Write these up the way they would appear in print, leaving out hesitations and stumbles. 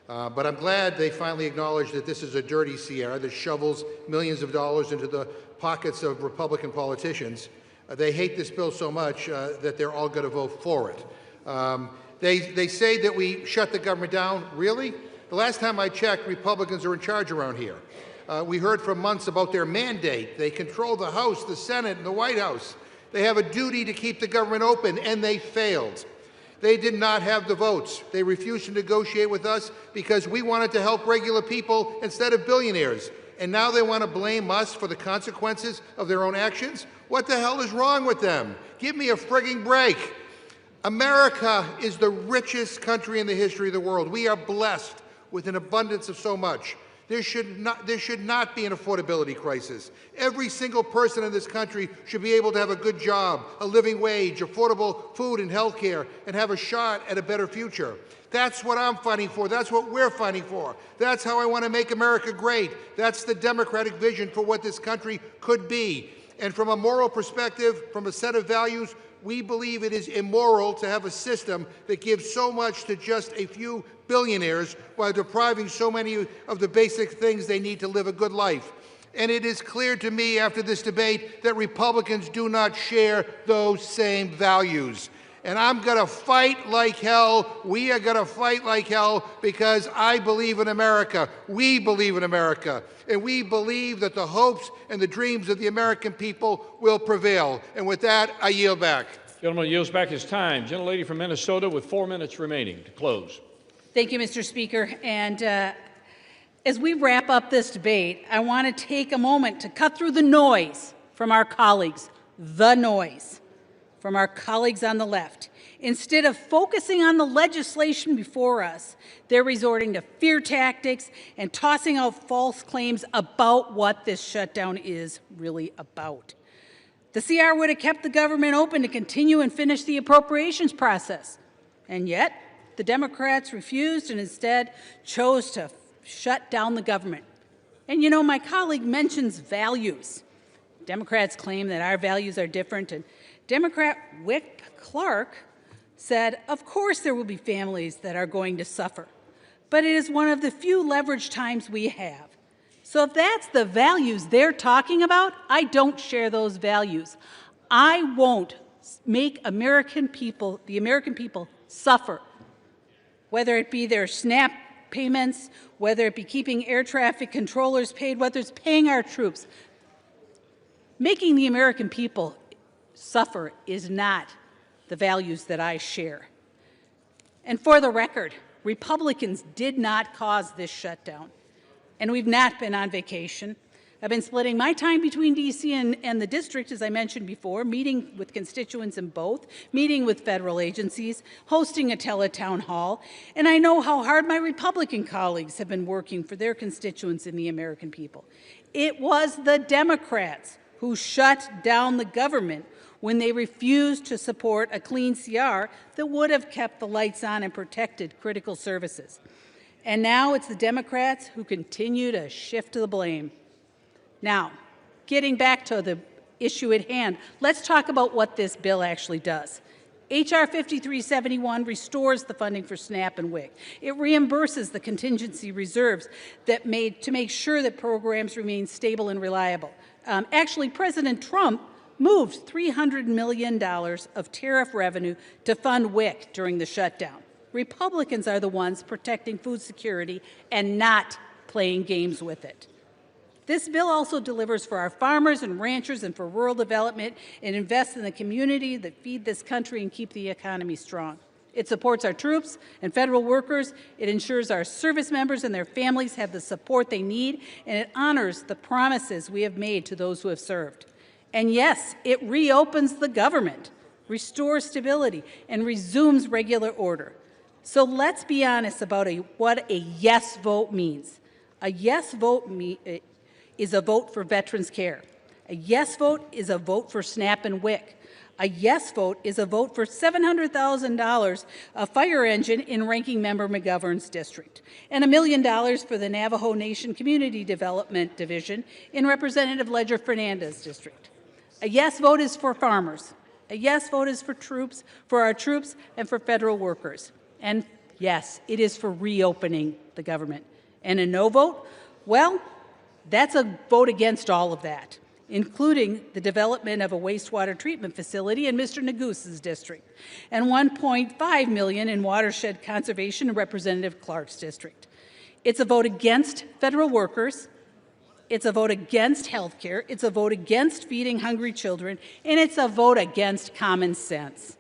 But I'm glad they finally acknowledged that this is a dirty CIERRE that shovels millions of dollars into the pockets of Republican politicians. They hate this bill so much that they're all going to vote for it. They say that we shut the government down. Really? The last time I checked, Republicans are in charge around here. We heard for months about their mandate. They control the House, the Senate, and the White House. They have a duty to keep the government open, and they failed. They did not have the votes. They refused to negotiate with us because we wanted to help regular people instead of billionaires. And now they want to blame us for the consequences of their own actions? What the hell is wrong with them? Give me a frigging break. America is the richest country in the history of the world. We are blessed with an abundance of so much. There should not be an affordability crisis. Every single person in this country should be able to have a good job, a living wage, affordable food and health care, and have a shot at a better future. That's what I'm fighting for. That's what we're fighting for. That's how I want to make America great. That's the Democratic vision for what this country could be. And from a moral perspective, from a set of values, we believe it is immoral to have a system that gives so much to just a few billionaires while depriving so many of the basic things they need to live a good life. And it is clear to me after this debate that Republicans do not share those same values. And I'm going to fight like hell. We are going to fight like hell because I believe in America. We believe in America. And we believe that the hopes and the dreams of the American people will prevail. And with that, I yield back. Gentleman yields back his time. Gentlelady from Minnesota with 4 minutes remaining to close. Thank you, Mr. Speaker. And as we wrap up this debate, I want to take a moment to cut through the noise from our colleagues, from our colleagues on the left. Instead of focusing on the legislation before us, they're resorting to fear tactics and tossing out false claims about what this shutdown is really about. The CR would have kept the government open to continue and finish the appropriations process. And yet, the Democrats refused and instead chose to shut down the government. And you know, my colleague mentions values. Democrats claim that our values are different, and Democrat Wick Clark said, of course there will be families that are going to suffer, but it is one of the few leverage times we have. So if that's the values they're talking about, I don't share those values. I won't make the American people suffer, whether it be their SNAP payments, whether it be keeping air traffic controllers paid, whether it's paying our troops. Making the American people suffer is not the values that I share. And for the record, Republicans did not cause this shutdown, and we've not been on vacation. I've been splitting my time between D.C. and the district, as I mentioned before, meeting with constituents in both, meeting with federal agencies, hosting a teletown hall, and I know how hard my Republican colleagues have been working for their constituents and the American people. It was the Democrats who shut down the government when they refused to support a clean CR that would have kept the lights on and protected critical services. And now it's the Democrats who continue to shift the blame. Now, getting back to the issue at hand, let's talk about what this bill actually does. H.R. 5371 restores the funding for SNAP and WIC. It reimburses the contingency reserves to make sure that programs remain stable and reliable. Actually, President Trump moved $300 million of tariff revenue to fund WIC during the shutdown. Republicans are the ones protecting food security and not playing games with it. This bill also delivers for our farmers and ranchers and for rural development and invests in the community that feed this country and keep the economy strong. It supports our troops and federal workers. It ensures our service members and their families have the support they need, and it honors the promises we have made to those who have served. And yes, it reopens the government, restores stability, and resumes regular order. So let's be honest about what a yes vote means. A yes vote is a vote for veterans care. A yes vote is a vote for SNAP and WIC. A yes vote is a vote for $700,000 a fire engine in Ranking Member McGovern's district, and $1 million for the Navajo Nation Community Development Division in Representative Ledger Fernandez's district. A yes vote is for farmers. A yes vote is for troops, for our troops, and for federal workers. And Yes, it is for reopening the government. And a no vote? Well, that's a vote against all of that, including the development of a wastewater treatment facility in Mr. Negus's district, and $1.5 million in watershed conservation in Representative Clark's district. It's a vote against federal workers, it's a vote against health care, it's a vote against feeding hungry children, and it's a vote against common sense.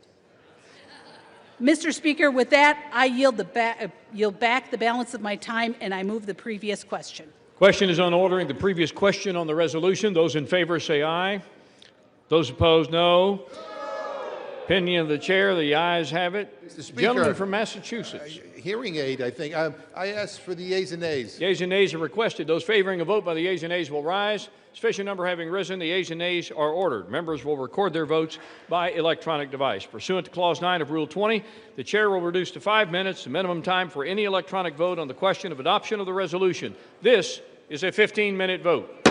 Mr. Speaker, with that, I yield back the balance of my time, and I move the previous question. Question is on ordering the previous question on the resolution. Those in favor say aye. Those opposed, no. Opinion of the chair, the ayes have it. Mr. Speaker, Gentleman from Massachusetts. Hearing aid, I think. I asked for the yeas and nays. Yeas and nays are requested. Those favoring a vote by the yeas and nays will rise. Sufficient number having risen, the yeas and nays are ordered. Members will record their votes by electronic device. Pursuant to Clause 9 of Rule 20, the chair will reduce to 5 minutes the minimum time for any electronic vote on the question of adoption of the resolution. This is a 15-minute vote.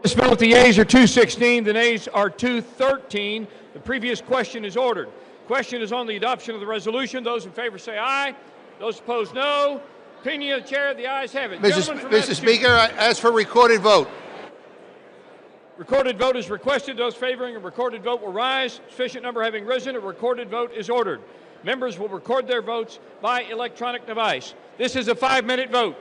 This vote, the yeas are 216, the nays are 213. The previous question is ordered. Question is on the adoption of the resolution. Those in favor say aye. Those opposed, no. Opinion of the chair, the ayes have it. Mr. Speaker, I ask for recorded vote. Recorded vote is requested. Those favoring a recorded vote will rise. Sufficient number having risen, a recorded vote is ordered. Members will record their votes by electronic device. This is a 5-minute vote.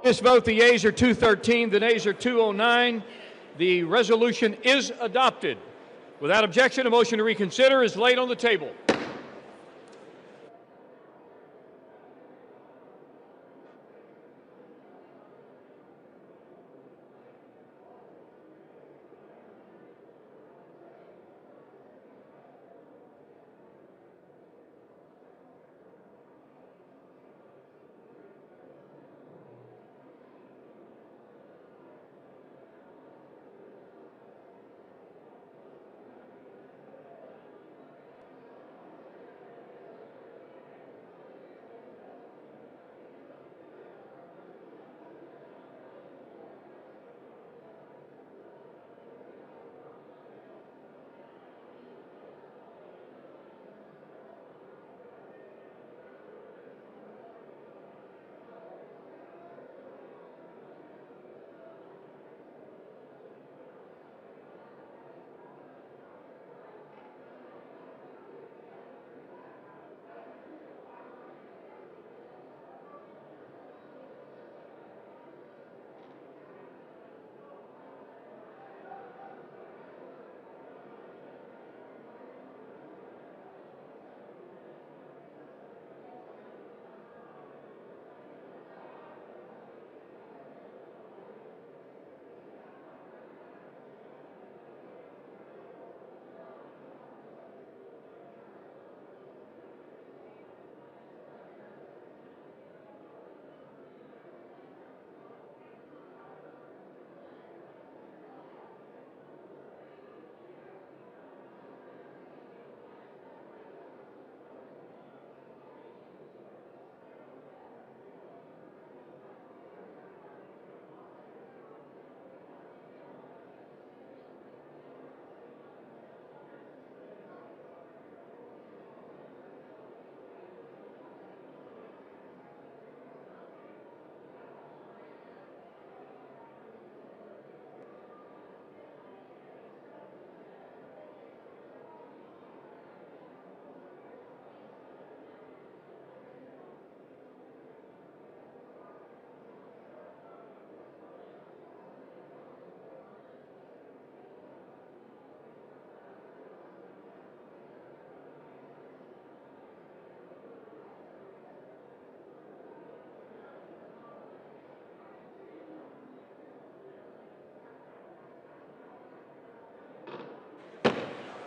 This vote, the yeas are 213, the nays are 209. The resolution is adopted. Without objection, a motion to reconsider is laid on the table.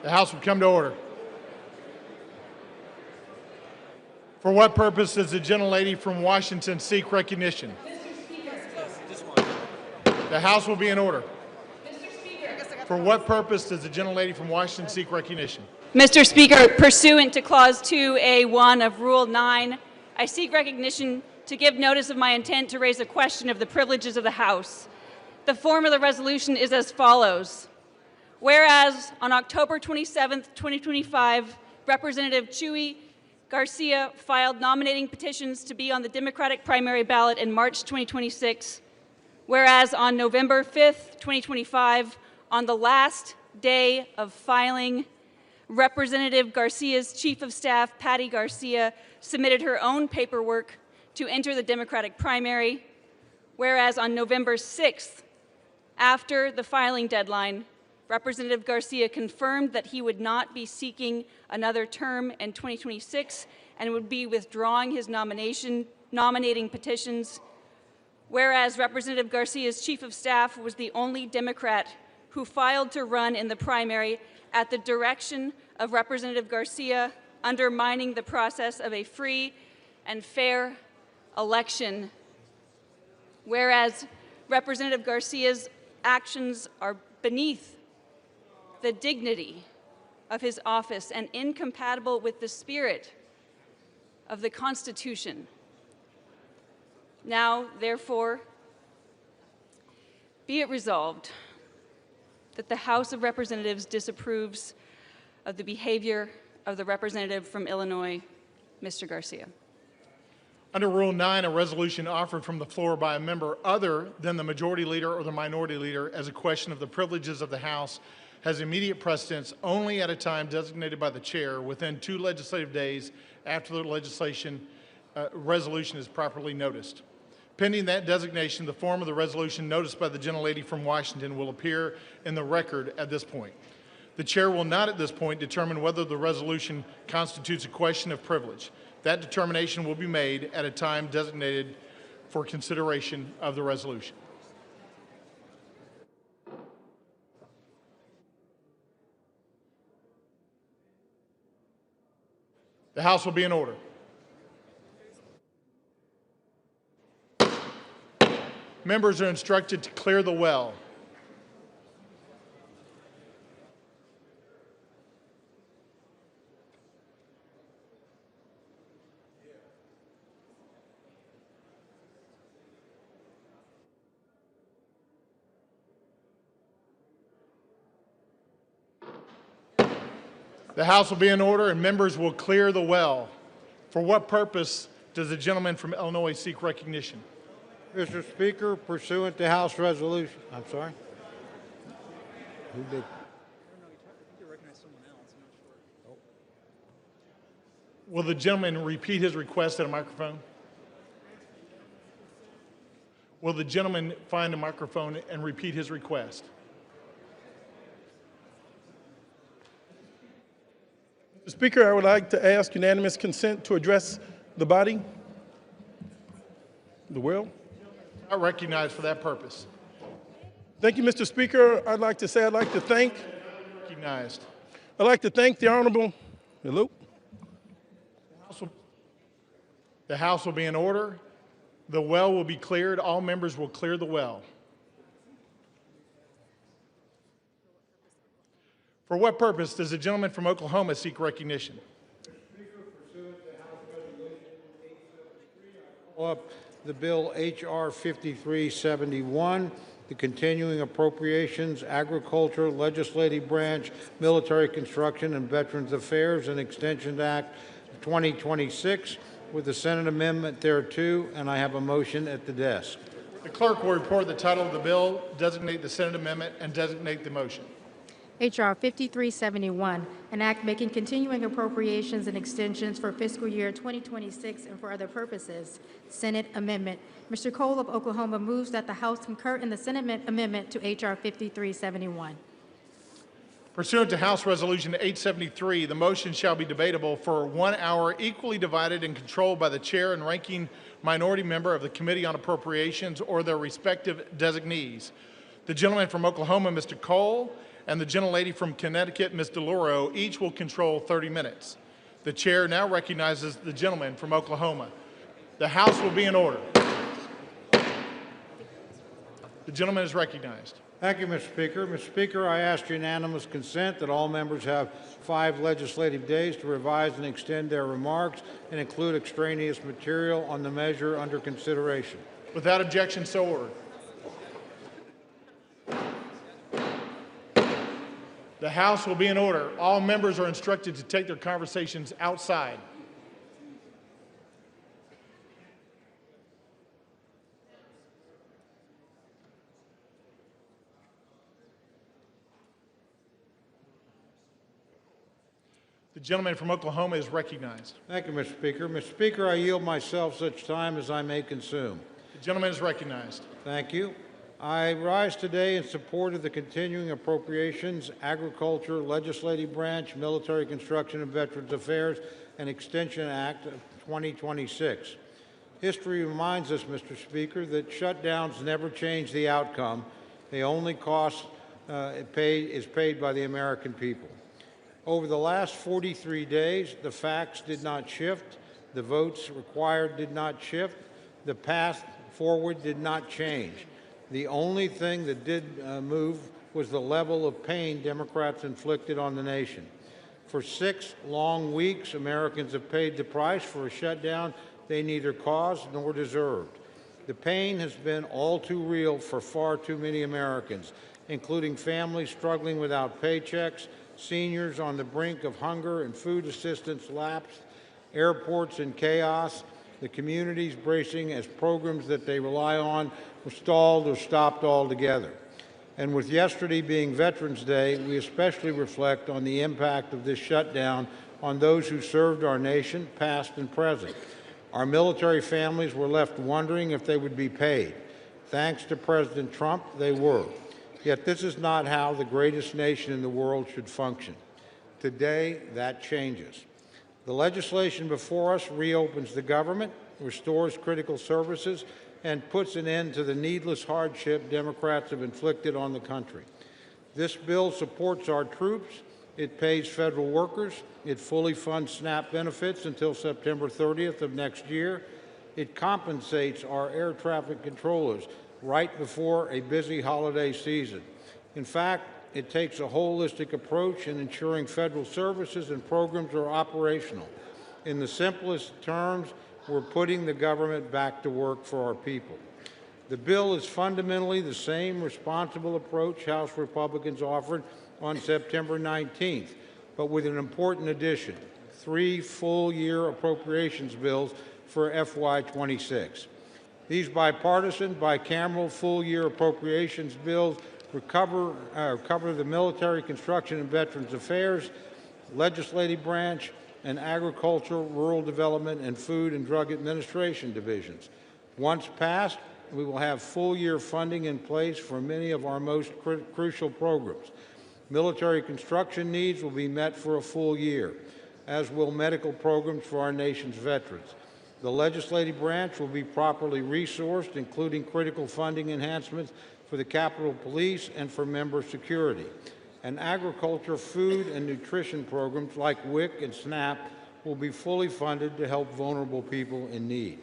The House will come to order. For what purpose does the gentlelady from Washington seek recognition? The House will be in order. For what purpose does the gentlelady from Washington seek recognition? Mr. Speaker, pursuant to Clause 2A1 of Rule 9, I seek recognition to give notice of my intent to raise a question of the privileges of the House. The form of the resolution is as follows. Whereas on October 27, 2025, Representative Chuy Garcia filed nominating petitions to be on the Democratic primary ballot in March 2026. Whereas on November 5, 2025, on the last day of filing, Representative Garcia's Chief of Staff, Patty Garcia, submitted her own paperwork to enter the Democratic primary. Whereas on November 6th, after the filing deadline, Representative Garcia confirmed that he would not be seeking another term in 2026 and would be withdrawing his nominating petitions. Whereas Representative Garcia's Chief of Staff was the only Democrat who filed to run in the primary at the direction of Representative Garcia, undermining the process of a free and fair election. Whereas Representative Garcia's actions are beneath the dignity of his office and incompatible with the spirit of the Constitution. Now, therefore, be it resolved that the House of Representatives disapproves of the behavior of the representative from Illinois, Mr. Garcia. Under Rule 9, a resolution offered from the floor by a member other than the majority leader or the minority leader as a question of the privileges of the House has immediate precedence only at a time designated by the chair within 2 legislative days after the resolution is properly noticed. Pending that designation, the form of the resolution noticed by the gentlelady from Washington will appear in the record at this point. The chair will not at this point determine whether the resolution constitutes a question of privilege. That determination will be made at a time designated for consideration of the resolution. The House will be in order. Members are instructed to clear the well. The House will be in order and members will clear the well. For what purpose does the gentleman from Illinois seek recognition? Mr. Speaker, pursuant to House Resolution, I'm sorry? Who did? Will the gentleman repeat his request at a microphone? Will the gentleman find a microphone and repeat his request? Mr. Speaker, I would like to ask unanimous consent to address the body, the will. Not recognized for that purpose. Thank you, Mr. Speaker. I'd like to thank Recognized. the Honorable, hello? The House will be in order. The well will be cleared. All members will clear the well. For what purpose does the gentleman from Oklahoma seek recognition? Up the bill H.R. 5371, the Continuing Appropriations, Agriculture, Legislative Branch, Military Construction, and Veterans Affairs and Extension Act 2026, with the Senate amendment thereto, and I have a motion at the desk. The clerk will report the title of the bill, designate the Senate amendment, and designate the motion. H.R. 5371, an act making continuing appropriations and extensions for fiscal year 2026 and for other purposes. Senate amendment. Mr. Cole of Oklahoma moves that the House concur in the Senate amendment to H.R. 5371. Pursuant to House Resolution 873, the motion shall be debatable for 1 hour, equally divided and controlled by the chair and ranking minority member of the Committee on Appropriations or their respective designees. The gentleman from Oklahoma, Mr. Cole, and the gentlelady from Connecticut, Ms. DeLauro, each will control 30 minutes. The chair now recognizes the gentleman from Oklahoma. The House will be in order. The gentleman is recognized. Thank you, Mr. Speaker. Mr. Speaker, I ask unanimous consent that all members have 5 legislative days to revise and extend their remarks and include extraneous material on the measure under consideration. Without objection, so ordered. The House will be in order. All members are instructed to take their conversations outside. The gentleman from Oklahoma is recognized. Thank you, Mr. Speaker. Mr. Speaker, I yield myself such time as I may consume. The gentleman is recognized. Thank you. I rise today in support of the Continuing Appropriations, Agriculture, Legislative Branch, Military Construction and Veterans Affairs, and Extension Act of 2026. History reminds us, Mr. Speaker, that shutdowns never change the outcome. The only cost is paid by the American people. Over the last 43 days, the facts did not shift, the votes required did not shift, the path forward did not change. The only thing that did move was the level of pain Democrats inflicted on the nation. For 6 long weeks, Americans have paid the price for a shutdown they neither caused nor deserved. The pain has been all too real for far too many Americans, including families struggling without paychecks, seniors on the brink of hunger and food assistance lapsed, airports in chaos, the communities bracing as programs that they rely on were stalled or stopped altogether. And with yesterday being Veterans Day, we especially reflect on the impact of this shutdown on those who served our nation, past and present. Our military families were left wondering if they would be paid. Thanks to President Trump, they were. Yet this is not how the greatest nation in the world should function. Today, that changes. The legislation before us reopens the government, restores critical services, and puts an end to the needless hardship Democrats have inflicted on the country. This bill supports our troops, it pays federal workers, it fully funds SNAP benefits until September 30th of next year, it compensates our air traffic controllers right before a busy holiday season. In fact, it takes a holistic approach in ensuring federal services and programs are operational. In the simplest terms, we're putting the government back to work for our people. The bill is fundamentally the same responsible approach House Republicans offered on September 19th, but with an important addition: 3 full-year appropriations bills for FY26. These bipartisan, bicameral, full-year appropriations bills cover the Military, Construction, and Veterans Affairs, Legislative Branch, and Agriculture, Rural Development, and Food and Drug Administration divisions. Once passed, we will have full-year funding in place for many of our most crucial programs. Military construction needs will be met for a full year, as will medical programs for our nation's veterans. The legislative branch will be properly resourced, including critical funding enhancements for the Capitol Police and for member security. And agriculture, food, and nutrition programs like WIC and SNAP will be fully funded to help vulnerable people in need.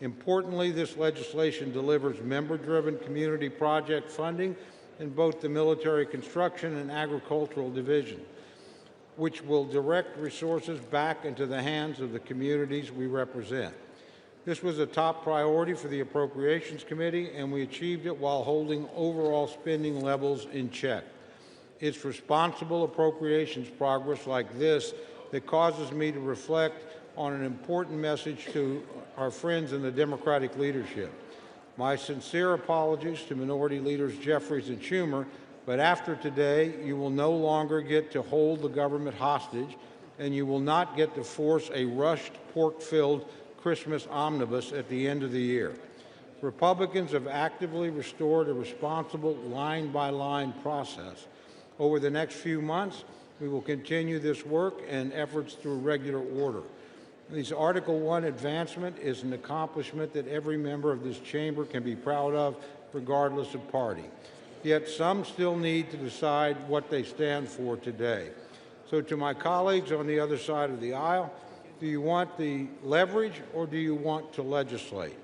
Importantly, this legislation delivers member-driven community project funding in both the military construction and agricultural division, which will direct resources back into the hands of the communities we represent. This was a top priority for the Appropriations Committee, and we achieved it while holding overall spending levels in check. It's responsible appropriations progress like this that causes me to reflect on an important message to our friends in the Democratic leadership. My sincere apologies to Minority Leaders Jeffries and Schumer, but after today, you will no longer get to hold the government hostage, and you will not get to force a rushed, pork-filled Christmas omnibus at the end of the year. Republicans have actively restored a responsible line-by-line process. Over the next few months, we will continue this work and efforts through regular order. This Article I advancement is an accomplishment that every member of this chamber can be proud of, regardless of party. Yet some still need to decide what they stand for today. So to my colleagues on the other side of the aisle, do you want the leverage or do you want to legislate?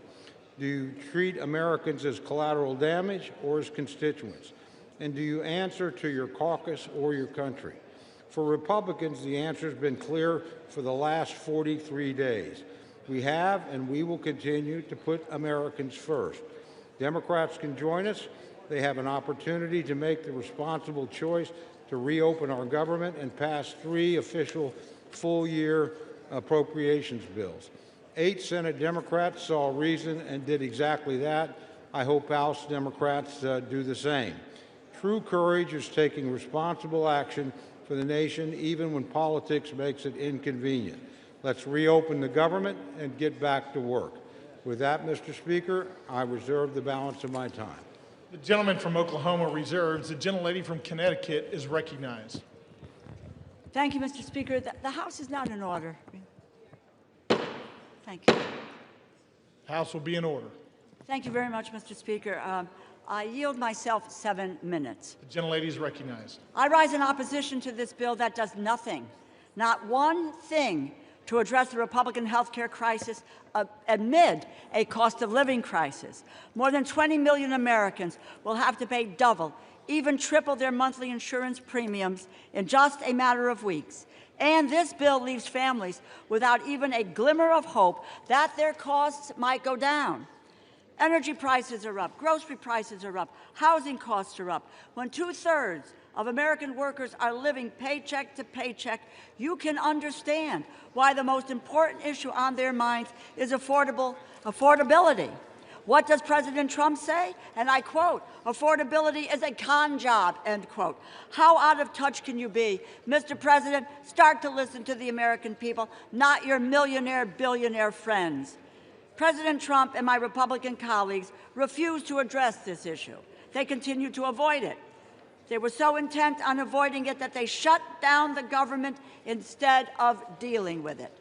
Do you treat Americans as collateral damage or as constituents? And do you answer to your caucus or your country? For Republicans, the answer has been clear for the last 43 days. We have and we will continue to put Americans first. Democrats can join us. They have an opportunity to make the responsible choice to reopen our government and pass 3 official full-year appropriations bills. 8 Senate Democrats saw reason and did exactly that. I hope House Democrats do the same. True courage is taking responsible action for the nation, even when politics makes it inconvenient. Let's reopen the government and get back to work. With that, Mr. Speaker, I reserve the balance of my time. The gentleman from Oklahoma reserves. The gentlelady from Connecticut is recognized. Thank you, Mr. Speaker. The House is not in order. Thank you. House will be in order. Thank you very much, Mr. Speaker. I yield myself 7 minutes. The gentlelady is recognized. I rise in opposition to this bill that does nothing, not one thing, to address the Republican health care crisis amid a cost of living crisis. More than 20 million Americans will have to pay double, even triple their monthly insurance premiums in just a matter of weeks. And this bill leaves families without even a glimmer of hope that their costs might go down. Energy prices are up, grocery prices are up, housing costs are up. When 2/3 of American workers are living paycheck to paycheck, you can understand why the most important issue on their minds is affordability. What does President Trump say? And I quote, affordability is a con job, end quote. How out of touch can you be? Mr. President, start to listen to the American people, not your millionaire, billionaire friends. President Trump and my Republican colleagues refuse to address this issue. They continue to avoid it. They were so intent on avoiding it that they shut down the government instead of dealing with it.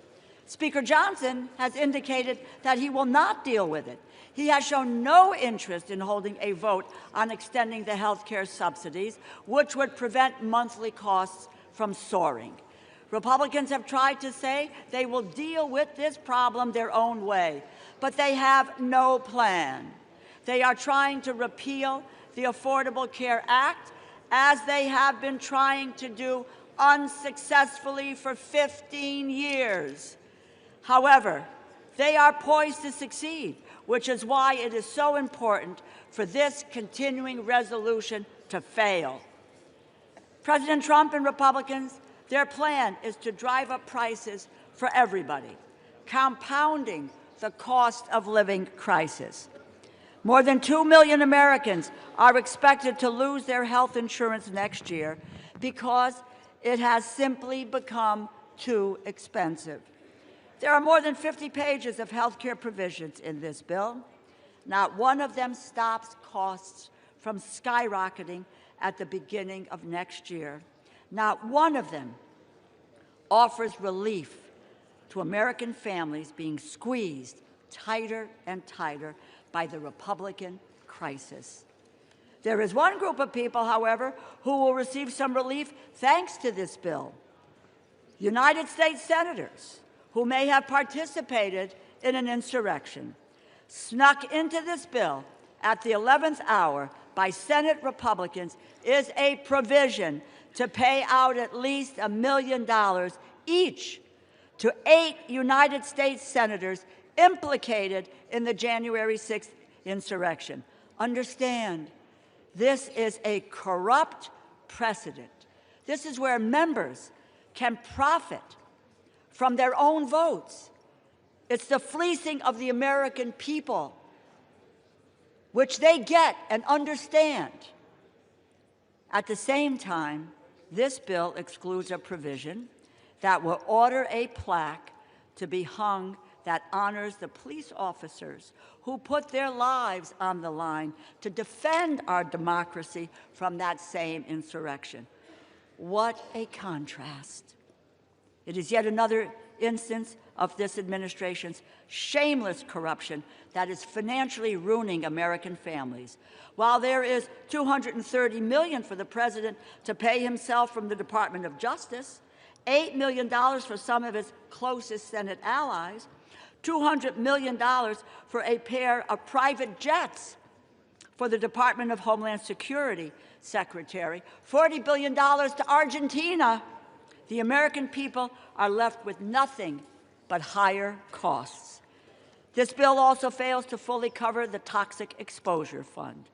Speaker Johnson has indicated that he will not deal with it. He has shown no interest in holding a vote on extending the health care subsidies, which would prevent monthly costs from soaring. Republicans have tried to say they will deal with this problem their own way, but they have no plan. They are trying to repeal the Affordable Care Act, as they have been trying to do unsuccessfully for 15 years. However, they are poised to succeed, which is why it is so important for this continuing resolution to fail. President Trump and Republicans, their plan is to drive up prices for everybody, compounding the cost of living crisis. More than 2 million Americans are expected to lose their health insurance next year because it has simply become too expensive. There are more than 50 pages of health care provisions in this bill. Not one of them stops costs from skyrocketing at the beginning of next year. Not one of them offers relief to American families being squeezed tighter and tighter by the Republican crisis. There is one group of people, however, who will receive some relief thanks to this bill. United States senators who may have participated in an insurrection, snuck into this bill at the 11th hour by Senate Republicans, is a provision to pay out at least $1 million each to 8 United States senators implicated in the January 6th insurrection. Understand, this is a corrupt precedent. This is where members can profit from their own votes. It's the fleecing of the American people, which they get and understand. At the same time, this bill excludes a provision that will order a plaque to be hung that honors the police officers who put their lives on the line to defend our democracy from that same insurrection. What a contrast. It is yet another instance of this administration's shameless corruption that is financially ruining American families. While there is $230 million for the president to pay himself from the Department of Justice, $8 million for some of his closest Senate allies, $200 million for a pair of private jets for the Department of Homeland Security Secretary, $40 billion to Argentina, the American people are left with nothing but higher costs. This bill also fails to fully cover the Toxic Exposure Fund,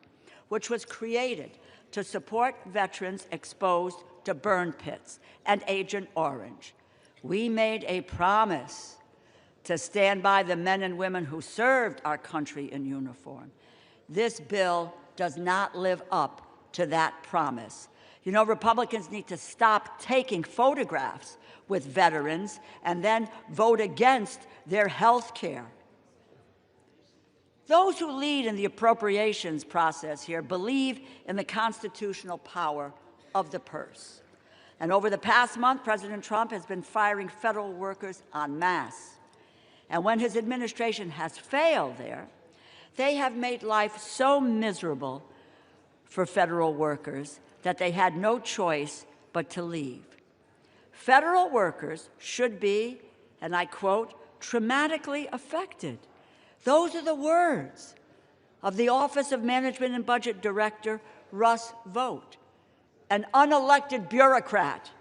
which was created to support veterans exposed to burn pits and Agent Orange. We made a promise to stand by the men and women who served our country in uniform. This bill does not live up to that promise. You know, Republicans need to stop taking photographs with veterans and then vote against their health care. Those who lead in the appropriations process here believe in the constitutional power of the purse. And over the past month, President Trump has been firing federal workers en masse. And when his administration has failed there, they have made life so miserable for federal workers that they had no choice but to leave. Federal workers should be, and I quote, traumatically affected. Those are the words of the Office of Management and Budget Director Russ Vought, an unelected bureaucrat.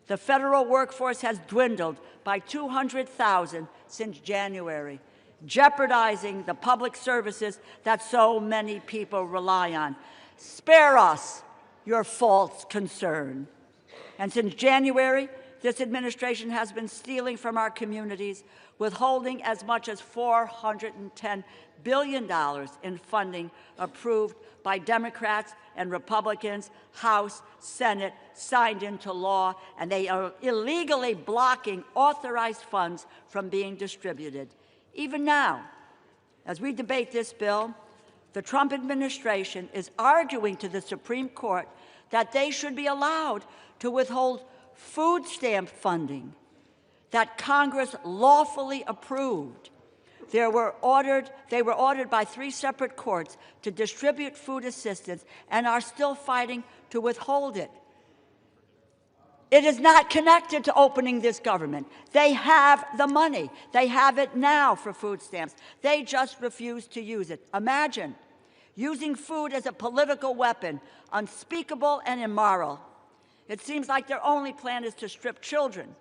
The federal workforce has dwindled by 200,000 since January, jeopardizing the public services that so many people rely on. Spare us your false concern. And since January, this administration has been stealing from our communities, withholding as much as $410 billion in funding approved by Democrats and Republicans, House, Senate, signed into law, and they are illegally blocking authorized funds from being distributed. Even now, as we debate this bill, the Trump administration is arguing to the Supreme Court that they should be allowed to withhold food stamp funding that Congress lawfully approved. They were ordered by 3 separate courts to distribute food assistance and are still fighting to withhold it. It is not connected to opening this government. They have the money. They have it now for food stamps. They just refuse to use it. Imagine using food as a political weapon, unspeakable and immoral. It seems like their only plan is to strip children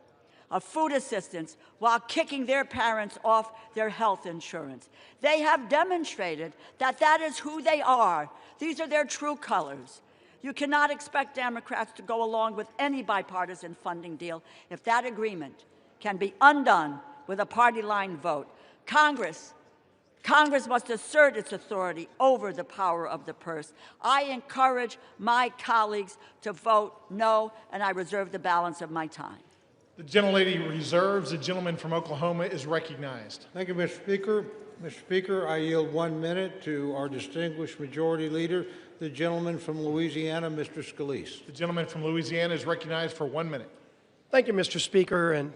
of food assistance while kicking their parents off their health insurance. They have demonstrated that that is who they are. These are their true colors. You cannot expect Democrats to go along with any bipartisan funding deal if that agreement can be undone with a party line vote. Congress must assert its authority over the power of the purse. I encourage my colleagues to vote no, and I reserve the balance of my time. The gentlelady reserves. The gentleman from Oklahoma is recognized. Thank you, Mr. Speaker. Mr. Speaker, I yield 1 minute to our distinguished majority leader, the gentleman from Louisiana, Mr. Scalise. The gentleman from Louisiana is recognized for 1 minute. Thank you, Mr. Speaker, and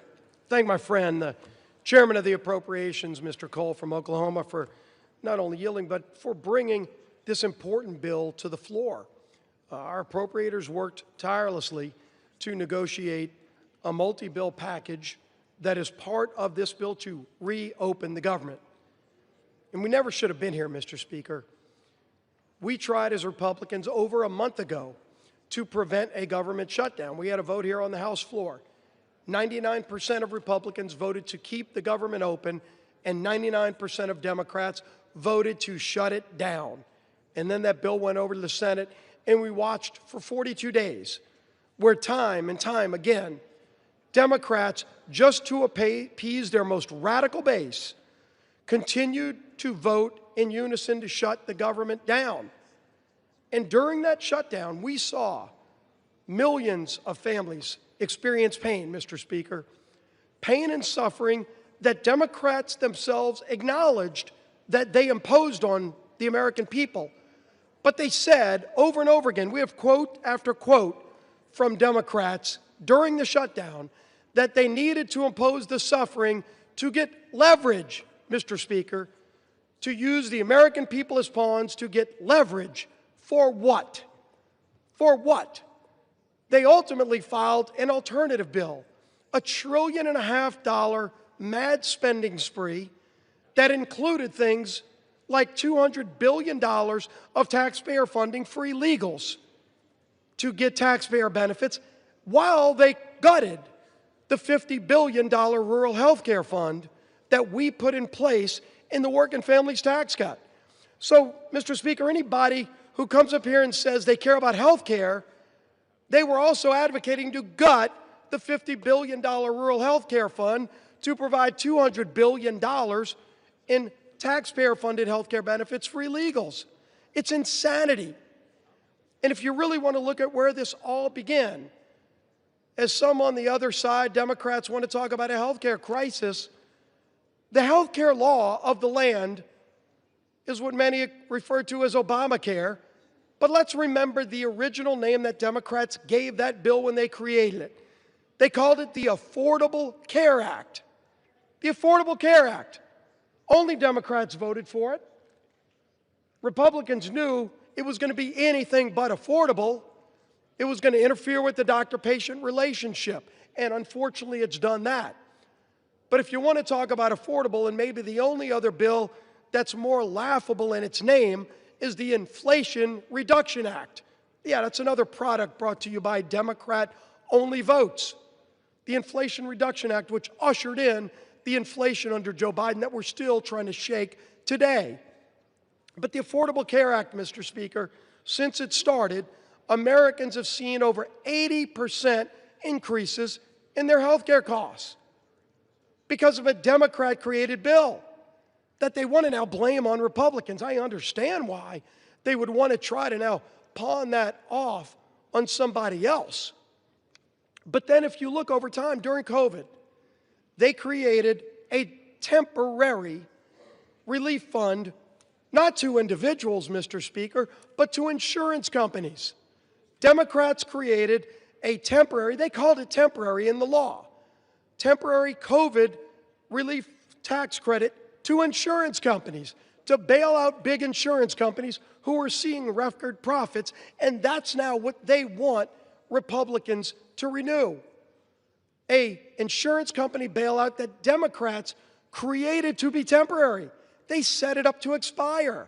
thank my friend, the Chairman of the Appropriations, Mr. Cole from Oklahoma, for not only yielding, but for bringing this important bill to the floor. Our appropriators worked tirelessly to negotiate a multi-bill package that is part of this bill to reopen the government. And we never should have been here, Mr. Speaker. We tried as Republicans over a month ago to prevent a government shutdown. We had a vote here on the House floor. 99% of Republicans voted to keep the government open, and 99% of Democrats voted to shut it down. And then that bill went over to the Senate, and we watched for 42 days, where time and time again, Democrats, just to appease their most radical base, continued to vote in unison to shut the government down. And during that shutdown, we saw millions of families experience pain, Mr. Speaker, pain and suffering that Democrats themselves acknowledged that they imposed on the American people. But they said over and over again, we have quote after quote from Democrats during the shutdown, that they needed to impose the suffering to get leverage, Mr. Speaker, to use the American people as pawns to get leverage. For what? For what? They ultimately filed an alternative bill, a $1.5 trillion mad spending spree that included things like $200 billion of taxpayer funding for illegals to get taxpayer benefits, while they gutted the $50 billion rural health care fund that we put in place in the Working Families Tax Cut. So, Mr. Speaker, anybody who comes up here and says they care about health care, they were also advocating to gut the $50 billion rural health care fund to provide $200 billion in taxpayer-funded health care benefits for illegals. It's insanity. And if you really want to look at where this all began, as some on the other side, Democrats, want to talk about a health care crisis, the health care law of the land is what many refer to as Obamacare. But let's remember the original name that Democrats gave that bill when they created it. They called it the Affordable Care Act. The Affordable Care Act. Only Democrats voted for it. Republicans knew it was going to be anything but affordable. It was going to interfere with the doctor-patient relationship, and unfortunately it's done that. But if you want to talk about affordable, and maybe the only other bill that's more laughable in its name is the Inflation Reduction Act. Yeah, that's another product brought to you by Democrat-only votes. The Inflation Reduction Act, which ushered in the inflation under Joe Biden that we're still trying to shake today. But the Affordable Care Act, Mr. Speaker, since it started, Americans have seen over 80% increases in their health care costs because of a Democrat-created bill that they want to now blame on Republicans. I understand why they would want to try to now pawn that off on somebody else. But then if you look over time, during COVID, they created a temporary relief fund, not to individuals, Mr. Speaker, but to insurance companies. Democrats created a temporary, they called it temporary in the law, temporary COVID relief tax credit to insurance companies to bail out big insurance companies who are seeing record profits, and that's now what they want Republicans to renew. A insurance company bailout that Democrats created to be temporary. They set it up to expire.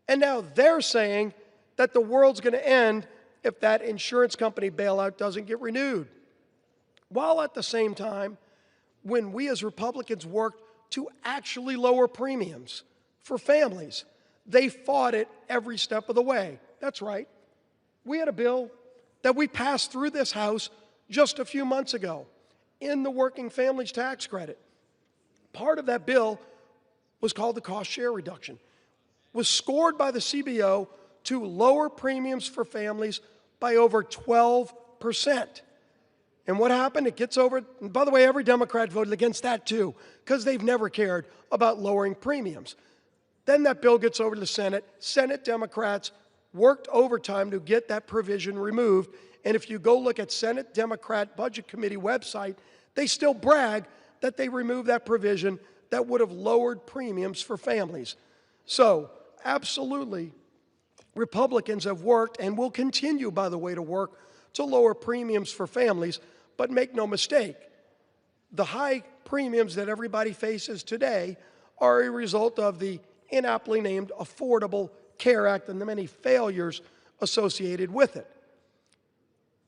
And now they're saying that the world's going to end if that insurance company bailout doesn't get renewed. While at the same time, when we as Republicans worked to actually lower premiums for families, they fought it every step of the way. That's right. We had a bill that we passed through this House just a few months ago in the Working Families Tax Credit. Part of that bill was called the cost share reduction, was scored by the CBO to lower premiums for families by over 12%. And what happened? It gets over, and by the way, every Democrat voted against that too, because they've never cared about lowering premiums. Then that bill gets over to the Senate. Senate Democrats worked overtime to get that provision removed. And if you go look at Senate Democrat Budget Committee website, they still brag that they removed that provision that would have lowered premiums for families. So, absolutely, Republicans have worked and will continue, by the way, to work to lower premiums for families, but make no mistake, the high premiums that everybody faces today are a result of the inaptly named Affordable Care Act and the many failures associated with it.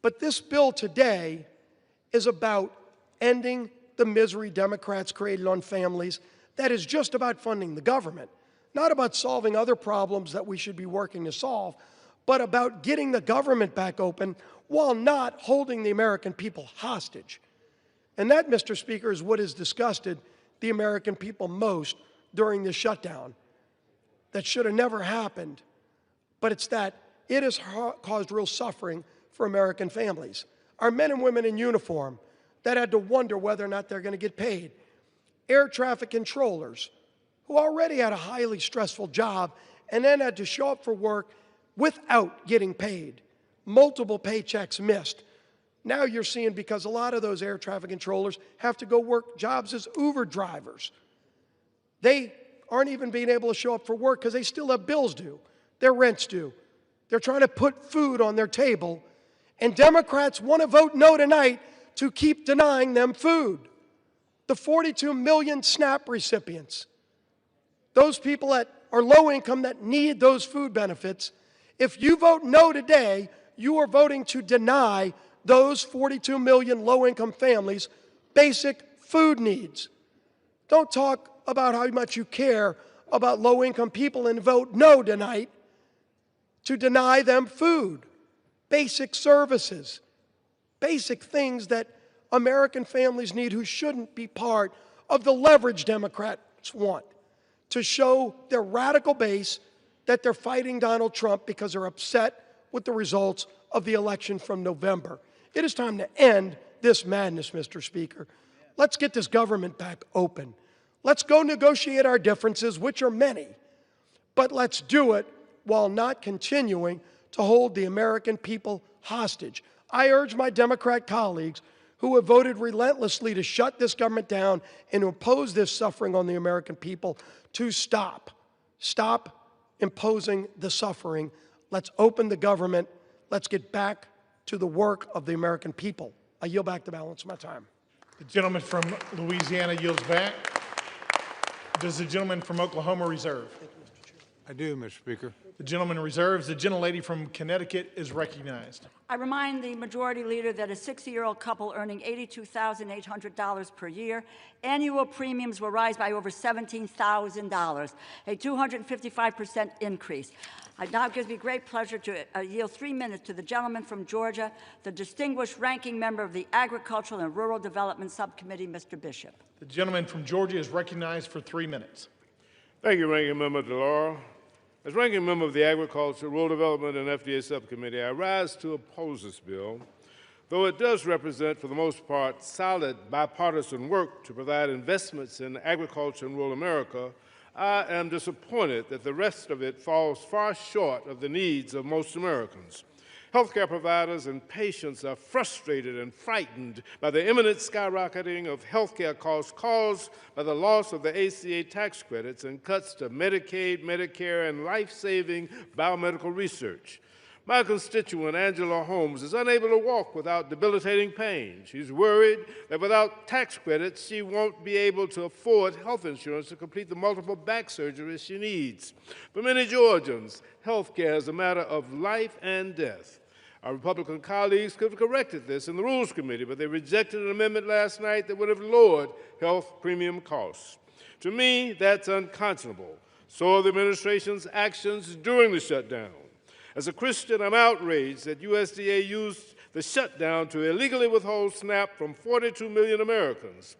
But this bill today is about ending the misery Democrats created on families. That is just about funding the government, not about solving other problems that we should be working to solve, but about getting the government back open while not holding the American people hostage. And that, Mr. Speaker, is what has disgusted the American people most during this shutdown. That should have never happened, but it's that it has caused real suffering for American families. Our men and women in uniform that had to wonder whether or not they're going to get paid. Air traffic controllers who already had a highly stressful job and then had to show up for work without getting paid. Multiple paychecks missed. Now you're seeing, because a lot of those air traffic controllers have to go work jobs as Uber drivers. They aren't even being able to show up for work because they still have bills due, their rent's due. They're trying to put food on their table, and Democrats want to vote no tonight to keep denying them food. The 42 million SNAP recipients, those people that are low income that need those food benefits, if you vote no today, you are voting to deny those 42 million low-income families basic food needs. Don't talk about how much you care about low-income people and vote no tonight to deny them food, basic services, basic things that American families need who shouldn't be part of the leverage Democrats want to show their radical base that they're fighting Donald Trump because they're upset with the results of the election from November. It is time to end this madness, Mr. Speaker. Let's get this government back open. Let's go negotiate our differences, which are many, but let's do it while not continuing to hold the American people hostage. I urge my Democrat colleagues who have voted relentlessly to shut this government down and to impose this suffering on the American people to stop. Stop imposing the suffering. Let's open the government. Let's get back to the work of the American people. I yield back the balance of my time. The gentleman from Louisiana yields back. Does the gentleman from Oklahoma reserve? I do, Mr. Speaker. The gentleman reserves. The gentlelady from Connecticut is recognized. I remind the majority leader that a 60-year-old couple earning $82,800 per year, annual premiums will rise by over $17,000, a 255% increase. It now gives me great pleasure to yield 3 minutes to the gentleman from Georgia, the distinguished ranking member of the Agricultural and Rural Development Subcommittee, Mr. Bishop. The gentleman from Georgia is recognized for 3 minutes. Thank you, Ranking Member DeLauro. As Ranking Member of the Agriculture, Rural Development, and FDA Subcommittee, I rise to oppose this bill. Though it does represent, for the most part, solid bipartisan work to provide investments in agriculture in rural America, I am disappointed that the rest of it falls far short of the needs of most Americans. Healthcare providers and patients are frustrated and frightened by the imminent skyrocketing of healthcare costs caused by the loss of the ACA tax credits and cuts to Medicaid, Medicare, and life-saving biomedical research. My constituent, Angela Holmes, is unable to walk without debilitating pain. She's worried that without tax credits, she won't be able to afford health insurance to complete the multiple back surgeries she needs. For many Georgians, health care is a matter of life and death. Our Republican colleagues could have corrected this in the Rules Committee, but they rejected an amendment last night that would have lowered health premium costs. To me, that's unconscionable. So are the administration's actions during the shutdown. As a Christian, I'm outraged that USDA used the shutdown to illegally withhold SNAP from 42 million Americans.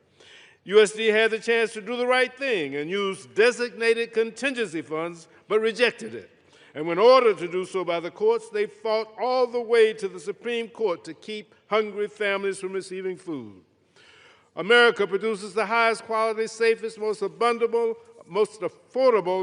USDA had the chance to do the right thing and use designated contingency funds, but rejected it. And when ordered to do so by the courts, they fought all the way to the Supreme Court to keep hungry families from receiving food. America produces the highest quality, safest, most affordable,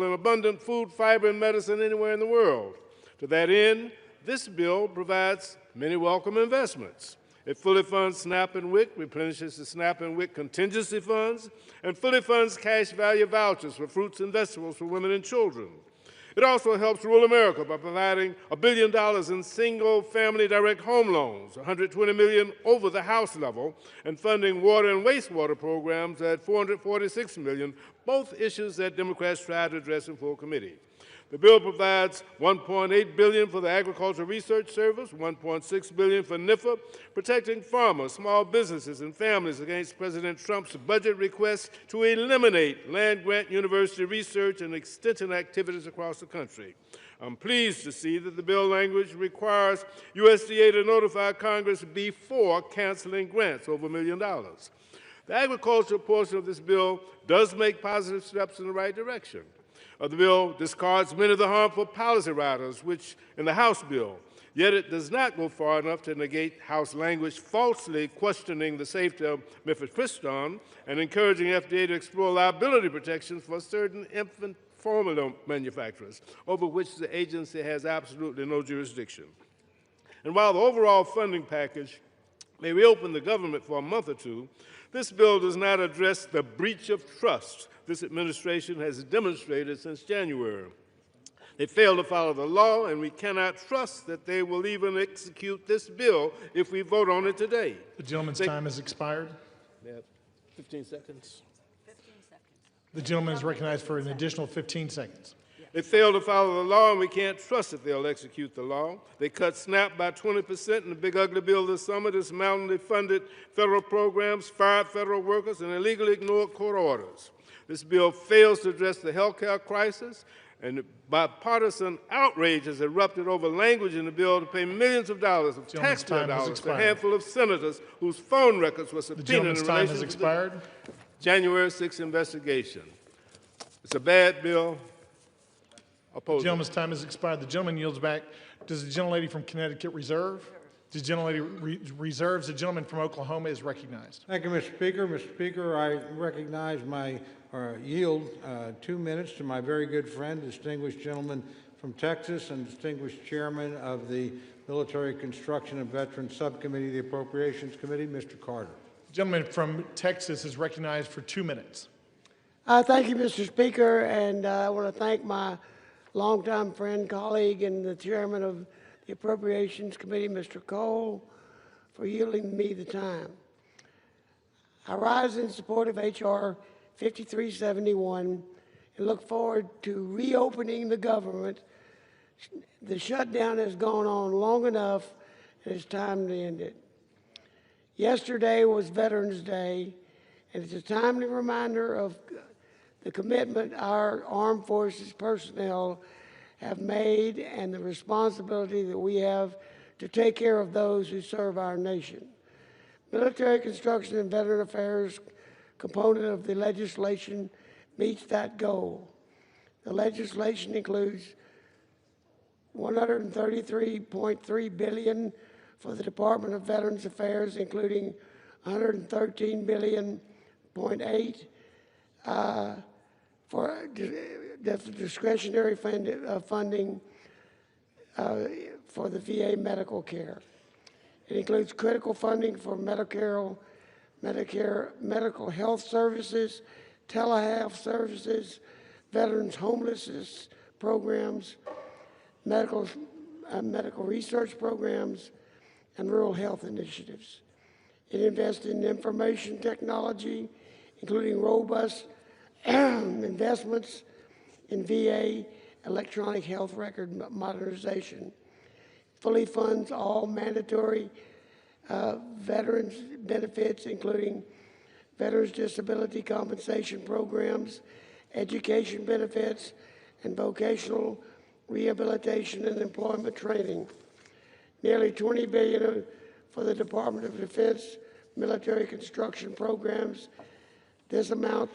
and abundant food, fiber, and medicine anywhere in the world. To that end, this bill provides many welcome investments. It fully funds SNAP and WIC, replenishes the SNAP and WIC contingency funds, and fully funds cash value vouchers for fruits and vegetables for women and children. It also helps rural America by providing $1 billion in single-family direct home loans, $120 million over the House level, and funding water and wastewater programs at $446 million, both issues that Democrats tried to address in full committee. The bill provides $1.8 billion for the Agricultural Research Service, $1.6 billion for NIFA, protecting farmers, small businesses, and families against President Trump's budget request to eliminate land-grant university research and extension activities across the country. I'm pleased to see that the bill language requires USDA to notify Congress before canceling grants over $1 million. The agricultural portion of this bill does make positive steps in the right direction. The bill discards many of the harmful policy riders, which in the House bill, yet it does not go far enough to negate House language falsely questioning the safety of mifepristone and encouraging FDA to explore liability protections for certain infant formula manufacturers, over which the agency has absolutely no jurisdiction. And while the overall funding package may reopen the government for a month or two, this bill does not address the breach of trust this administration has demonstrated since January. They fail to follow the law, and we cannot trust that they will even execute this bill if we vote on it today. The gentleman's time has expired. They have 15 seconds. 15 seconds. The gentleman is recognized for an additional 15 seconds. They fail to follow the law, and we can't trust that they'll execute the law. They cut SNAP by 20% in the big ugly bill this summer, dismantled funded federal programs, fired federal workers, and illegally ignored court orders. This bill fails to address the health care crisis, and bipartisan outrage has erupted over language in the bill to pay millions of dollars of taxpayer dollars to a handful of senators whose phone records were subpoenaed in relation to the January 6th investigation. It's a bad bill. The gentleman's time has expired. The gentleman yields back. Does the gentlelady from Connecticut reserve? The gentlelady reserves. The gentleman from Oklahoma is recognized. Thank you, Mr. Speaker. Mr. Speaker, I recognize yield 2 minutes to my very good friend, distinguished gentleman from Texas and distinguished chairman of the Military Construction and Veterans Subcommittee of the Appropriations Committee, Mr. Carter. The gentleman from Texas is recognized for 2 minutes. Thank you, Mr. Speaker, and I want to thank my longtime friend, colleague, and the chairman of the Appropriations Committee, Mr. Cole, for yielding me the time. I rise in support of H.R. 5371 and look forward to reopening the government The shutdown has gone on long enough, and it's time to end it. Yesterday was Veterans Day, and it's a timely reminder of the commitment our armed forces personnel have made and the responsibility that we have to take care of those who serve our nation. Military Construction and Veteran Affairs component of the legislation meets that goal. The legislation includes $133.3 billion for the Department of Veterans Affairs, including $113.8 billion for discretionary funding for the VA medical care. It includes critical funding for Medicare, medical health services, telehealth services, veterans homelessness programs, medical research programs, and rural health initiatives. It invests in information technology, including robust investments in VA electronic health record modernization. Fully funds all mandatory veterans benefits, including veterans disability compensation programs, education benefits, and vocational rehabilitation and employment training. Nearly $20 billion for the Department of Defense military construction programs. This amount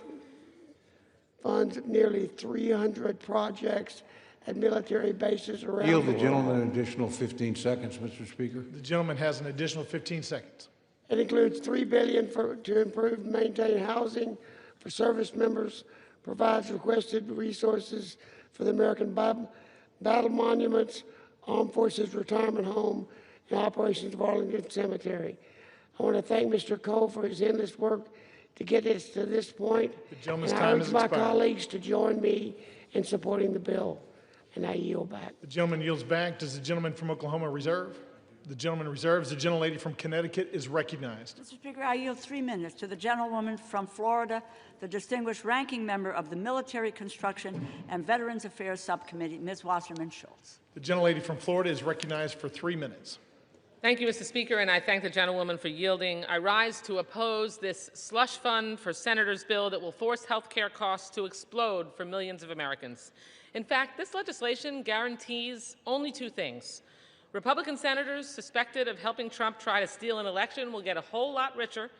funds nearly 300 projects at military bases around Yield the the world. gentleman an additional 15 seconds, Mr. Speaker. The gentleman has an additional 15 seconds. It includes $3 billion to improve and maintain housing for service members, provides requested resources for the American Battle Monuments, Armed Forces Retirement Home, and operations of Arlington Cemetery. I want to thank Mr. Cole for his endless work to get us to this point. The gentleman's and time I has urge my expired. colleagues to join me in supporting the bill. And I yield back. The gentleman yields back. Does the gentleman from Oklahoma reserve? The gentleman reserves. The gentlelady from Connecticut is recognized. Mr. Speaker, I yield 3 minutes to the gentlewoman from Florida, the distinguished ranking member of the Military Construction and Veterans Affairs Subcommittee, Ms. Wasserman Schultz. The gentlelady from Florida is recognized for 3 minutes. Thank you, Mr. Speaker, and I thank the gentlewoman for yielding. I rise to oppose this slush fund for senators bill that will force health care costs to explode for millions of Americans. In fact, this legislation guarantees only 2 things. Republican senators suspected of helping Trump try to steal an election will get a whole lot richer,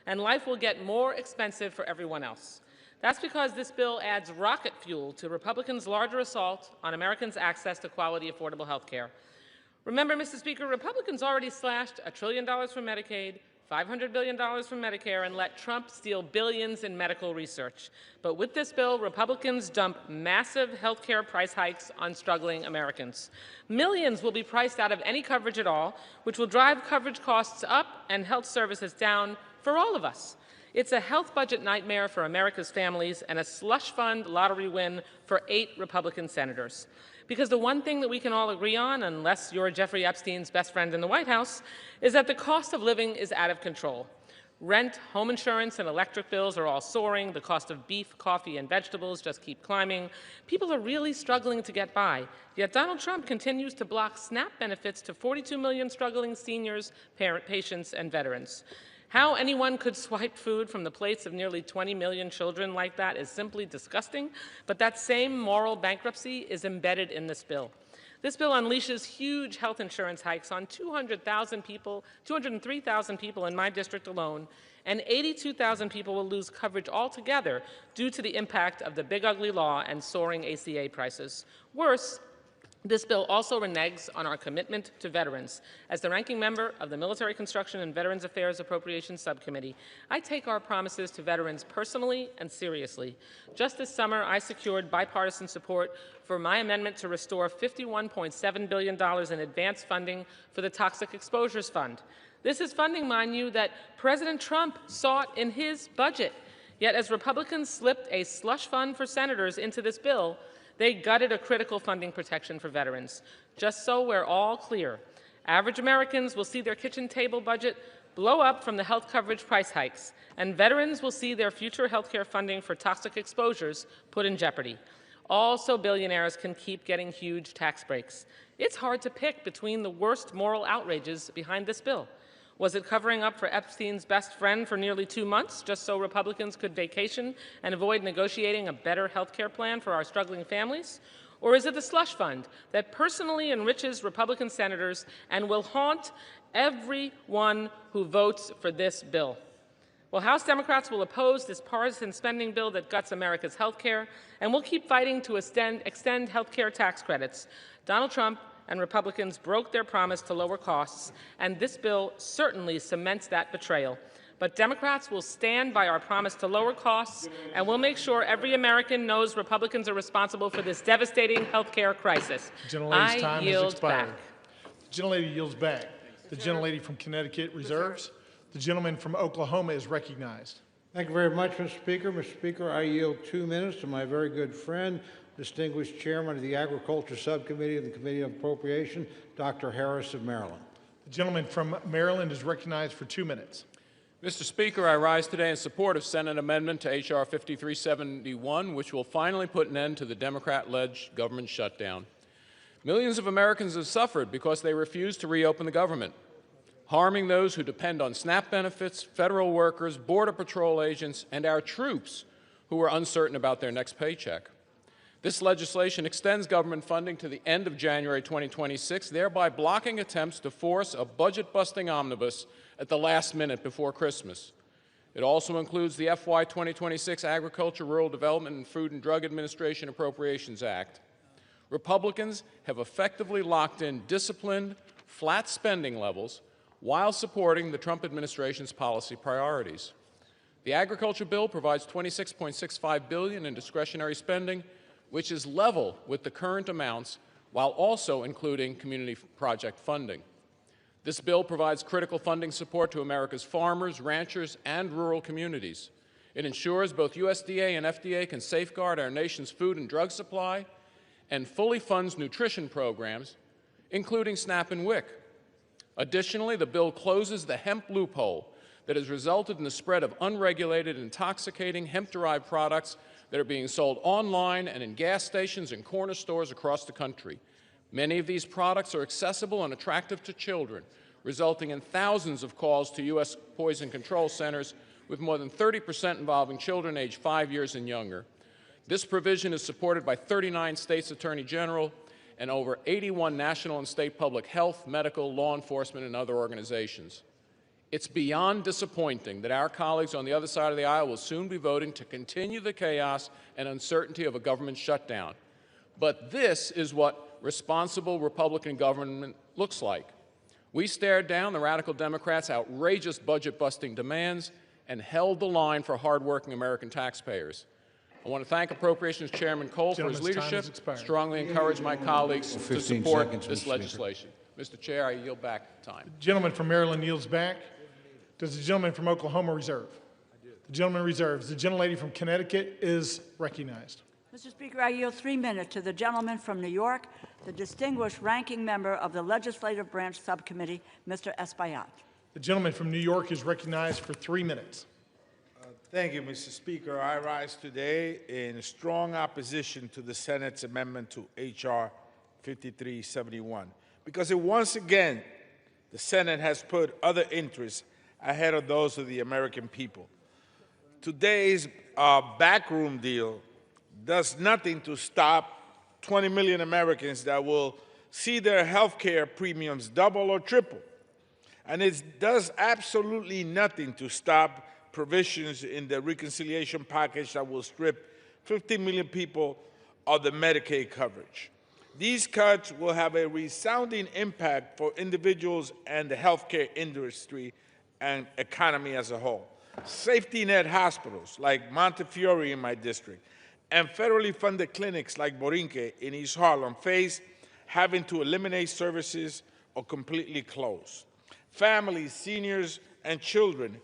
and life will get more expensive for everyone else. That's because this bill adds rocket fuel to Republicans' larger assault on Americans' access to quality, affordable health care. Remember, Mr. Speaker, Republicans already slashed $1 trillion from Medicaid, $500 billion from Medicare, and let Trump steal billions in medical research. But with this bill, Republicans dump massive health care price hikes on struggling Americans. Millions will be priced out of any coverage at all, which will drive coverage costs up and health services down for all of us. It's a health budget nightmare for America's families and a slush fund lottery win for 8 Republican senators. Because the one thing that we can all agree on, unless you're Jeffrey Epstein's best friend in the White House, is that the cost of living is out of control. Rent, home insurance, and electric bills are all soaring. The cost of beef, coffee, and vegetables just keep climbing. People are really struggling to get by. Yet Donald Trump continues to block SNAP benefits to 42 million struggling seniors, patients, and veterans. How anyone could swipe food from the plates of nearly 20 million children like that is simply disgusting, but that same moral bankruptcy is embedded in this bill. This bill unleashes huge health insurance hikes on 203,000 people in my district alone, and 82,000 people will lose coverage altogether due to the impact of the big ugly law and soaring ACA prices. Worse, this bill also reneges on our commitment to veterans. As the ranking member of the Military Construction and Veterans Affairs Appropriations Subcommittee, I take our promises to veterans personally and seriously. Just this summer, I secured bipartisan support for my amendment to restore $51.7 billion in advance funding for the Toxic Exposures Fund. This is funding, mind you, that President Trump sought in his budget. Yet as Republicans slipped a slush fund for senators into this bill, they gutted a critical funding protection for veterans. Just so we're all clear, average Americans will see their kitchen table budget blow up from the health coverage price hikes, and veterans will see their future health care funding for toxic exposures put in jeopardy. Also, billionaires can keep getting huge tax breaks. It's hard to pick between the worst moral outrages behind this bill. Was it covering up for Epstein's best friend for nearly 2 months, just so Republicans could vacation and avoid negotiating a better health care plan for our struggling families? Or is it the slush fund that personally enriches Republican senators and will haunt everyone who votes for this bill? Well, House Democrats will oppose this partisan spending bill that guts America's health care, and we'll keep fighting to extend health care tax credits. Donald Trump and Republicans broke their promise to lower costs, and this bill certainly cements that betrayal. But Democrats will stand by our promise to lower costs, and we'll make sure every American knows Republicans are responsible for this devastating health care crisis. Gentlelady's time has expired. Back. The gentlelady yields back. The gentlelady from Connecticut reserves. The gentleman from Oklahoma is recognized. Thank you very much, Mr. Speaker. Mr. Speaker, I yield 2 minutes to my very good friend, distinguished chairman of the Agriculture Subcommittee of the Committee on Appropriation, Dr. Harris of Maryland. The gentleman from Maryland is recognized for 2 minutes. Mr. Speaker, I rise today in support of Senate Amendment to H.R. 5371, which will finally put an end to the Democrat-led government shutdown. Millions of Americans have suffered because they refuse to reopen the government, harming those who depend on SNAP benefits, federal workers, Border Patrol agents, and our troops who are uncertain about their next paycheck. This legislation extends government funding to the end of January 2026, thereby blocking attempts to force a budget-busting omnibus at the last minute before Christmas. It also includes the FY 2026 Agriculture, Rural Development, and Food and Drug Administration Appropriations Act. Republicans have effectively locked in disciplined, flat spending levels while supporting the Trump administration's policy priorities. The agriculture bill provides $26.65 billion in discretionary spending, which is level with the current amounts, while also including community project funding. This bill provides critical funding support to America's farmers, ranchers, and rural communities. It ensures both USDA and FDA can safeguard our nation's food and drug supply and fully funds nutrition programs, including SNAP and WIC. Additionally, the bill closes the hemp loophole that has resulted in the spread of unregulated, intoxicating hemp-derived products that are being sold online and in gas stations and corner stores across the country. Many of these products are accessible and attractive to children, resulting in thousands of calls to U.S. poison control centers, with more than 30% involving children aged 5 years and younger. This provision is supported by 39 states' attorney general and over 81 national and state public health, medical, law enforcement, and other organizations. It's beyond disappointing that our colleagues on the other side of the aisle will soon be voting to continue the chaos and uncertainty of a government shutdown. But this is what responsible Republican government looks like. We stared down the radical Democrats' outrageous budget-busting demands and held the line for hardworking American taxpayers. I want to thank Appropriations Chairman Cole for his leadership, strongly encourage my colleagues to support this legislation. Mr. Chair, I yield back time. The gentleman from Maryland yields back. Does the gentleman from Oklahoma reserve? The gentleman reserves. The gentlelady from Connecticut is recognized. Mr. Speaker, I yield 3 minutes to the gentleman from New York, the distinguished ranking member of the Legislative Branch Subcommittee, Mr. Espaillat. The gentleman from New York is recognized for 3 minutes. Thank you, Mr. Speaker. I rise today in strong opposition to the Senate's amendment to H.R. 5371 because once again, the Senate has put other interests ahead of those of the American people. Today's backroom deal does nothing to stop 20 million Americans that will see their health care premiums double or triple. And it does absolutely nothing to stop provisions in the reconciliation package that will strip 15 million people of the Medicaid coverage. These cuts will have a resounding impact for individuals and the healthcare industry and economy as a whole. Safety net hospitals like Montefiore in my district and federally funded clinics like Borinque in East Harlem face having to eliminate services or completely close. Families, seniors, and children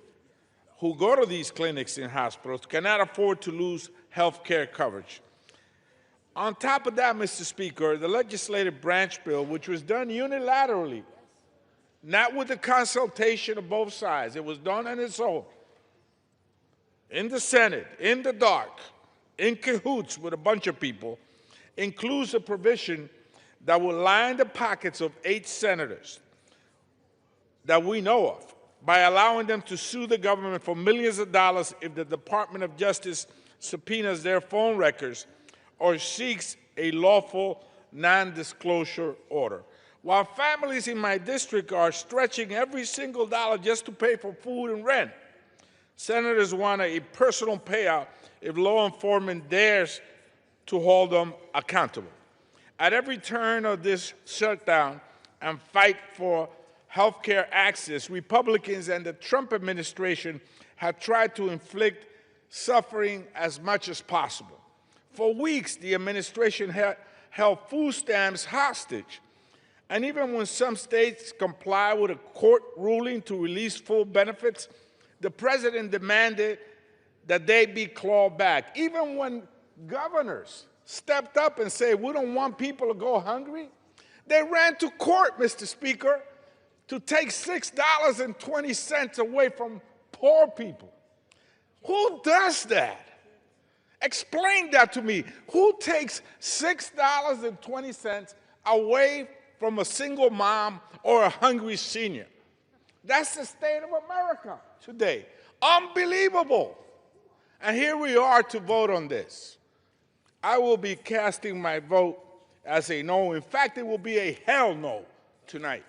who go to these clinics and hospitals cannot afford to lose health care coverage. On top of that, Mr. Speaker, the legislative branch bill, which was done unilaterally, not with the consultation of both sides, it was done on its own, in the Senate, in the dark, in cahoots with a bunch of people, includes a provision that will line the pockets of 8 senators that we know of by allowing them to sue the government for millions of dollars if the Department of Justice subpoenas their phone records or seeks a lawful non-disclosure order. While families in my district are stretching every single dollar just to pay for food and rent, senators want a personal payout if law enforcement dares to hold them accountable. At every turn of this shutdown and fight for health care access, Republicans and the Trump administration have tried to inflict suffering as much as possible. For weeks, the administration held food stamps hostage. And even when some states comply with a court ruling to release full benefits, the president demanded that they be clawed back. Even when governors stepped up and said, we don't want people to go hungry, they ran to court, Mr. Speaker, to take $6.20 away from poor people. Who does that? Explain that to me. Who takes $6.20 away from a single mom or a hungry senior? That's the state of America today. Unbelievable. And here we are to vote on this. I will be casting my vote as a no. In fact, it will be a hell no tonight.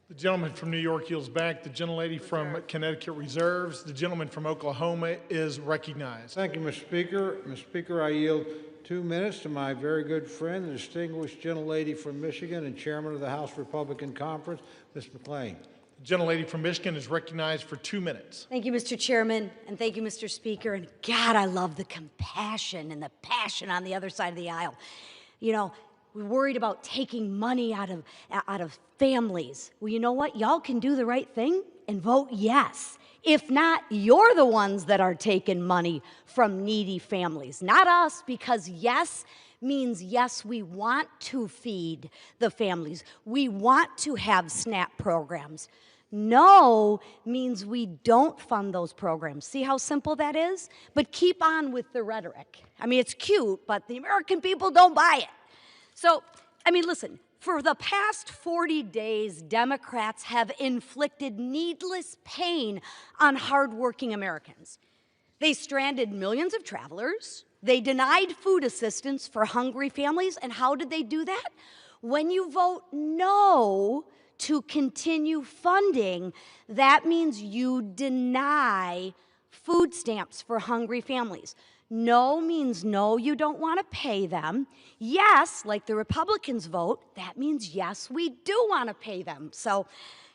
The gentleman from New York yields back. The gentlelady from Connecticut reserves. The gentleman from Oklahoma is recognized. Thank you, Mr. Speaker. Mr. Speaker, I yield 2 minutes to my very good friend, the distinguished gentlelady from Michigan and chairman of the House Republican Conference, Ms. McClain. The gentlelady from Michigan is recognized for 2 minutes. Thank you, Mr. Chairman, and thank you, Mr. Speaker. And God, I love the compassion and the passion on the other side of the aisle. You know, we're worried about taking money out of families. Well, you know what? Y'all can do the right thing and vote yes. If not, you're the ones that are taking money from needy families, not us, because yes means yes, we want to feed the families. We want to have SNAP programs. No means we don't fund those programs. See how simple that is? But keep on with the rhetoric. I mean, it's cute, but the American people don't buy it. So, I mean, listen, for the past 40 days, Democrats have inflicted needless pain on hardworking Americans. They stranded millions of travelers. They denied food assistance for hungry families. And how did they do that? When you vote no to continue funding, that means you deny food stamps for hungry families. No means no, you don't want to pay them. Yes, like the Republicans vote, that means yes, we do want to pay them. So,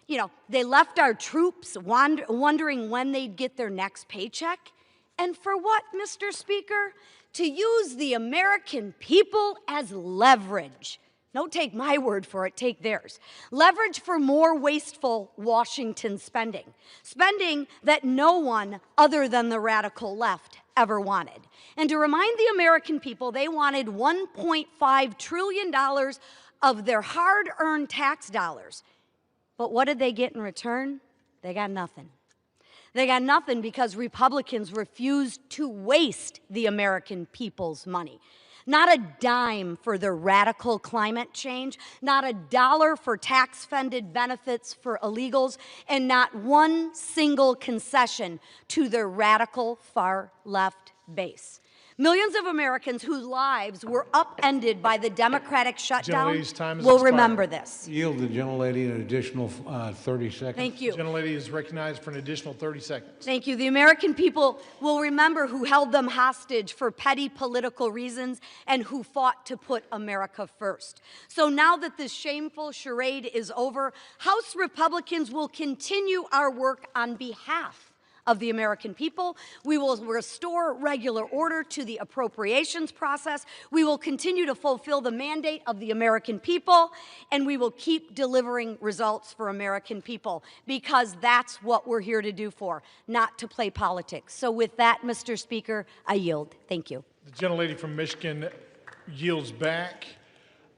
you know, they left our troops wondering when they'd get their next paycheck. And for what, Mr. Speaker? To use the American people as leverage. Don't take my word for it, take theirs. Leverage for more wasteful Washington spending. Spending that no one other than the radical left ever wanted. And to remind the American people, they wanted $1.5 trillion of their hard-earned tax dollars. But what did they get in return? They got nothing. They got nothing because Republicans refused to waste the American people's money. Not a dime for their radical climate change, not a dollar for tax-funded benefits for illegals, and not one single concession to their radical far-left base. Millions of Americans whose lives were upended by the Democratic shutdown will remember this. Yield the gentlelady an additional 30 seconds. Thank you. The gentlelady is recognized for an additional 30 seconds. Thank you. The American people will remember who held them hostage for petty political reasons and who fought to put America first. So now that this shameful charade is over, House Republicans will continue our work on behalf of the American people. We will restore regular order to the appropriations process. We will continue to fulfill the mandate of the American people, and we will keep delivering results for American people, because that's what we're here to do for, not to play politics. So with that, Mr. Speaker, I yield. Thank you. The gentlelady from Michigan yields back.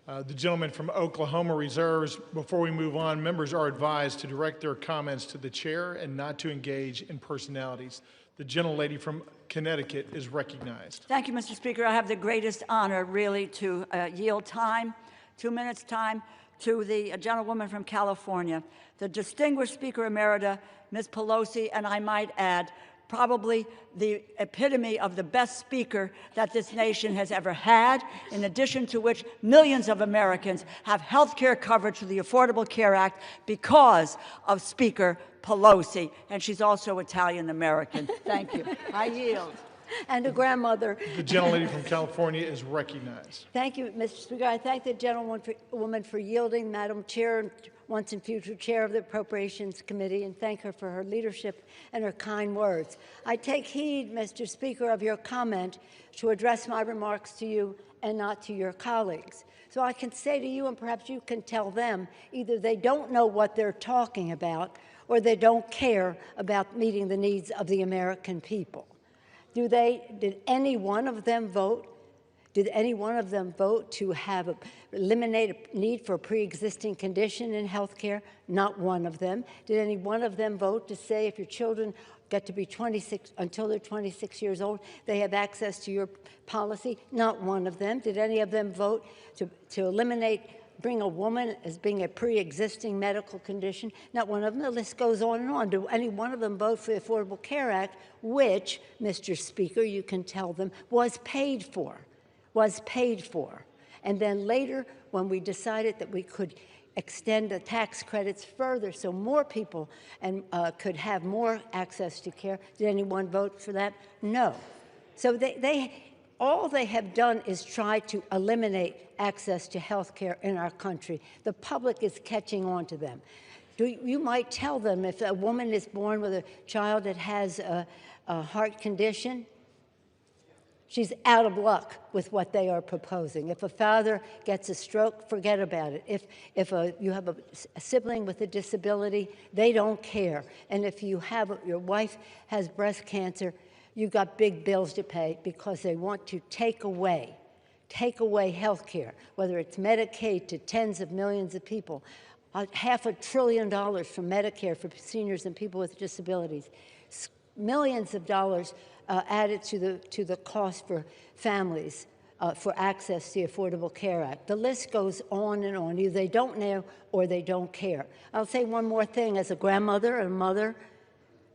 The gentleman from Oklahoma reserves. Before we move on, members are advised to direct their comments to the chair and not to engage in personalities. The gentlelady from Connecticut is recognized. Thank you, Mr. Speaker. I have the greatest honor, really, to yield time, 2 minutes time, to the gentlewoman from California, the distinguished Speaker Emerita, Ms. Pelosi, and I might add, probably the epitome of the best speaker that this nation has ever had, in addition to which millions of Americans have health care coverage through the Affordable Care Act because of Speaker Pelosi, and she's also Italian-American. Thank you. I yield. And a grandmother. The gentlelady from California is recognized. Thank you, Mr. Speaker. I thank the gentlewoman for yielding, Madam Chair, and once and future Chair of the Appropriations Committee, and thank her for her leadership and her kind words. I take heed, Mr. Speaker, of your comment to address my remarks to you and not to your colleagues. So I can say to you, and perhaps you can tell them, either they don't know what they're talking about or they don't care about meeting the needs of the American people. Did any one of them vote? Did any one of them vote to eliminate a need for a pre-existing condition in health care? Not one of them. Did any one of them vote to say if your children get to be 26, until they're 26 years old, they have access to your policy? Not one of them. Did any of them vote to eliminate, bring a woman as being a pre-existing medical condition? Not one of them. The list goes on and on. Did any one of them vote for the Affordable Care Act, which, Mr. Speaker, you can tell them, was paid for? And then later, when we decided that we could extend the tax credits further so more people could have more access to care, did anyone vote for that? No. So all they have done is try to eliminate access to health care in our country. The public is catching on to them. You might tell them if a woman is born with a child that has a heart condition, she's out of luck with what they are proposing. If a father gets a stroke, forget about it. If you have a sibling with a disability, they don't care. And if your wife has breast cancer, you've got big bills to pay because they want to take away health care, whether it's Medicaid to tens of millions of people, $500 billion from Medicare for seniors and people with disabilities, millions of dollars added to the cost for families for access to the Affordable Care Act. The list goes on and on. Either they don't know or they don't care. I'll say one more thing as a grandmother and mother.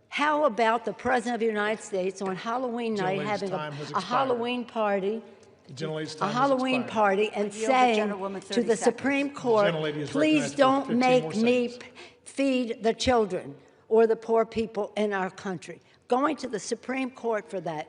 How about the President of the United States on Halloween night having a Halloween party? And saying to the Supreme Court, please don't make me feed the children or the poor people in our country. Going to the Supreme Court for that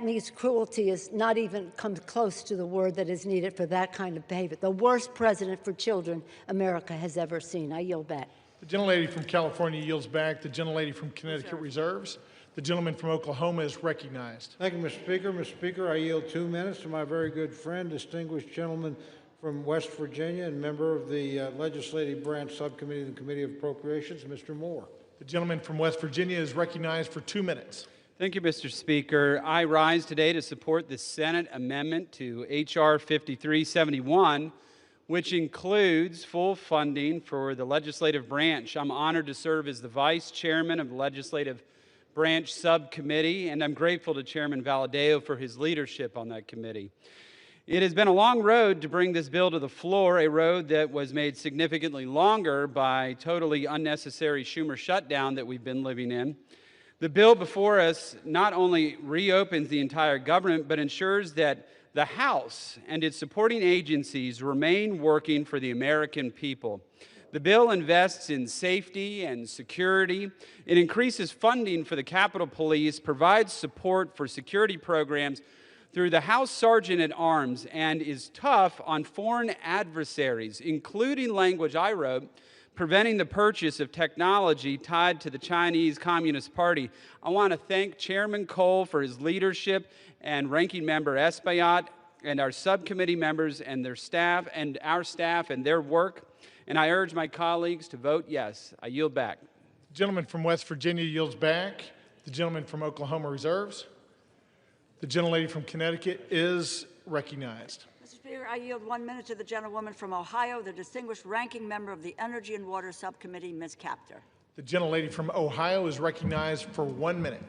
means cruelty is not even comes close to the word that is needed for that kind of behavior. The worst president for children America has ever seen. I yield back. The gentlelady from California yields back. The gentlelady from Connecticut reserves. The gentleman from Oklahoma is recognized. Thank you, Mr. Speaker. Mr. Speaker, I yield 2 minutes to my very good friend, distinguished gentleman from West Virginia and member of the Legislative Branch Subcommittee and Committee of Appropriations, Mr. Moore. The gentleman from West Virginia is recognized for 2 minutes. Thank you, Mr. Speaker. I rise today to support the Senate amendment to H.R. 5371, which includes full funding for the legislative branch. I'm honored to serve as the Vice Chairman of the Legislative Branch Subcommittee, and I'm grateful to Chairman Valadao for his leadership on that committee. It has been a long road to bring this bill to the floor, a road that was made significantly longer by totally unnecessary Schumer shutdown that we've been living in. The bill before us not only reopens the entire government, but ensures that the House and its supporting agencies remain working for the American people. The bill invests in safety and security. It increases funding for the Capitol Police, provides support for security programs through the House Sergeant at Arms, and is tough on foreign adversaries, including language I wrote, preventing the purchase of technology tied to the Chinese Communist Party. I want to thank Chairman Cole for his leadership and Ranking Member Espaillat and our subcommittee members and their staff and our staff and their work. And I urge my colleagues to vote yes. I yield back. The gentleman from West Virginia yields back. The gentleman from Oklahoma reserves. The gentlelady from Connecticut is recognized. Mr. Speaker, I yield 1 minute to the gentlewoman from Ohio, the distinguished ranking member of the Energy and Water Subcommittee, Ms. Kaptur. The gentlelady from Ohio is recognized for 1 minute.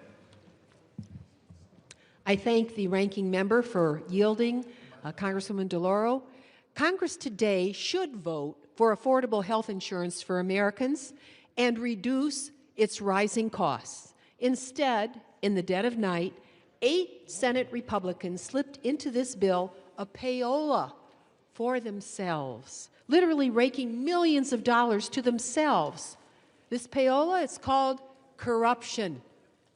I thank the ranking member for yielding, Congresswoman DeLauro. Congress today should vote for affordable health insurance for Americans and reduce its rising costs. Instead, in the dead of night, 8 Senate Republicans slipped into this bill a payola for themselves, literally raking millions of dollars to themselves. This payola, it's called corruption.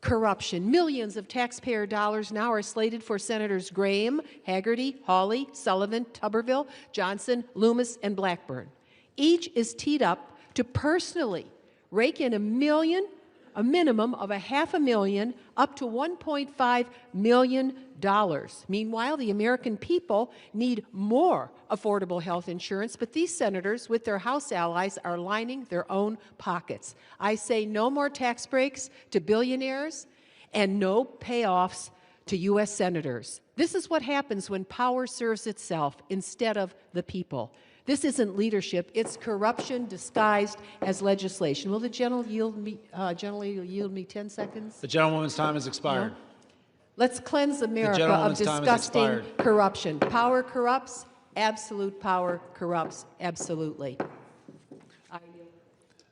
Corruption. Millions of taxpayer dollars now are slated for Senators Graham, Hagerty, Hawley, Sullivan, Tuberville, Johnson, Loomis, and Blackburn. Each is teed up to personally rake in a minimum of $500,000 up to $1.5 million. Meanwhile, the American people need more affordable health insurance, but these senators, with their House allies, are lining their own pockets. I say no more tax breaks to billionaires and no payoffs to U.S. senators. This is what happens when power serves itself instead of the people. This isn't leadership, it's corruption disguised as legislation. Will the gentleman yield me 10 seconds? The gentlewoman's time has expired. No? Let's cleanse America of disgusting corruption. Power corrupts, absolute power corrupts absolutely.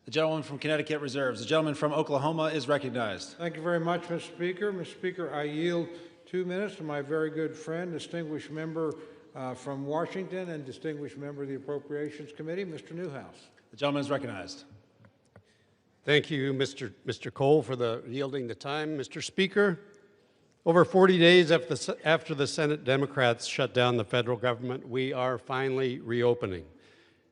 The gentleman from Connecticut reserves. The gentleman from Oklahoma is recognized. Thank you very much, Mr. Speaker. Mr. Speaker, I yield 2 minutes to my very good friend, distinguished member from Washington and distinguished member of the Appropriations Committee, Mr. Newhouse. The gentleman is recognized. Thank you, Mr. Cole, for yielding the time. Mr. Speaker, over 40 days after the Senate Democrats shut down the federal government, we are finally reopening.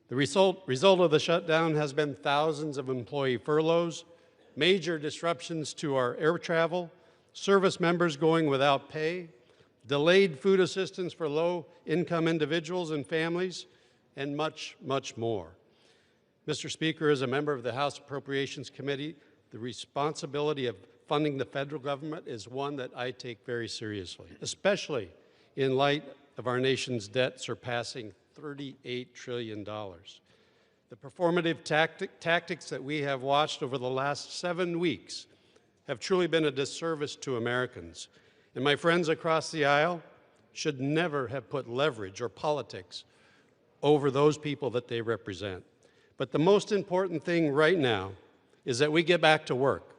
The result of the shutdown has been thousands of employee furloughs, major disruptions to our air travel, service members going without pay, delayed food assistance for low-income individuals and families, and much, much more. Mr. Speaker, as a member of the House Appropriations Committee, the responsibility of funding the federal government is one that I take very seriously, especially in light of our nation's debt surpassing $38 trillion. The performative tactics that we have watched over the last 7 weeks have truly been a disservice to Americans. And my friends across the aisle should never have put leverage or politics over those people that they represent. But the most important thing right now is that we get back to work,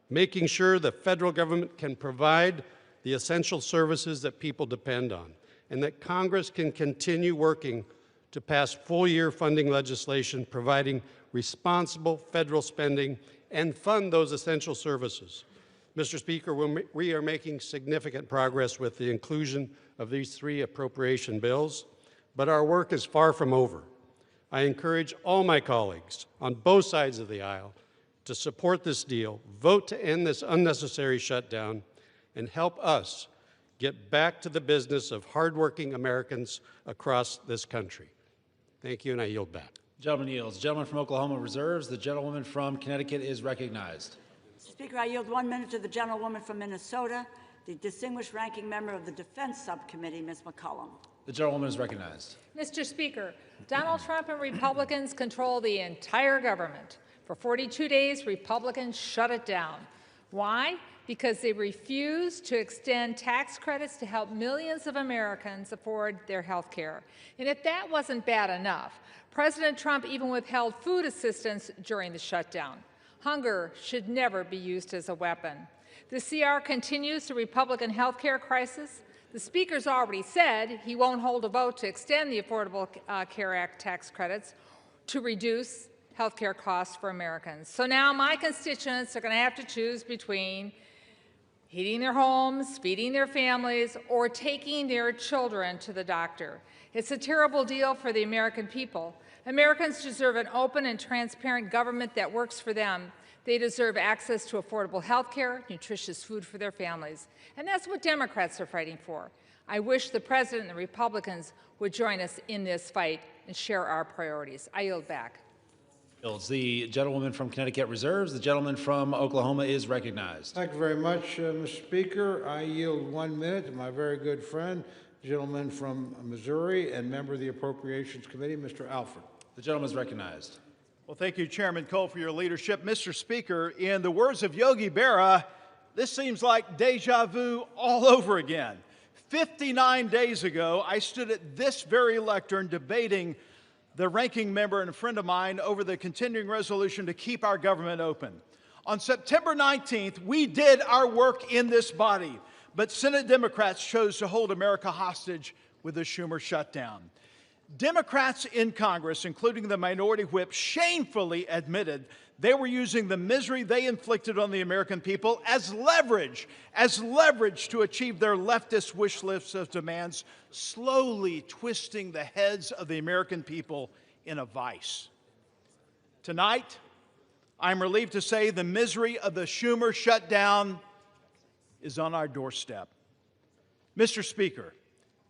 making sure the federal government can provide the essential services that people depend on, and that Congress can continue working to pass full-year funding legislation providing responsible federal spending and fund those essential services. Mr. Speaker, we are making significant progress with the inclusion of these 3 appropriation bills, but our work is far from over. I encourage all my colleagues on both sides of the aisle to support this deal, vote to end this unnecessary shutdown, and help us get back to the business of hardworking Americans across this country. Thank you, and I yield back. The gentleman yields. The gentleman from Oklahoma reserves. The gentlewoman from Connecticut is recognized. Mr. Speaker, I yield 1 minute to the gentlewoman from Minnesota, the distinguished ranking member of the Defense Subcommittee, Ms. McCollum. The gentlewoman is recognized. Mr. Speaker, Donald Trump and Republicans control the entire government. For 42 days, Republicans shut it down. Why? Because they refuse to extend tax credits to help millions of Americans afford their health care. And if that wasn't bad enough, President Trump even withheld food assistance during the shutdown. Hunger should never be used as a weapon. The CR continues the Republican health care crisis. The Speaker's already said he won't hold a vote to extend the Affordable Care Act tax credits to reduce health care costs for Americans. So now my constituents are going to have to choose between heating their homes, feeding their families, or taking their children to the doctor. It's a terrible deal for the American people. Americans deserve an open and transparent government that works for them. They deserve access to affordable health care, nutritious food for their families. And that's what Democrats are fighting for. I wish the President and the Republicans would join us in this fight and share our priorities. I yield back. The gentlewoman from Connecticut reserves. The gentleman from Oklahoma is recognized. Thank you very much, Mr. Speaker. I yield 1 minute to my very good friend, gentleman from Missouri and member of the Appropriations Committee, Mr. Alford. The gentleman is recognized. Well, thank you, Chairman Cole, for your leadership. Mr. Speaker, in the words of Yogi Berra, this seems like deja vu all over again. 59 days ago, I stood at this very lectern debating the ranking member and a friend of mine over the continuing resolution to keep our government open. On September 19th, we did our work in this body, but Senate Democrats chose to hold America hostage with the Schumer shutdown. Democrats in Congress, including the minority whip, shamefully admitted they were using the misery they inflicted on the American people as leverage to achieve their leftist wish list of demands, slowly twisting the heads of the American people in a vice. Tonight, I'm relieved to say the misery of the Schumer shutdown is on our doorstep. Mr. Speaker,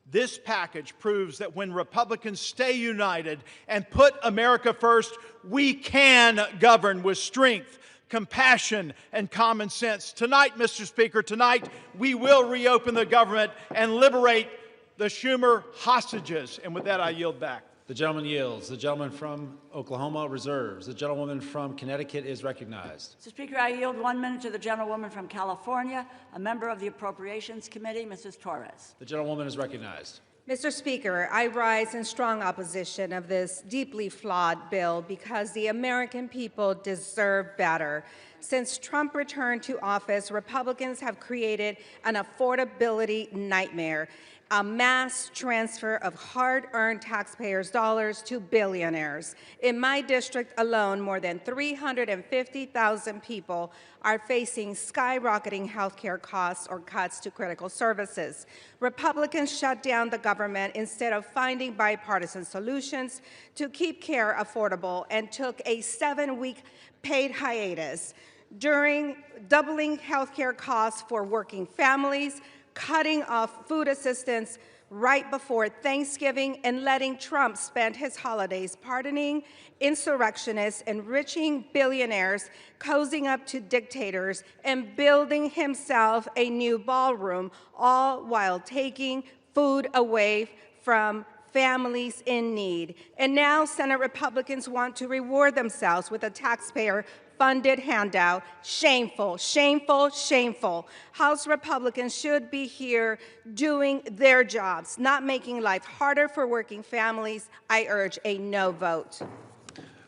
this package proves that when Republicans stay united and put America first, we can govern with strength, compassion, and common sense. Tonight, Mr. Speaker, tonight we will reopen the government and liberate the Schumer hostages. And with that, I yield back. The gentleman yields. The gentleman from Oklahoma reserves. The gentlewoman from Connecticut is recognized. Mr. Speaker, I yield 1 minute to the gentlewoman from California, a member of the Appropriations Committee, Mrs. Torres. The gentlewoman is recognized. Mr. Speaker, I rise in strong opposition of this deeply flawed bill because the American people deserve better. Since Trump returned to office, Republicans have created an affordability nightmare, a mass transfer of hard-earned taxpayers' dollars to billionaires. In my district alone, more than 350,000 people are facing skyrocketing health care costs or cuts to critical services. Republicans shut down the government instead of finding bipartisan solutions to keep care affordable and took a 7-week paid hiatus, during doubling health care costs for working families, cutting off food assistance right before Thanksgiving, and letting Trump spend his holidays pardoning insurrectionists, enriching billionaires, cozying up to dictators, and building himself a new ballroom, all while taking food away from families in need. And now Senate Republicans want to reward themselves with a taxpayer-funded handout. Shameful, shameful, shameful. House Republicans should be here doing their jobs, not making life harder for working families. I urge a no vote.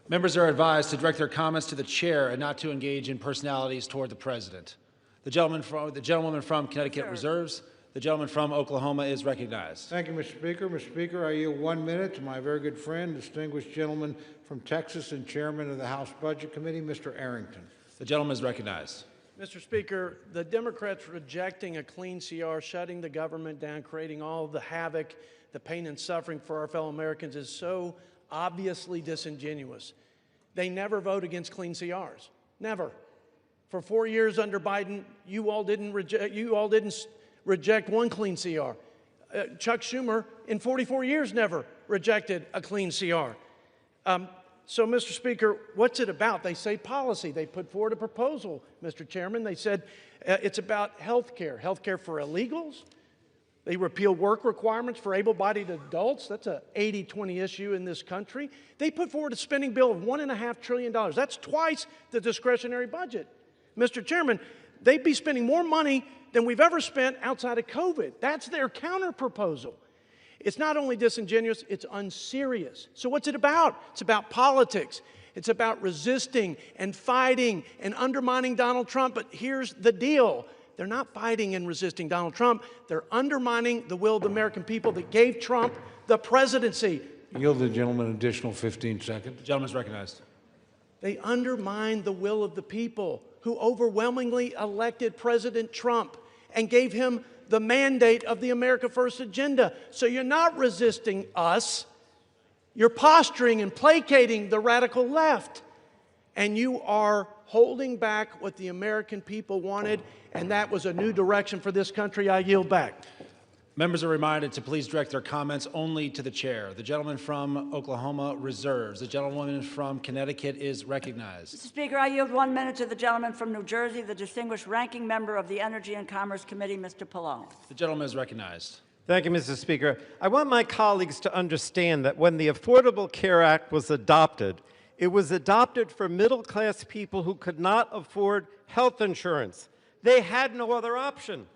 Members are advised to direct their comments to the chair and not to engage in personalities toward the president. The gentlewoman from Connecticut reserves. The gentleman from Oklahoma is recognized. Thank you, Mr. Speaker. Mr. Speaker, I yield 1 minute to my very good friend, distinguished gentleman from Texas and chairman of the House Budget Committee, Mr. Arrington. The gentleman is recognized. Mr. Speaker, the Democrats rejecting a clean CR, shutting the government down, creating all the havoc, the pain and suffering for our fellow Americans is so obviously disingenuous. They never vote against clean CRs. Never. For 4 years under Biden, you all didn't reject one clean CR. Chuck Schumer, in 44 years, never rejected a clean CR. So, Mr. Speaker, what's it about? They say policy. They put forward a proposal, Mr. Chairman. They said it's about health care for illegals. They repeal work requirements for able-bodied adults. That's an 80-20 issue in this country. They put forward a spending bill of $1.5 trillion. That's twice the discretionary budget. Mr. Chairman, they'd be spending more money than we've ever spent outside of COVID. That's their counter-proposal. It's not only disingenuous, it's unserious. So what's it about? It's about politics. It's about resisting and fighting and undermining Donald Trump. But here's the deal. They're not fighting and resisting Donald Trump. They're undermining the will of the American people that gave Trump the presidency. Yield the gentleman an additional 15 seconds. The gentleman is recognized. They undermine the will of the people who overwhelmingly elected President Trump and gave him the mandate of the America First agenda. So you're not resisting us. You're posturing and placating the radical left. And you are holding back what the American people wanted, and that was a new direction for this country. I yield back. Members are reminded to please direct their comments only to the chair. The gentleman from Oklahoma reserves. The gentlewoman from Connecticut is recognized. Mr. Speaker, I yield 1 minute to the gentleman from New Jersey, the distinguished ranking member of the Energy and Commerce Committee, Mr. Pallone. The gentleman is recognized. Thank you, Mr. Speaker. I want my colleagues to understand that when the Affordable Care Act was adopted, it was adopted for middle-class people who could not afford health insurance. They had no other option.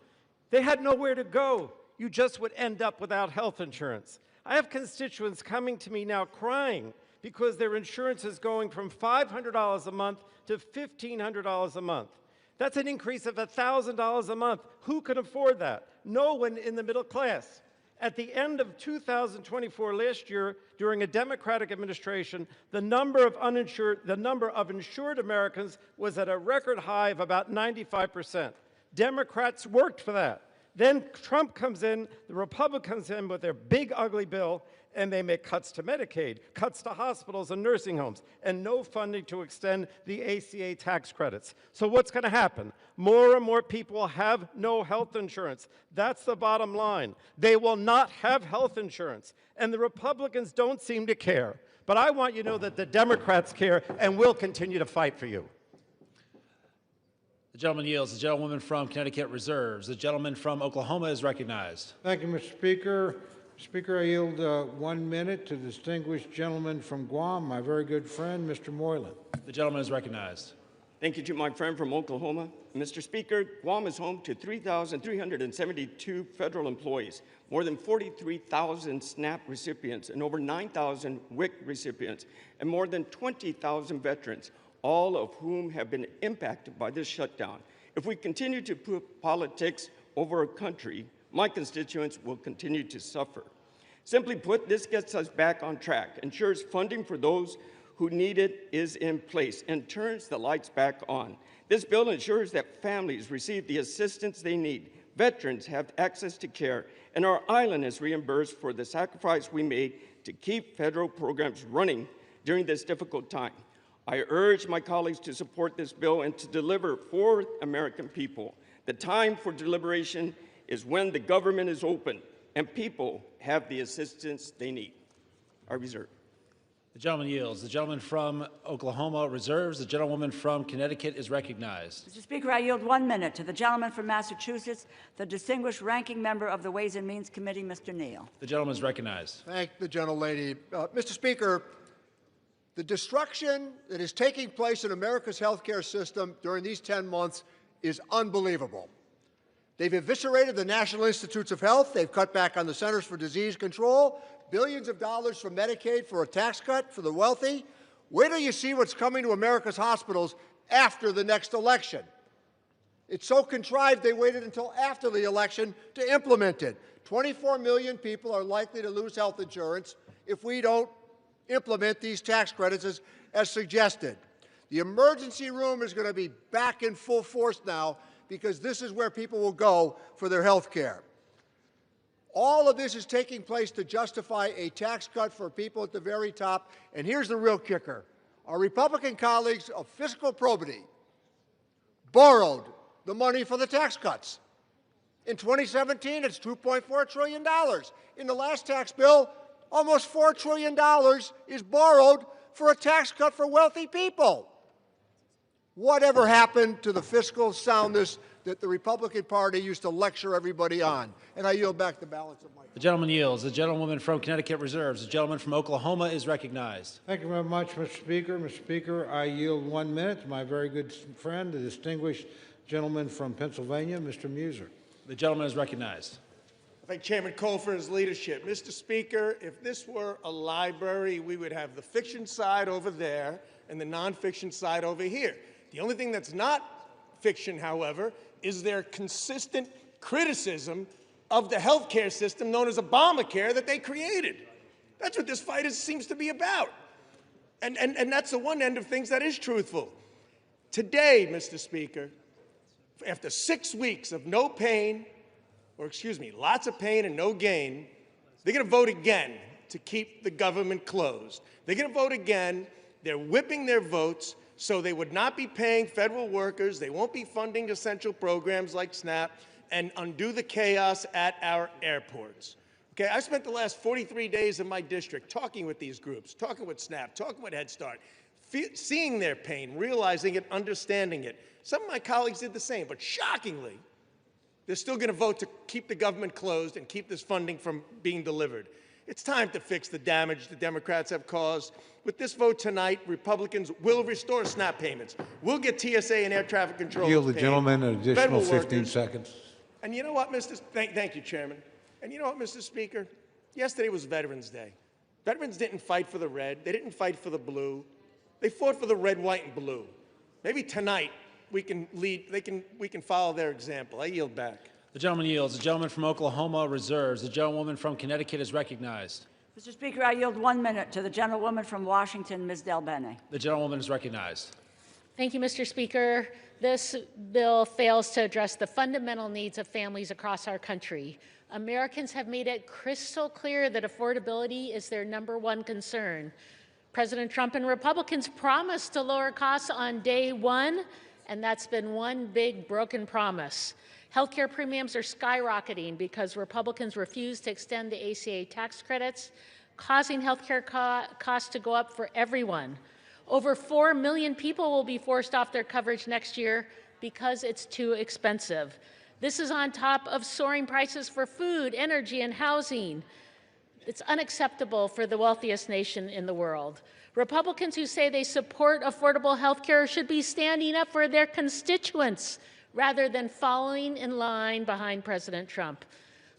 They had nowhere to go. You just would end up without health insurance. I have constituents coming to me now crying because their insurance is going from $500 a month to $1,500 a month. That's an increase of $1,000 a month. Who can afford that? No one in the middle class. At the end of 2024, last year, during a Democratic administration, the number of insured Americans was at a record high of about 95%. Democrats worked for that. Then Trump comes in, the Republicans come in with their big, ugly bill, and they make cuts to Medicaid, cuts to hospitals and nursing homes, and no funding to extend the ACA tax credits. So what's going to happen? More and more people will have no health insurance. That's the bottom line. They will not have health insurance, and the Republicans don't seem to care. But I want you to know that the Democrats care and will continue to fight for you. The gentleman yields. The gentlewoman from Connecticut reserves. The gentleman from Oklahoma is recognized. Thank you, Mr. Speaker. Speaker, I yield 1 minute to the distinguished gentleman from Guam, my very good friend, Mr. Moylan. The gentleman is recognized. Thank you to my friend from Oklahoma. Mr. Speaker, Guam is home to 3,372 federal employees, more than 43,000 SNAP recipients, and over 9,000 WIC recipients, and more than 20,000 veterans, all of whom have been impacted by this shutdown. If we continue to put politics over our country, my constituents will continue to suffer. Simply put, this gets us back on track, ensures funding for those who need it is in place, and turns the lights back on. This bill ensures that families receive the assistance they need, veterans have access to care, and our island is reimbursed for the sacrifice we made to keep federal programs running during this difficult time. I urge my colleagues to support this bill and to deliver for American people. The time for deliberation is when the government is open and people have the assistance they need. I reserve. The gentleman yields. The gentleman from Oklahoma reserves. The gentlewoman from Connecticut is recognized. Mr. Speaker, I yield 1 minute to the gentleman from Massachusetts, the distinguished ranking member of the Ways and Means Committee, Mr. Neal. The gentleman is recognized. Thank the gentlelady. Mr. Speaker, the destruction that is taking place in America's healthcare system during these 10 months is unbelievable. They've eviscerated the National Institutes of Health. They've cut back on the Centers for Disease Control, billions of dollars from Medicaid for a tax cut for the wealthy. Where do you see what's coming to America's hospitals after the next election? It's so contrived they waited until after the election to implement it. 24 million people are likely to lose health insurance if we don't implement these tax credits as suggested. The emergency room is going to be back in full force now because this is where people will go for their health care. All of this is taking place to justify a tax cut for people at the very top. And here's the real kicker. Our Republican colleagues of fiscal probity borrowed the money for the tax cuts. In 2017, it's $2.4 trillion. In the last tax bill, almost $4 trillion is borrowed for a tax cut for wealthy people. Whatever happened to the fiscal soundness that the Republican Party used to lecture everybody on? And I yield back the balance of my time. The gentleman yields. The gentlewoman from Connecticut reserves. The gentleman from Oklahoma is recognized. Thank you very much, Mr. Speaker. Mr. Speaker, I yield 1 minute to my very good friend, the distinguished gentleman from Pennsylvania, Mr. Muser. The gentleman is recognized. I thank Chairman Cole for his leadership. Mr. Speaker, if this were a library, we would have the fiction side over there and the nonfiction side over here. The only thing that's not fiction, however, is their consistent criticism of the health care system known as Obamacare that they created. That's what this fight seems to be about. And that's the one end of things that is truthful. Today, Mr. Speaker, after 6 weeks of no pain, or excuse me, lots of pain and no gain, they're going to vote again to keep the government closed. They're going to vote again. They're whipping their votes so they would not be paying federal workers, they won't be funding essential programs like SNAP, and undo the chaos at our airports. Okay, I spent the last 43 days in my district talking with these groups, talking with SNAP, talking with Head Start, seeing their pain, realizing it, understanding it. Some of my colleagues did the same, but shockingly, They're still going to vote to keep the government closed and keep this funding from being delivered. It's time to fix the damage the Democrats have caused. With this vote tonight, Republicans will restore SNAP payments. We'll get TSA and air traffic control. Yield the gentleman an additional 15 workers. seconds. And you know what, Thank you, Chairman. And you know what, Mr. Speaker? Yesterday was Veterans Day. Veterans didn't fight for the red. They didn't fight for the blue. They fought for the red, white, and blue. Maybe tonight we can follow their example. I yield back. The gentleman yields. The gentleman from Oklahoma reserves. The gentlewoman from Connecticut is recognized. Mr. Speaker, I yield 1 minute to the gentlewoman from Washington, Ms. Del Bene. The gentlewoman is recognized. Thank you, Mr. Speaker. This bill fails to address the fundamental needs of families across our country. Americans have made it crystal clear that affordability is their #1 concern. President Trump and Republicans promised to lower costs on day one, and that's been one big broken promise. Healthcare premiums are skyrocketing because Republicans refuse to extend the ACA tax credits, causing healthcare costs to go up for everyone. Over 4 million people will be forced off their coverage next year because it's too expensive. This is on top of soaring prices for food, energy, and housing. It's unacceptable for the wealthiest nation in the world. Republicans who say they support affordable health care should be standing up for their constituents rather than following in line behind President Trump.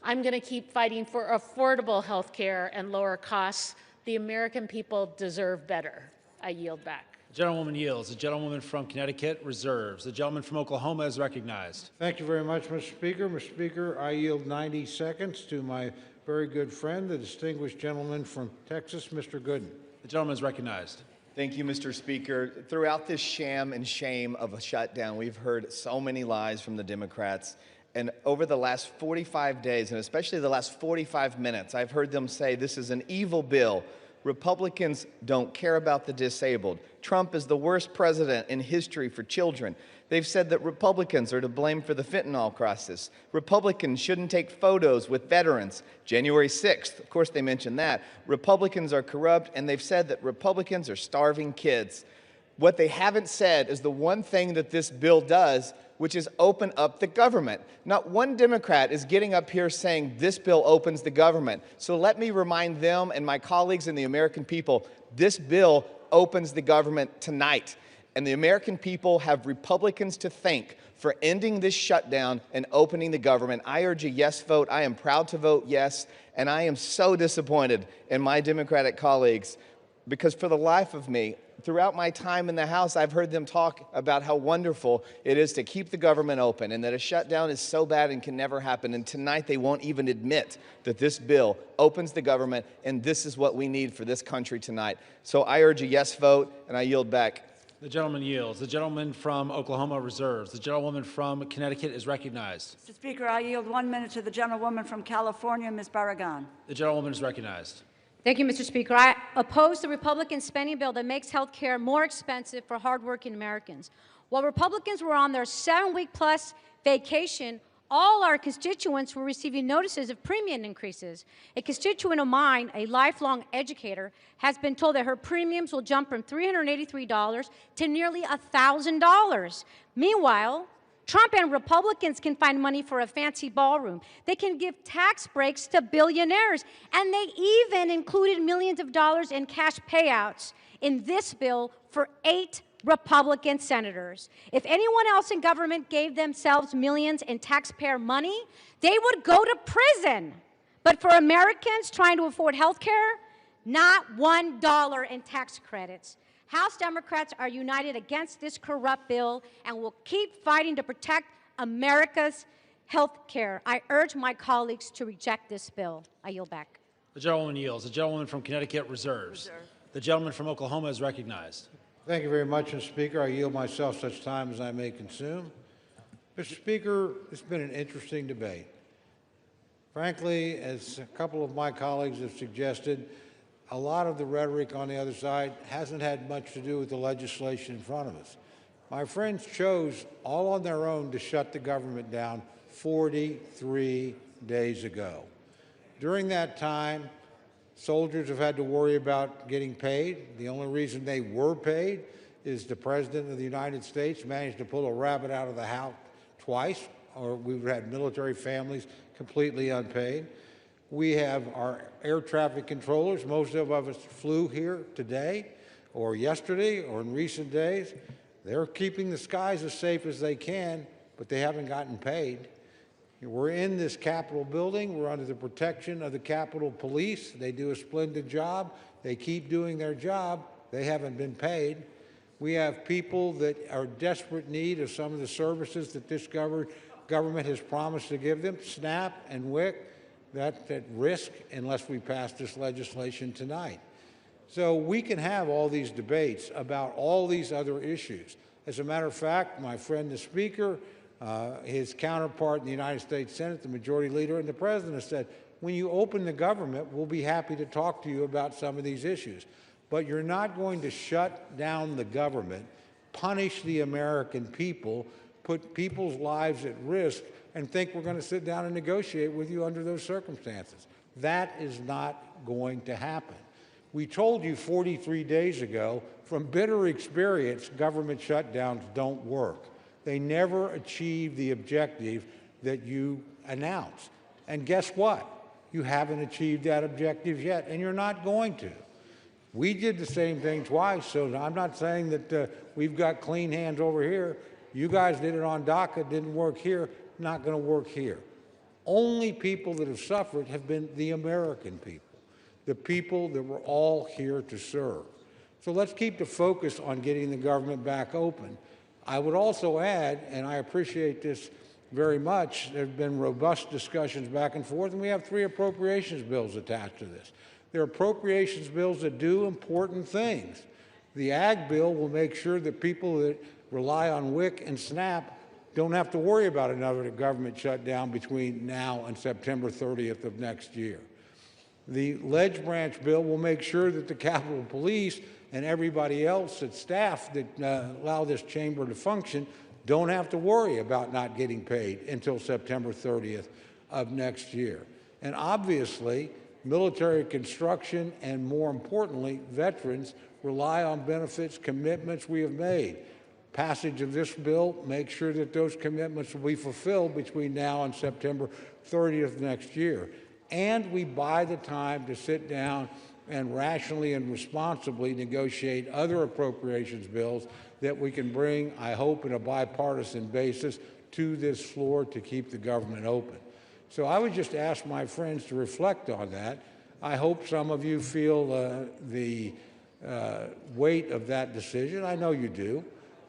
I'm going to keep fighting for affordable health care and lower costs. The American people deserve better. I yield back. The gentlewoman yields. The gentlewoman from Connecticut reserves. The gentleman from Oklahoma is recognized. Thank you very much, Mr. Speaker. Mr. Speaker, I yield 90 seconds to my very good friend, the distinguished gentleman from Texas, Mr. Gooden. The gentleman is recognized. Thank you, Mr. Speaker. Throughout this sham and shame of a shutdown, we've heard so many lies from the Democrats. And over the last 45 days, and especially the last 45 minutes, I've heard them say this is an evil bill. Republicans don't care about the disabled. Trump is the worst president in history for children. They've said that Republicans are to blame for the fentanyl crisis. Republicans shouldn't take photos with veterans. January 6th, of course they mentioned that. Republicans are corrupt, and they've said that Republicans are starving kids. What they haven't said is the one thing that this bill does, which is open up the government. Not one Democrat is getting up here saying this bill opens the government. So let me remind them and my colleagues and the American people, this bill opens the government tonight. And the American people have Republicans to thank for ending this shutdown and opening the government. I urge a yes vote. I am proud to vote yes, and I am so disappointed in my Democratic colleagues because for the life of me, throughout my time in the House, I've heard them talk about how wonderful it is to keep the government open and that a shutdown is so bad and can never happen. And tonight they won't even admit that this bill opens the government, and this is what we need for this country tonight. So I urge a yes vote, and I yield back. The gentleman yields. The gentleman from Oklahoma reserves. The gentlewoman from Connecticut is recognized. Mr. Speaker, I yield 1 minute to the gentlewoman from California, Ms. Barragan. The gentlewoman is recognized. Thank you, Mr. Speaker. I oppose the Republican spending bill that makes health care more expensive for hardworking Americans. While Republicans were on their 7-week-plus vacation, all our constituents were receiving notices of premium increases. A constituent of mine, a lifelong educator, has been told that her premiums will jump from $383 to nearly $1,000. Meanwhile, Trump and Republicans can find money for a fancy ballroom. They can give tax breaks to billionaires, and they even included millions of dollars in cash payouts in this bill for 8 Republican senators. If anyone else in government gave themselves millions in taxpayer money, they would go to prison. But for Americans trying to afford health care, not $1 in tax credits. House Democrats are united against this corrupt bill and will keep fighting to protect America's health care. I urge my colleagues to reject this bill. I yield back. The gentlewoman yields. The gentlewoman from Connecticut reserves. The gentleman from Oklahoma is recognized. Thank you very much, Mr. Speaker. I yield myself such time as I may consume. Mr. Speaker, it's been an interesting debate. Frankly, as a couple of my colleagues have suggested, a lot of the rhetoric on the other side hasn't had much to do with the legislation in front of us. My friends chose all on their own to shut the government down 43 days ago. During that time, soldiers have had to worry about getting paid. The only reason they were paid is the President of the United States managed to pull a rabbit out of the hat twice or we've had military families completely unpaid. We have our air traffic controllers. Most of us flew here today or yesterday or in recent days. They're keeping the skies as safe as they can, but they haven't gotten paid. We're in this Capitol building. We're under the protection of the Capitol Police. They do a splendid job. They keep doing their job. They haven't been paid. We have people that are in desperate need of some of the services that this government has promised to give them. SNAP and WIC, that's at risk unless we pass this legislation tonight. So we can have all these debates about all these other issues. As a matter of fact, my friend, the Speaker, his counterpart in the United States Senate, the Majority Leader, and the President have said, when you open the government, we'll be happy to talk to you about some of these issues. But you're not going to shut down the government, punish the American people, put people's lives at risk, and think we're going to sit down and negotiate with you under those circumstances. That is not going to happen. We told you 43 days ago, from bitter experience, government shutdowns don't work. They never achieve the objective that you announced. And guess what? You haven't achieved that objective yet, and you're not going to. We did the same thing twice, so I'm not saying that we've got clean hands over here. You guys did it on DACA, didn't work here, not going to work here. Only people that have suffered have been the American people, the people that we're all here to serve. So let's keep the focus on getting the government back open. I would also add, and I appreciate this very much, there have been robust discussions back and forth, and we have 3 appropriations bills attached to this. They're appropriations bills that do important things. The Ag bill will make sure that people that rely on WIC and SNAP don't have to worry about another government shutdown between now and September 30th of next year. The Ledge Branch bill will make sure that the Capitol Police and everybody else at staff that allow this chamber to function don't have to worry about not getting paid until September 30th of next year. And obviously, military construction and, more importantly, veterans rely on benefits commitments we have made. Passage of this bill makes sure that those commitments will be fulfilled between now and September 30th next year. And we buy the time to sit down and rationally and responsibly negotiate other appropriations bills that we can bring, I hope, in a bipartisan basis to this floor to keep the government open. So I would just ask my friends to reflect on that. I hope some of you feel the weight of that decision. I know you do.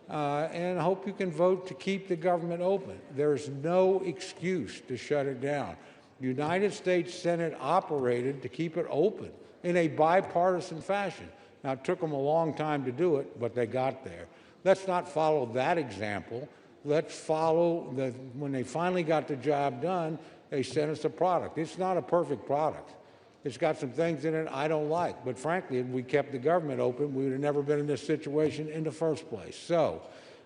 And I hope you can vote to keep the government open. There's no excuse to shut it down. The United States Senate operated to keep it open in a bipartisan fashion. Now, it took them a long time to do it, but they got there. Let's not follow that example. Let's follow when they finally got the job done, they sent us a product. It's not a perfect product. It's got some things in it I don't like. But frankly, if we kept the government open, we would have never been in this situation in the first place. So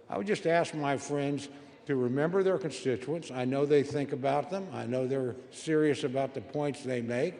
I would just ask my friends to remember their constituents. I know they think about them. I know they're serious about the points they make.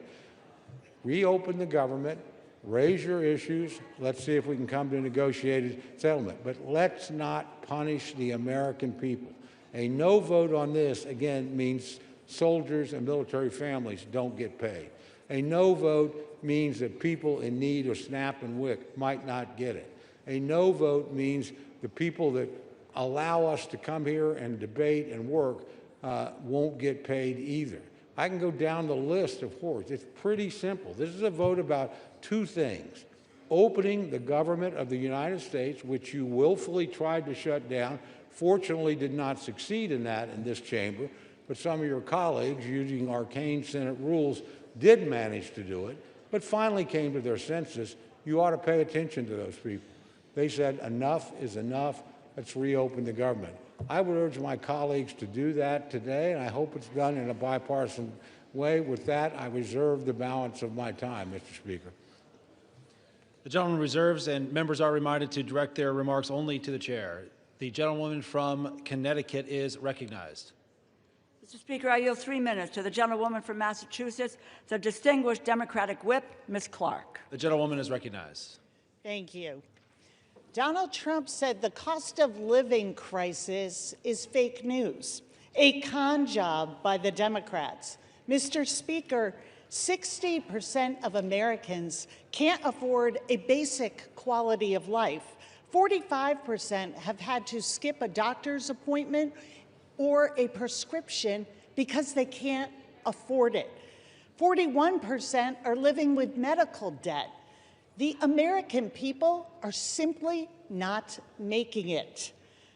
Reopen the government. Raise your issues. Let's see if we can come to a negotiated settlement. But let's not punish the American people. A no vote on this, again, means soldiers and military families don't get paid. A no vote means that people in need of SNAP and WIC might not get it. A no vote means the people that allow us to come here and debate and work won't get paid either. I can go down the list of horrors. It's pretty simple. This is a vote about 2 things. Opening the government of the United States, which you willfully tried to shut down, fortunately did not succeed in that in this chamber, but some of your colleagues, using arcane Senate rules, did manage to do it, but finally came to their senses. You ought to pay attention to those people. They said, enough is enough. Let's reopen the government. I would urge my colleagues to do that today, and I hope it's done in a bipartisan way. With that, I reserve the balance of my time, Mr. Speaker. The gentleman reserves, and members are reminded to direct their remarks only to the chair. The gentlewoman from Connecticut is recognized. Mr. Speaker, I yield 3 minutes to the gentlewoman from Massachusetts, the distinguished Democratic whip, Ms. Clark. The gentlewoman is recognized. Thank you. Donald Trump said the cost of living crisis is fake news, A con job by the Democrats. Mr. Speaker, 60% of Americans can't afford a basic quality of life. 45% have had to skip a doctor's appointment or a prescription because they can't afford it. 41% are living with medical debt. The American people are simply not making it.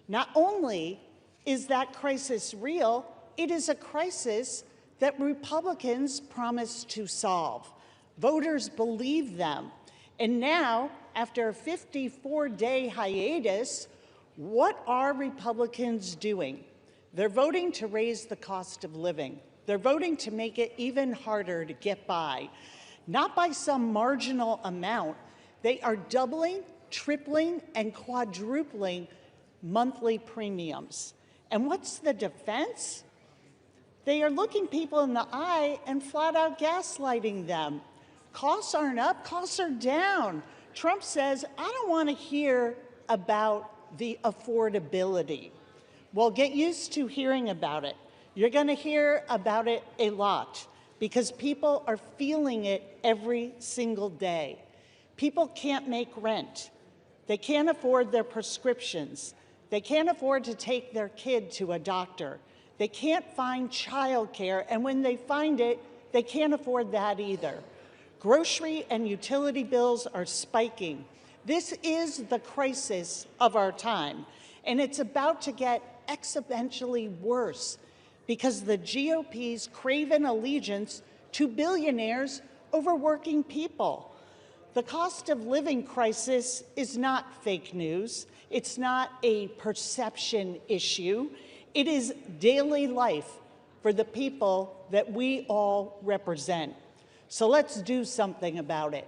Not only is that crisis real, it is a crisis that Republicans promised to solve. Voters believe them. And now, after a 54-day hiatus, what are Republicans doing? They're voting to raise the cost of living. They're voting to make it even harder to get by. Not by some marginal amount. They are doubling, tripling, and quadrupling monthly premiums. And what's the defense? They are looking people in the eye and flat out gaslighting them. Costs aren't up, costs are down. Trump says, I don't want to hear about the affordability. Well, get used to hearing about it. You're going to hear about it a lot because people are feeling it every single day. People can't make rent. They can't afford their prescriptions. They can't afford to take their kid to a doctor. They can't find childcare, and when they find it, they can't afford that either. Grocery and utility bills are spiking. This is the crisis of our time, and it's about to get exponentially worse because the GOP's craven allegiance to billionaires over working people. The cost of living crisis is not fake news. It's not a perception issue. It is daily life for the people that we all represent. So let's do something about it.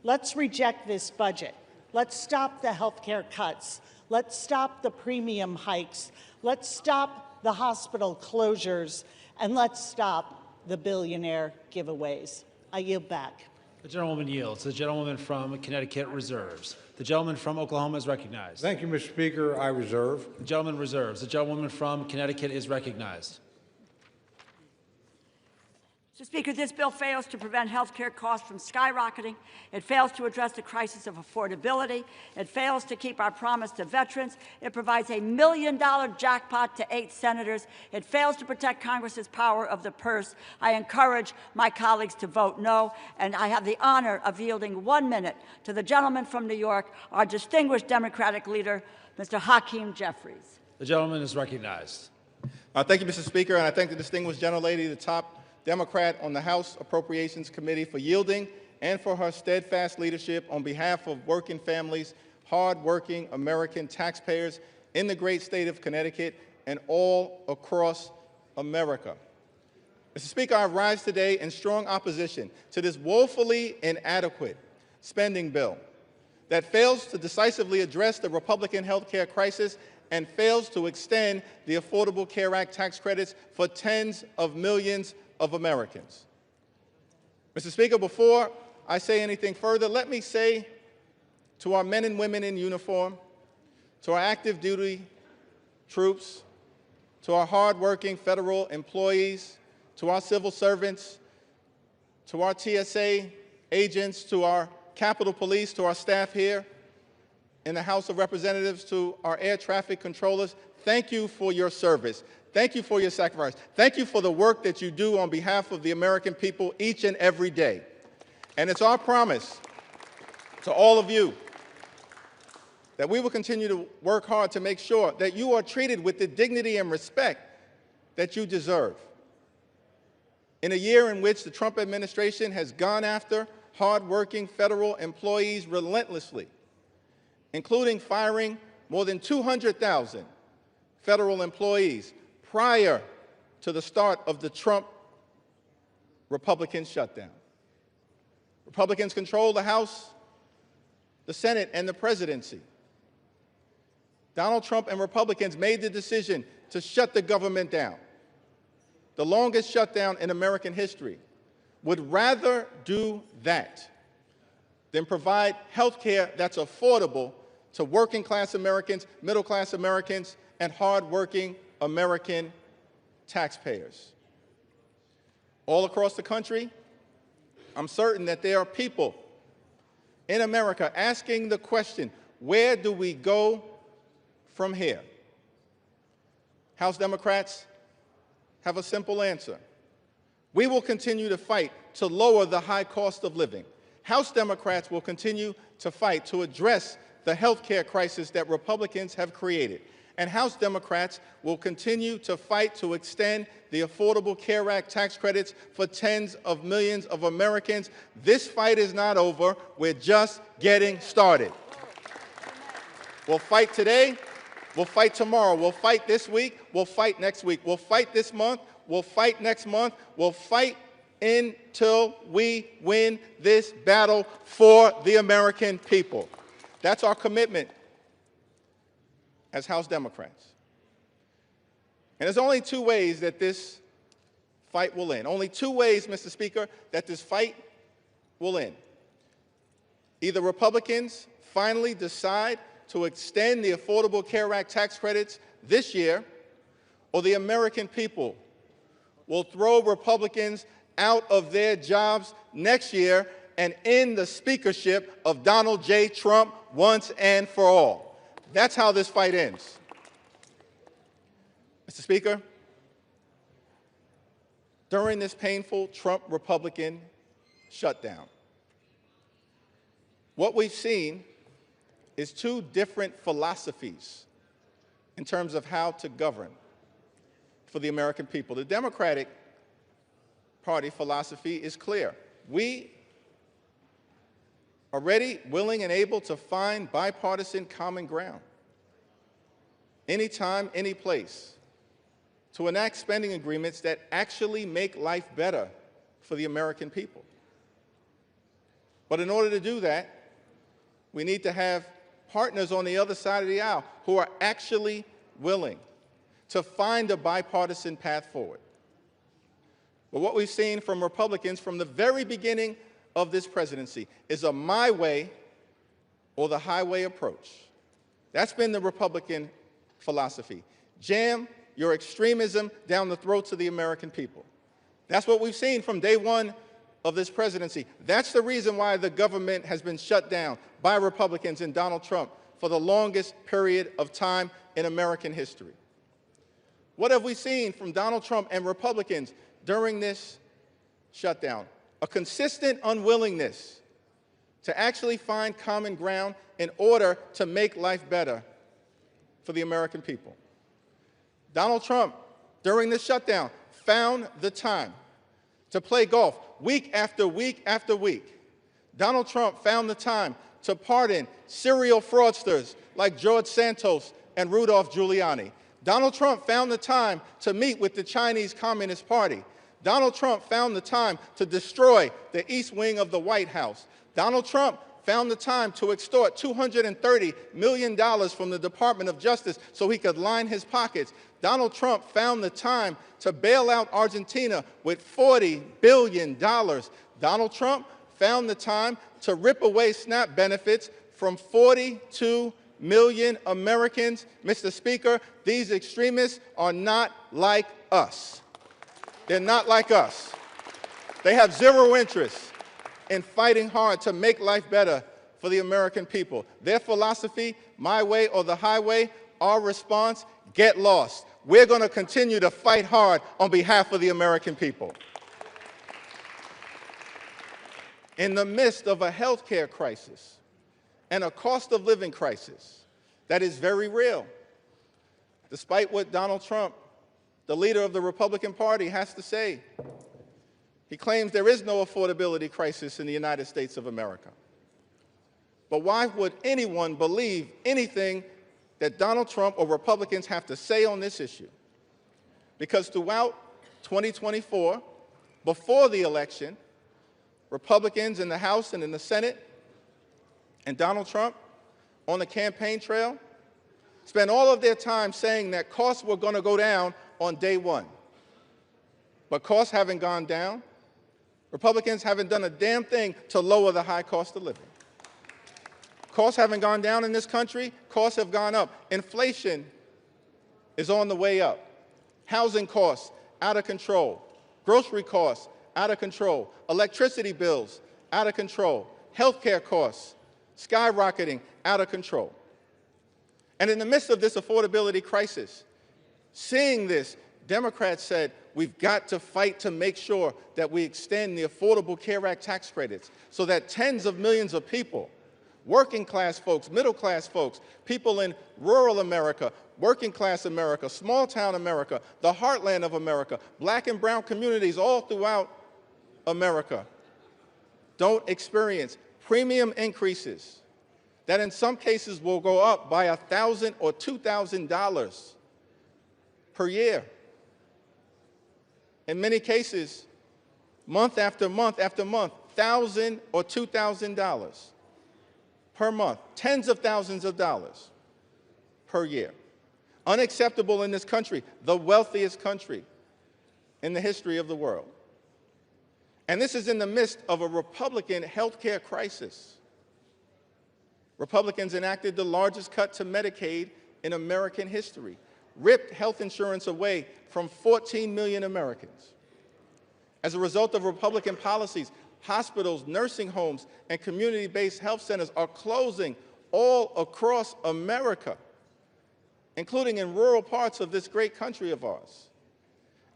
Let's reject this budget. Let's stop the healthcare cuts. Let's stop the premium hikes. Let's stop the hospital closures. And let's stop the billionaire giveaways. I yield back. The gentlewoman yields. The gentlewoman from Connecticut reserves. The gentleman from Oklahoma is recognized. Thank you, Mr. Speaker. I reserve. The gentleman reserves. The gentlewoman from Connecticut is recognized. Mr. Speaker, this bill fails to prevent health care costs from skyrocketing. It fails to address the crisis of affordability. It fails to keep our promise to veterans. It provides a $1 million jackpot to 8 senators. It fails to protect Congress's power of the purse. I encourage my colleagues to vote no, and I have the honor of yielding 1 minute to the gentleman from New York, our distinguished Democratic leader, Mr. Hakeem Jeffries. The gentleman is recognized. Thank you, Mr. Speaker, and I thank the distinguished gentlelady, the top Democrat on the House Appropriations Committee, for yielding and for her steadfast leadership on behalf of working families, hard-working American taxpayers in the great state of Connecticut and all across America. Mr. Speaker, I rise today in strong opposition to this woefully inadequate spending bill that fails to decisively address the Republican health care crisis and fails to extend the Affordable Care Act tax credits for tens of millions of Americans. Mr. Speaker, before I say anything further, let me say to our men and women in uniform, to our active duty troops, to our hardworking federal employees, to our civil servants, to our TSA agents, to our Capitol Police, to our staff here in the House of Representatives, to our air traffic controllers, thank you for your service. Thank you for your sacrifice. Thank you for the work that you do on behalf of the American people each and every day. And it's our promise to all of you that we will continue to work hard to make sure that you are treated with the dignity and respect that you deserve. In a year in which the Trump administration has gone after hardworking federal employees relentlessly, including firing more than 200,000 federal employees prior to the start of the Trump Republican shutdown. Republicans control the House, the Senate, and the presidency. Donald Trump and Republicans made the decision to shut the government down, the longest shutdown in American history. Would rather do that than provide health care that's affordable to working class Americans, middle class Americans, and hardworking American taxpayers. All across the country, I'm certain that there are people in America asking the question, where do we go from here? House Democrats have a simple answer. We will continue to fight to lower the high cost of living. House Democrats will continue to fight to address the health care crisis that Republicans have created. And House Democrats will continue to fight to extend the Affordable Care Act tax credits for tens of millions of Americans. This fight is not over. We're just getting started. We'll fight today. We'll fight tomorrow. We'll fight this week. We'll fight next week. We'll fight this month. We'll fight next month. We'll fight until we win this battle for the American people. That's our commitment as House Democrats. And there's only two ways that this fight will end. Only two ways, Mr. Speaker, that this fight will end. Either Republicans finally decide to extend the Affordable Care Act tax credits this year, or the American people will throw Republicans out of their jobs next year and end the speakership of Donald J. Trump once and for all. That's how this fight ends. Mr. Speaker, during this painful Trump-Republican shutdown, what we've seen is two different philosophies in terms of how to govern for the American people. The Democratic Party philosophy is clear. We are ready, willing, and able to find bipartisan common ground anytime, any place, to enact spending agreements that actually make life better for the American people. But in order to do that, we need to have partners on the other side of the aisle who are actually willing to find a bipartisan path forward. But what we've seen from Republicans from the very beginning of this presidency is a my way or the highway approach. That's been the Republican philosophy. Jam your extremism down the throats of the American people. That's what we've seen from day one of this presidency. That's the reason why the government has been shut down by Republicans and Donald Trump for the longest period of time in American history. What have we seen from Donald Trump and Republicans during this shutdown? A consistent unwillingness to actually find common ground in order to make life better for the American people. Donald Trump, during this shutdown, found the time to play golf week after week after week. Donald Trump found the time to pardon serial fraudsters like George Santos and Rudolph Giuliani. Donald Trump found the time to meet with the Chinese Communist Party. Donald Trump found the time to destroy the East Wing of the White House. Donald Trump found the time to extort $230 million from the Department of Justice so he could line his pockets. Donald Trump found the time to bail out Argentina with $40 billion. Donald Trump found the time to rip away SNAP benefits from 42 million Americans. Mr. Speaker, these extremists are not like us. They're not like us. They have zero interest in fighting hard to make life better for the American people. Their philosophy, my way or the highway, our response, get lost. We're going to continue to fight hard on behalf of the American people. In the midst of a health care crisis and a cost of living crisis that is very real, despite what Donald Trump, the leader of the Republican Party, has to say. He claims there is no affordability crisis in the United States of America. But why would anyone believe anything that Donald Trump or Republicans have to say on this issue? Because throughout 2024, before the election, Republicans in the House and in the Senate and Donald Trump on the campaign trail spent all of their time saying that costs were going to go down on day one. But costs haven't gone down. Republicans haven't done a damn thing to lower the high cost of living. Costs haven't gone down in this country. Costs have gone up. Inflation is on the way up. Housing costs, out of control. Grocery costs, out of control. Electricity bills, out of control. Healthcare costs, skyrocketing, out of control. And in the midst of this affordability crisis, seeing this, Democrats said, we've got to fight to make sure that we extend the Affordable Care Act tax credits so that tens of millions of people, working class folks, middle class folks, people in rural America, working class America, small town America, the heartland of America, black and brown communities all throughout America, don't experience premium increases that in some cases will go up by $1,000 or $2,000 per year. In many cases, month after month after month, $1,000 or $2,000 per month, tens of thousands of dollars per year. Unacceptable in this country, the wealthiest country in the history of the world. And this is in the midst of a Republican health care crisis. Republicans enacted the largest cut to Medicaid in American history, ripped health insurance away from 14 million Americans. As a result of Republican policies, hospitals, nursing homes, and community-based health centers are closing all across America, including in rural parts of this great country of ours.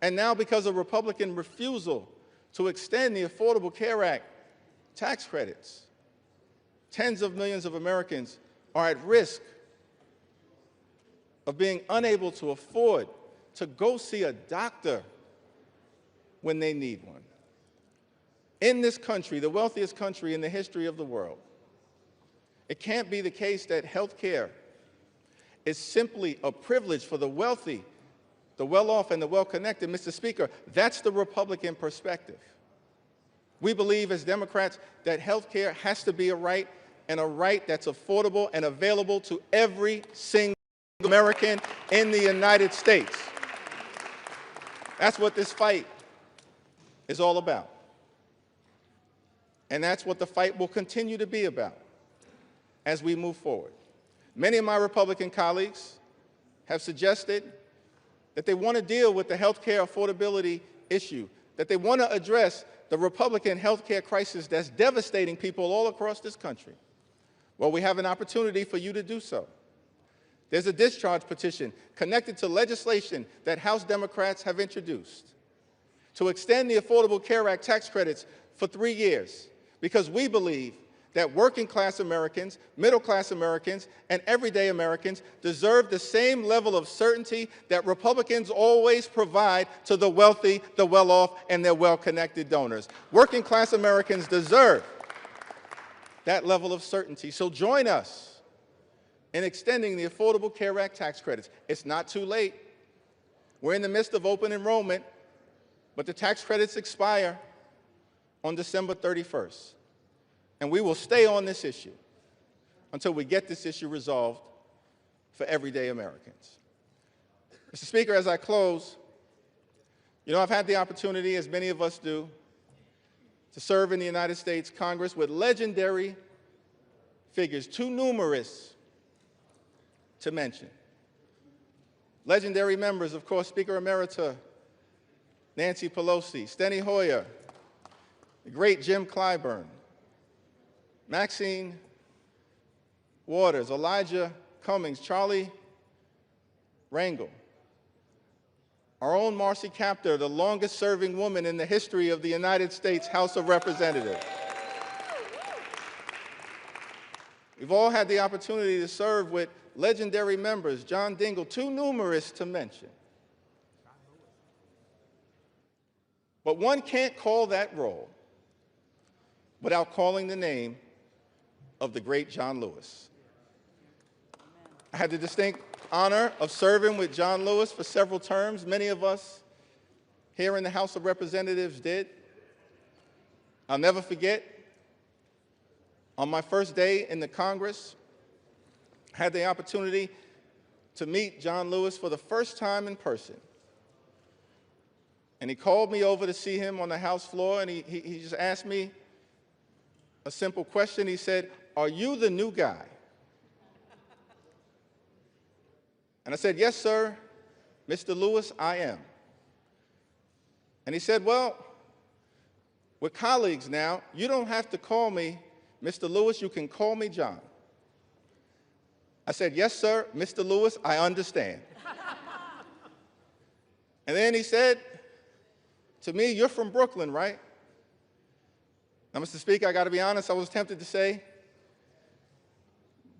And now, because of Republican refusal to extend the Affordable Care Act tax credits, tens of millions of Americans are at risk of being unable to afford to go see a doctor when they need one. In this country, the wealthiest country in the history of the world, it can't be the case that health care is simply a privilege for the wealthy, the well-off, and the well-connected. Mr. Speaker, that's the Republican perspective. We believe as Democrats that health care has to be a right, and a right that's affordable and available to every single American in the United States. That's what this fight is all about. And that's what the fight will continue to be about as we move forward. Many of my Republican colleagues have suggested that they want to deal with the health care affordability issue, that they want to address the Republican health care crisis that's devastating people all across this country. Well, we have an opportunity for you to do so. There's a discharge petition connected to legislation that House Democrats have introduced to extend the Affordable Care Act tax credits for 3 years, because we believe that working class Americans, middle class Americans, and everyday Americans deserve the same level of certainty that Republicans always provide to the wealthy, the well-off, and their well-connected donors. Working class Americans deserve that level of certainty. So join us in extending the Affordable Care Act tax credits. It's not too late. We're in the midst of open enrollment, but the tax credits expire on December 31st. And we will stay on this issue until we get this issue resolved for everyday Americans. Mr. Speaker, as I close, you know, I've had the opportunity, as many of us do, to serve in the United States Congress with legendary figures, too numerous to mention. Legendary members, of course, Speaker Emerita Nancy Pelosi, Steny Hoyer, the great Jim Clyburn, Maxine Waters, Elijah Cummings, Charlie Rangel, our own Marcy Kaptur, the longest-serving woman in the history of the United States House of Representatives. We've all had the opportunity to serve with legendary members, John Dingell, too numerous to mention. But one can't call that roll without calling the name of the great John Lewis. I had the distinct honor of serving with John Lewis for several terms. Many of us here in the House of Representatives did. I'll never forget, on my first day in the Congress, I had the opportunity to meet John Lewis for the first time in person. And he called me over to see him on the House floor, and he just asked me a simple question. He said, "Are you the new guy?" And I said, "Yes, sir. Mr. Lewis, I am. And he said, well, we're colleagues now. You don't have to call me Mr. Lewis. You can call me John. I said, yes, sir, Mr. Lewis, I understand. And then he said to me, you're from Brooklyn, right? Now, Mr. Speaker, I got to be honest, I was tempted to say,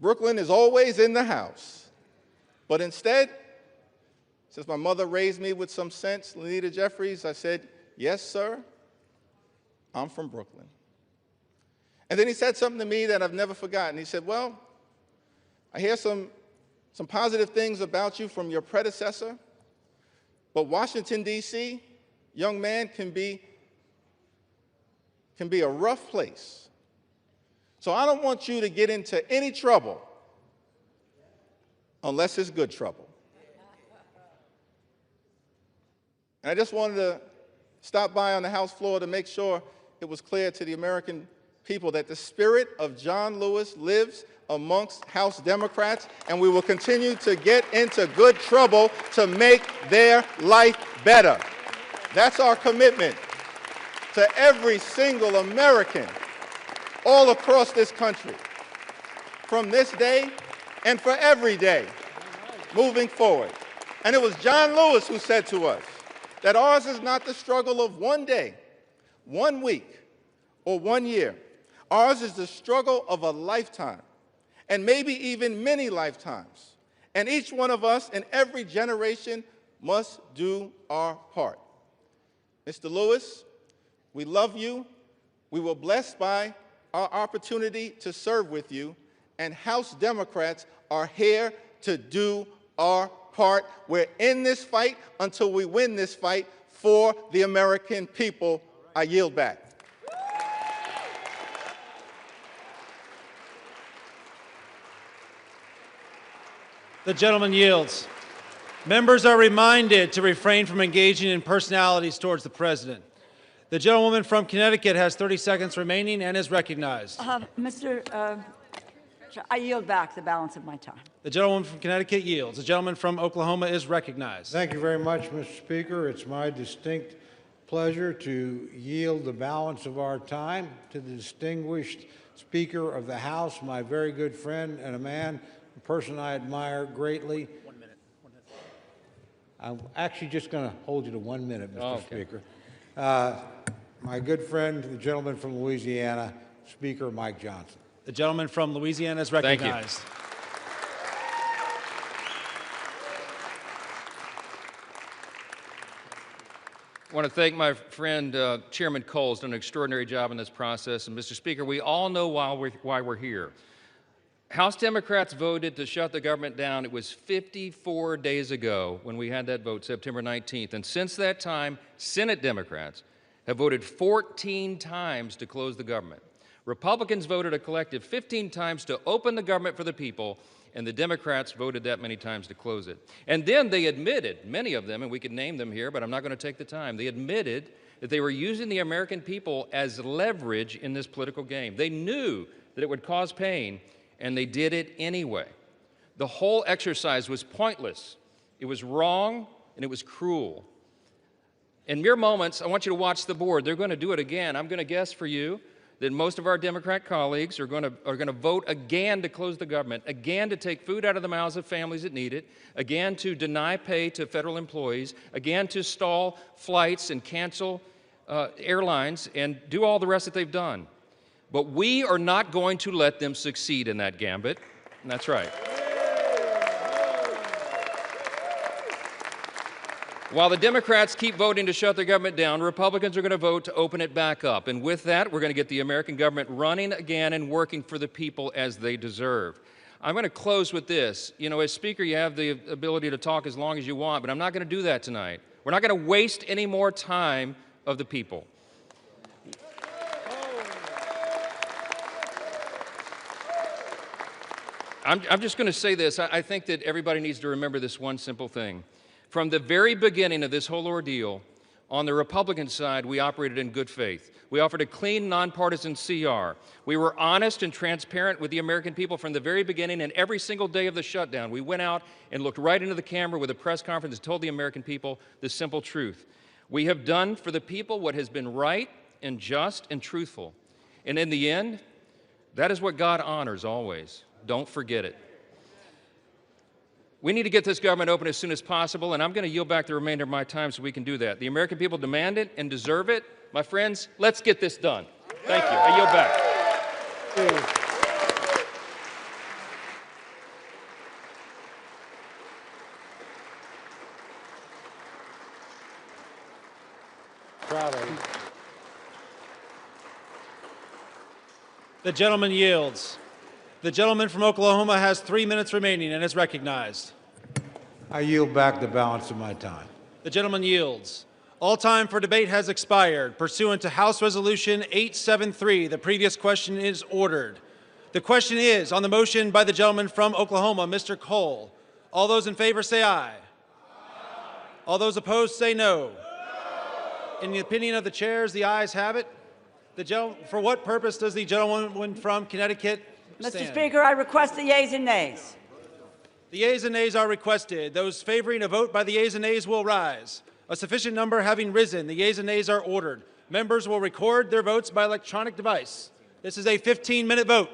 Brooklyn is always in the house. But instead, since my mother raised me with some sense, Lenita Jeffries, I said, yes, sir, I'm from Brooklyn. And then he said something to me that I've never forgotten. He said, well, I hear some positive things about you from your predecessor, but Washington, D.C., young man, can be a rough place. So I don't want you to get into any trouble unless it's good trouble. And I just wanted to stop by on the House floor to make sure it was clear to the American people that the spirit of John Lewis lives amongst House Democrats, and we will continue to get into good trouble to make their life better. That's our commitment to every single American all across this country from this day and for every day moving forward. And it was John Lewis who said to us that ours is not the struggle of one day, 1 week, or 1 year. Ours is the struggle of a lifetime, and maybe even many lifetimes. And each one of us in every generation must do our part. Mr. Lewis, we love you. We were blessed by our opportunity to serve with you, and House Democrats are here to do our part. We're in this fight until we win this fight for the American people. I yield back. The gentleman yields. Members are reminded to refrain from engaging in personalities towards the President. The gentlewoman from Connecticut has 30 seconds remaining and is recognized. I yield back the balance of my time. The gentlewoman from Connecticut yields. The gentleman from Oklahoma is recognized. Thank you very much, Mr. Speaker. It's my distinct pleasure to yield the balance of our time to the distinguished Speaker of the House, my very good friend and a person I admire greatly. 1 minute. I'm actually just going to hold you to 1 minute, Mr. Oh, okay. Speaker. My good friend, the gentleman from Louisiana, Speaker Mike Johnson. The gentleman from Louisiana is recognized. I want to thank my friend Chairman Cole's done an extraordinary job in this process. And Mr. Speaker, we all know why we're here. House Democrats voted to shut the government down. It was 54 days ago when we had that vote, September 19th. And since that time, Senate Democrats have voted 14 times to close the government. Republicans voted a collective 15 times to open the government for the people, and the Democrats voted that many times to close it. And then they admitted, many of them, and we could name them here, but I'm not going to take the time, they admitted that they were using the American people as leverage in this political game. They knew that it would cause pain, and they did it anyway. The whole exercise was pointless. It was wrong, and it was cruel. In mere moments, I want you to watch the board. They're going to do it again. I'm going to guess for you that most of our Democrat colleagues are going to vote again to close the government, again to take food out of the mouths of families that need it, again to deny pay to federal employees, again to stall flights and cancel airlines and do all the rest that they've done. But we are not going to let them succeed in that gambit, and that's right. While the Democrats keep voting to shut their government down, Republicans are going to vote to open it back up. And with that, we're going to get the American government running again and working for the people as they deserve. I'm going to close with this. You know, as Speaker, you have the ability to talk as long as you want, but I'm not going to do that tonight. We're not going to waste any more time of the people. I'm just going to say this. I think that everybody needs to remember this one simple thing. From the very beginning of this whole ordeal, On the Republican side, we operated in good faith. We offered a clean, nonpartisan CR. We were honest and transparent with the American people from the very beginning, and every single day of the shutdown, we went out and looked right into the camera with a press conference and told the American people the simple truth. We have done for the people what has been right and just and truthful. And in the end, that is what God honors always. Don't forget it. We need to get this government open as soon as possible, and I'm going to yield back the remainder of my time so we can do that. The American people demand it and deserve it. My friends, let's get this done. Thank you. I yield back. The gentleman yields. The gentleman from Oklahoma has 3 minutes remaining and is recognized. I yield back the balance of my time. The gentleman yields. All time for debate has expired. Pursuant to House Resolution 873, the previous question is ordered. The question is on the motion by the gentleman from Oklahoma, Mr. Cole. All those in favor say aye. All those opposed say no. In the opinion of the chairs, the ayes have it. For what purpose does the gentleman from Connecticut stand? Mr. Speaker, I request the yeas and nays. The yeas and nays are requested. Those favoring a vote by the yeas and nays will rise. A sufficient number having risen, the yeas and nays are ordered. Members will record their votes by electronic device. This is a 15-minute vote.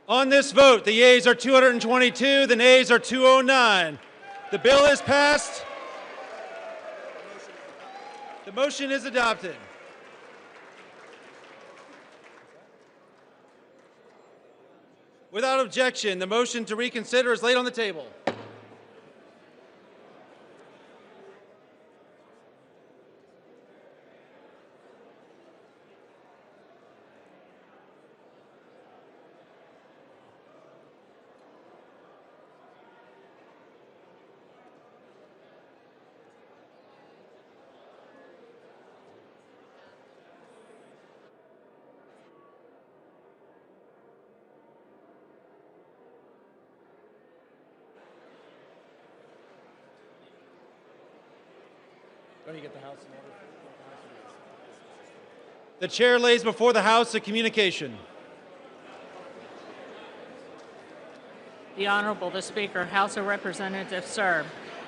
On this vote, the yeas are 222, the nays are 209. The bill is passed. The motion is adopted. Without objection, the motion to reconsider is laid on the table. The chair lays before the House a communication. The Honorable the Speaker, House of Representatives, sir.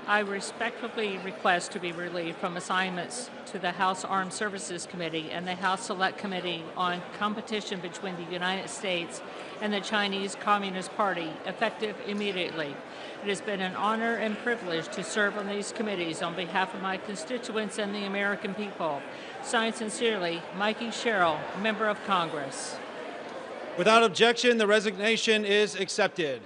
I respectfully request to be relieved from assignments to the House Armed Services Committee and the House Select Committee on competition between the United States and the Chinese Communist Party, effective immediately. It has been an honor and privilege to serve on these committees on behalf of my constituents and the American people. Signed sincerely, Mikey Sherrill, Member of Congress. Without objection, the resignation is accepted.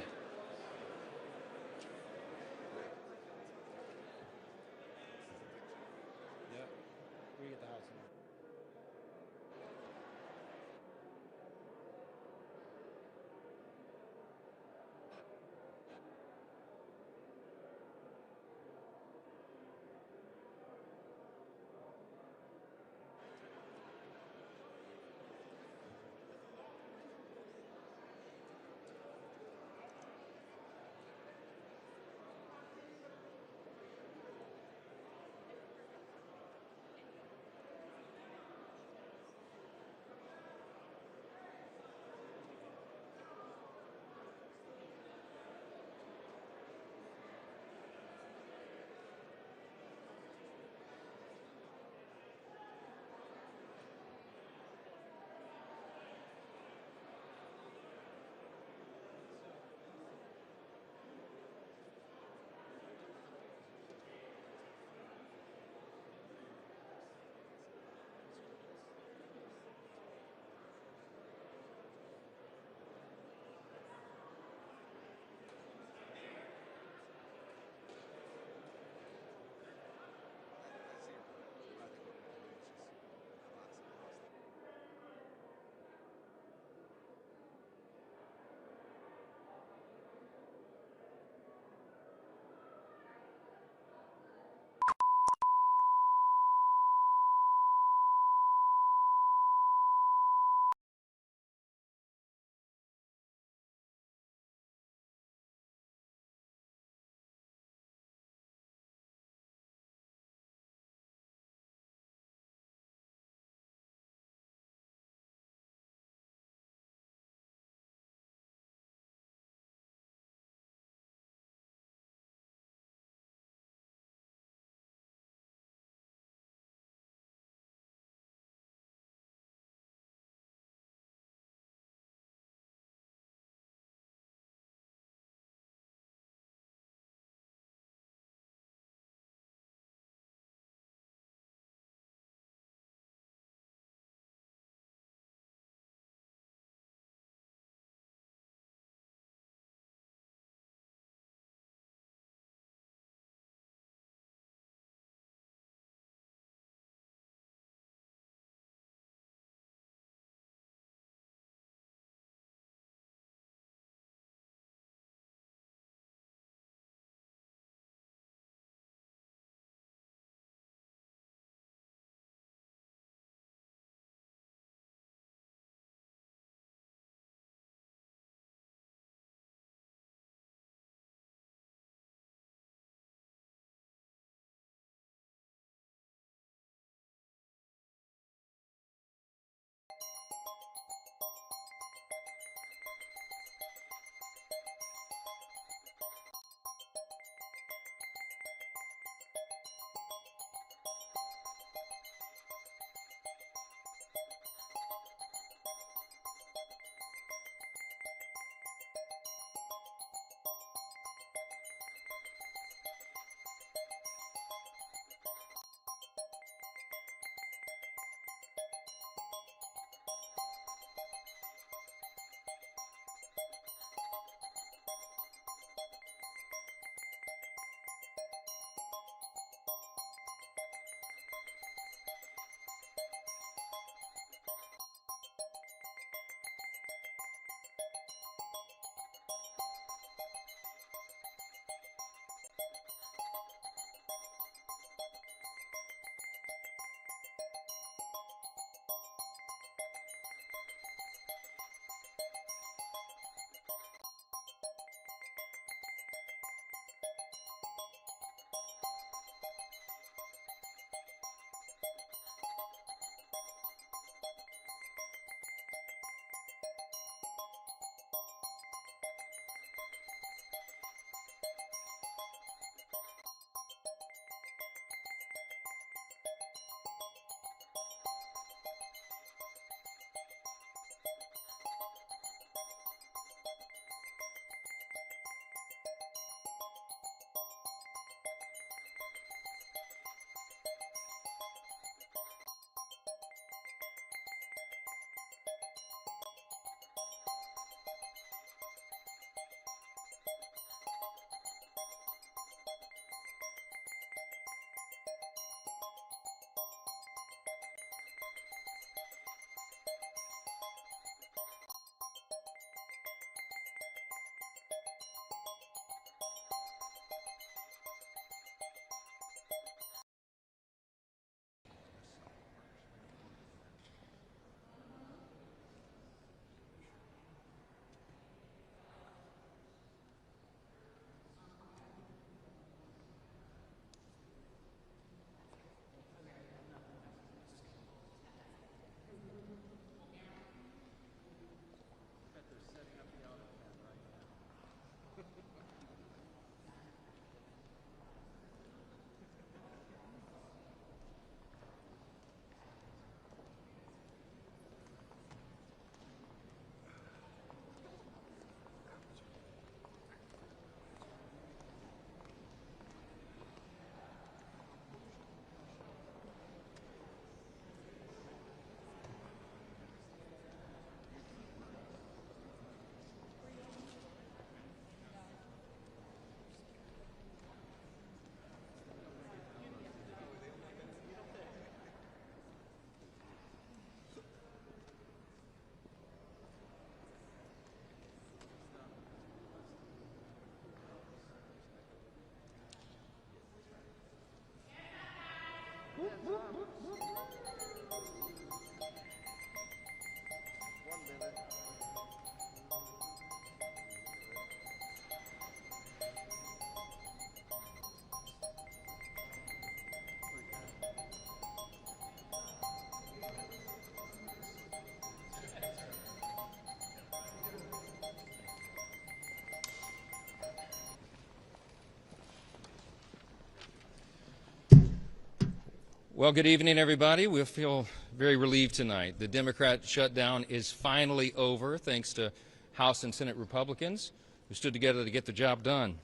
Well, good evening, everybody. We feel very relieved tonight. The Democrat shutdown is finally over, thanks to House and Senate Republicans who stood together to get the job done.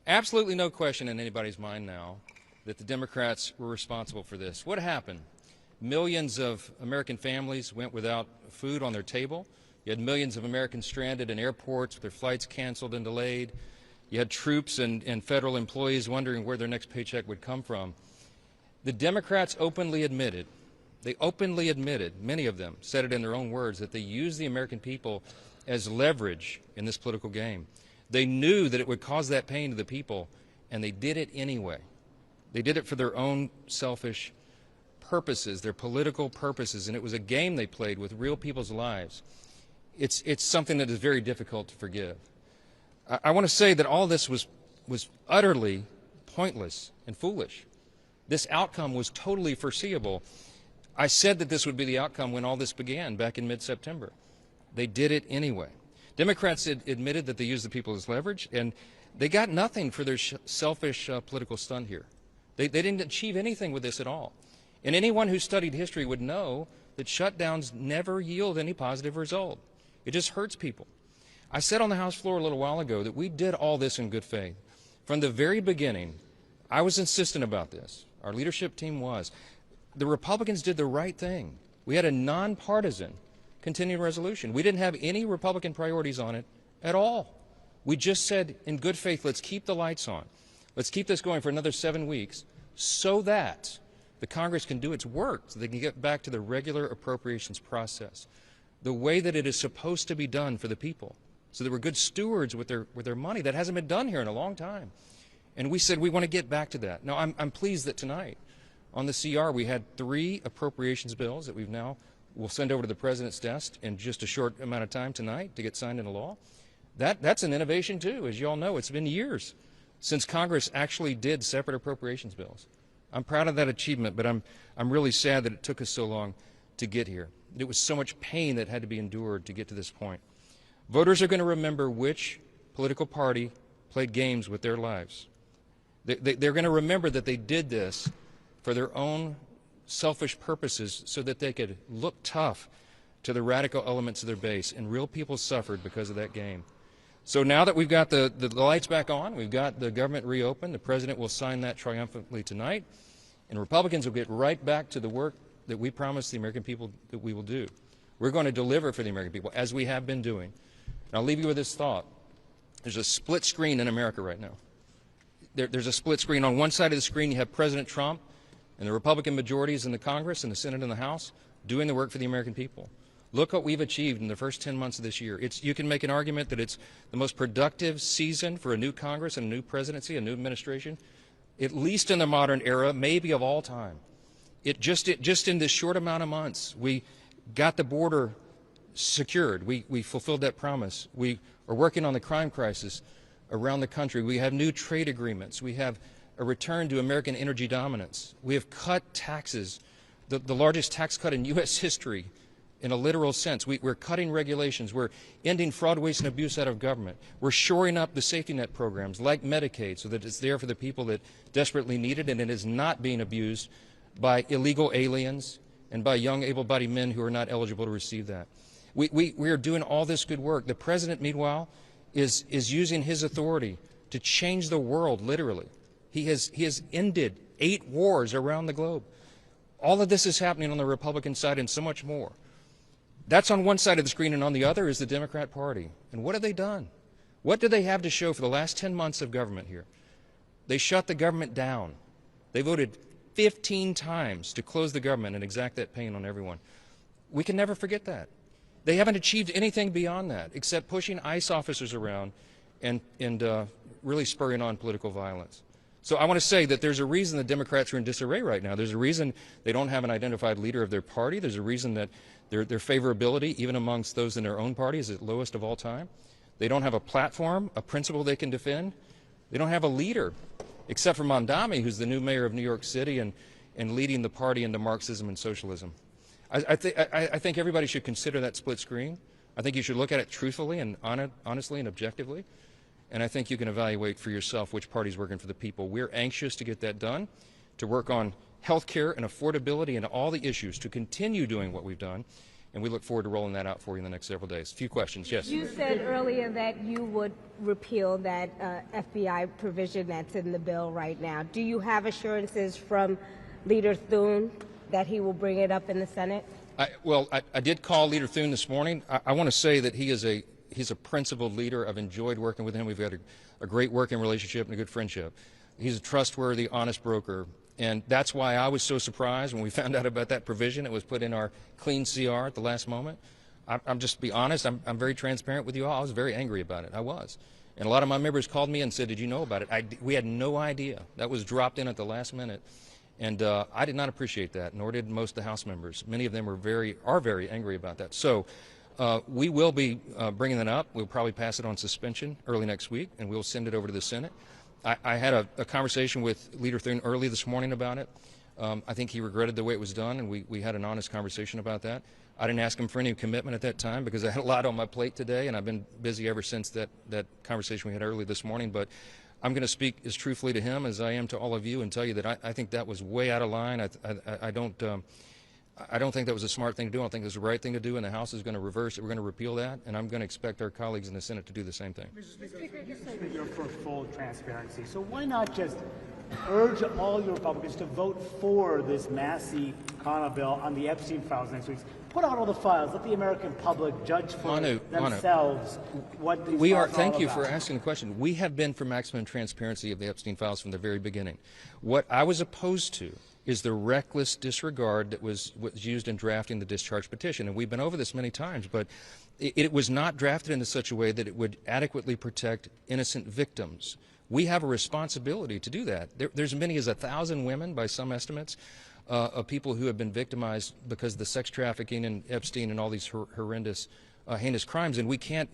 Absolutely no question in anybody's mind now that the Democrats were responsible for this. What happened? Millions of American families went without food on their table. You had millions of Americans stranded in airports with their flights canceled and delayed. You had troops and federal employees wondering where their next paycheck would come from. The Democrats openly admitted, many of them said it in their own words, that they used the American people as leverage in this political game. They knew that it would cause that pain to the people, and they did it anyway. They did it for their own selfish purposes, their political purposes, and it was a game they played with real people's lives. It's something that is very difficult to forgive. I want to say that all this was utterly pointless and foolish. This outcome was totally foreseeable. I said that this would be the outcome when all this began back in mid-September. They did it anyway. Democrats admitted that they used the people as leverage, and they got nothing for their selfish political stunt here. They didn't achieve anything with this at all. And anyone who studied history would know that shutdowns never yield any positive result. It just hurts people. I said on the House floor a little while ago that we did all this in good faith. From the very beginning, I was insistent about this. Our leadership team was. The Republicans did the right thing. We had a nonpartisan continuing resolution. We didn't have any Republican priorities on it at all. We just said, in good faith, let's keep the lights on. Let's keep this going for another 7 weeks so that the Congress can do its work, so they can get back to the regular appropriations process, the way that it is supposed to be done for the people, so that we're good stewards with their money. That hasn't been done here in a long time. And we said we want to get back to that. Now, I'm pleased that tonight on the CR we had 3 appropriations bills that we'll send over to the President's desk in just a short amount of time tonight to get signed into law. That's an innovation too. As you all know, it's been years since Congress actually did separate appropriations bills. I'm proud of that achievement, but I'm really sad that it took us so long to get here. It was so much pain that had to be endured to get to this point. Voters are going to remember which political party played games with their lives. They're going to remember that they did this for their own selfish purposes so that they could look tough to the radical elements of their base, and real people suffered because of that game. So now that we've got the lights back on, we've got the government reopened, the President will sign that triumphantly tonight, and Republicans will get right back to the work that we promised the American people that we will do. We're going to deliver for the American people, as we have been doing. And I'll leave you with this thought. There's a split screen in America right now. There's a split screen. On one side of the screen you have President Trump and the Republican majorities in the Congress and the Senate and the House doing the work for the American people. Look what we've achieved in the first 10 months of this year. You can make an argument that it's the most productive season for a new Congress and a new presidency, a new administration, at least in the modern era, maybe of all time. Just in this short amount of months, we got the border secured. We fulfilled that promise. We are working on the crime crisis around the country. We have new trade agreements. We have a return to American energy dominance. We have cut taxes, the largest tax cut in U.S. history in a literal sense. We're cutting regulations. We're ending fraud, waste, and abuse out of government. We're shoring up the safety net programs like Medicaid so that it's there for the people that desperately need it, and it is not being abused by illegal aliens and by young able-bodied men who are not eligible to receive that. We are doing all this good work. The President, meanwhile, is using his authority to change the world, literally. He has ended 8 wars around the globe. All of this is happening on the Republican side and so much more. That's on one side of the screen, and on the other is the Democrat Party. And what have they done? What do they have to show for the last 10 months of government here? They shut the government down. They voted 15 times to close the government and exact that pain on everyone. We can never forget that. They haven't achieved anything beyond that except pushing ICE officers around and really spurring on political violence. So I want to say that there's a reason the Democrats are in disarray right now. There's a reason they don't have an identified leader of their party. There's a reason that their favorability, even amongst those in their own party, is at lowest of all time. They don't have a platform, a principle they can defend. They don't have a leader, except for Mondami, who's the new mayor of New York City and leading the party into Marxism and socialism. I think everybody should consider that split screen. I think you should look at it truthfully and honestly and objectively. And I think you can evaluate for yourself which party's working for the people. We're anxious to get that done, to work on health care and affordability and all the issues to continue doing what we've done. And we look forward to rolling that out for you in the next several days. A few questions, yes? You said earlier that you would repeal that FBI provision that's in the bill right now. Do you have assurances from Leader Thune that he will bring it up in the Senate? I did call Leader Thune this morning. I want to say that he's a principled leader. I've enjoyed working with him. We've had a great working relationship and a good friendship. He's a trustworthy, honest broker. And that's why I was so surprised when we found out about that provision. It was put in our clean CR at the last moment. I'm just be honest, I'm very transparent with you all. I was very angry about it. I was. And a lot of my members called me and said, did you know about it? We had no idea. That was dropped in at the last minute. And I did not appreciate that, nor did most of the House members. Many of them are very angry about that. So we will be bringing that up. We'll probably pass it on suspension early next week, and we'll send it over to the Senate. I had a conversation with Leader Thune early this morning about it. I think he regretted the way it was done, and we had an honest conversation about that. I didn't ask him for any commitment at that time because I had a lot on my plate today, and I've been busy ever since that conversation we had early this morning. But I'm going to speak as truthfully to him as I am to all of you and tell you that I think that was way out of line. I don't think that was a smart thing to do. I don't think it was the right thing to do, and the House is going to reverse it. We're going to repeal that, and I'm going to expect our colleagues in the Senate to do the same thing. Mr. Speaker, you said that you're for full transparency. So why not just urge all your Republicans to vote for this massive Connor bill on the Epstein files next week? Put out all the files. Let the American public judge for themselves what these files are all about. Thank you for asking the question. We have been for maximum transparency of the Epstein files from the very beginning. What I was opposed to is the reckless disregard that was used in drafting the discharge petition. And we've been over this many times, but it was not drafted in such a way that it would adequately protect innocent victims. We have a responsibility to do that. There's as many as 1,000 women, by some estimates, of people who have been victimized because of the sex trafficking and Epstein and all these horrendous, heinous crimes, and we can't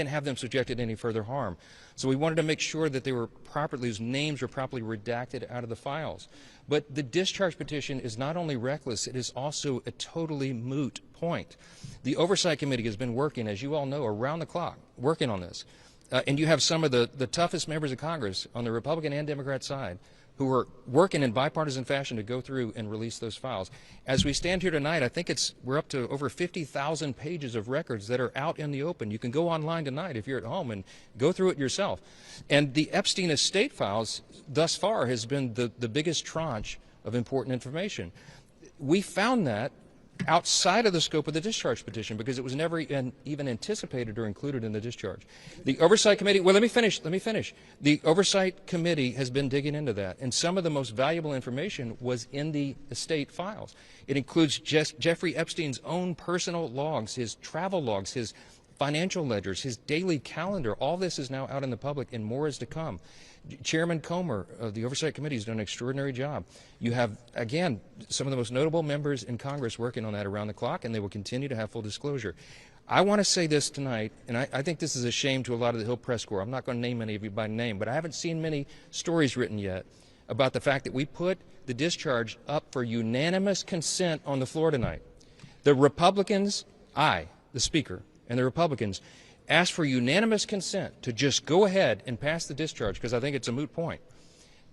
have them subjected to any further harm. So we wanted to make sure that they were properly, whose names were properly redacted out of the files. But the discharge petition is not only reckless, it is also a totally moot point. The Oversight Committee has been working, as you all know, around the clock, working on this. And you have some of the toughest members of Congress on the Republican and Democrat side who are working in bipartisan fashion to go through and release those files. As we stand here tonight, I think we're up to over 50,000 pages of records that are out in the open. You can go online tonight if you're at home and go through it yourself. And the Epstein estate files thus far has been the biggest tranche of important information. We found that outside of the scope of the discharge petition because it was never even anticipated or included in the discharge. The Oversight Committee, well, let me finish. The Oversight Committee has been digging into that, and some of the most valuable information was in the estate files. It includes Jeffrey Epstein's own personal logs, his travel logs, his financial ledgers, his daily calendar. All this is now out in the public, and more is to come. Chairman Comer of the Oversight Committee has done an extraordinary job. You have, again, some of the most notable members in Congress working on that around the clock, and they will continue to have full disclosure. I want to say this tonight, and I think this is a shame to a lot of the Hill Press Corps. I'm not going to name any of you by name, but I haven't seen many stories written yet about the fact that we put the discharge up for unanimous consent on the floor tonight. The Republicans, the Speaker, and the Republicans asked for unanimous consent to just go ahead and pass the discharge because I think it's a moot point.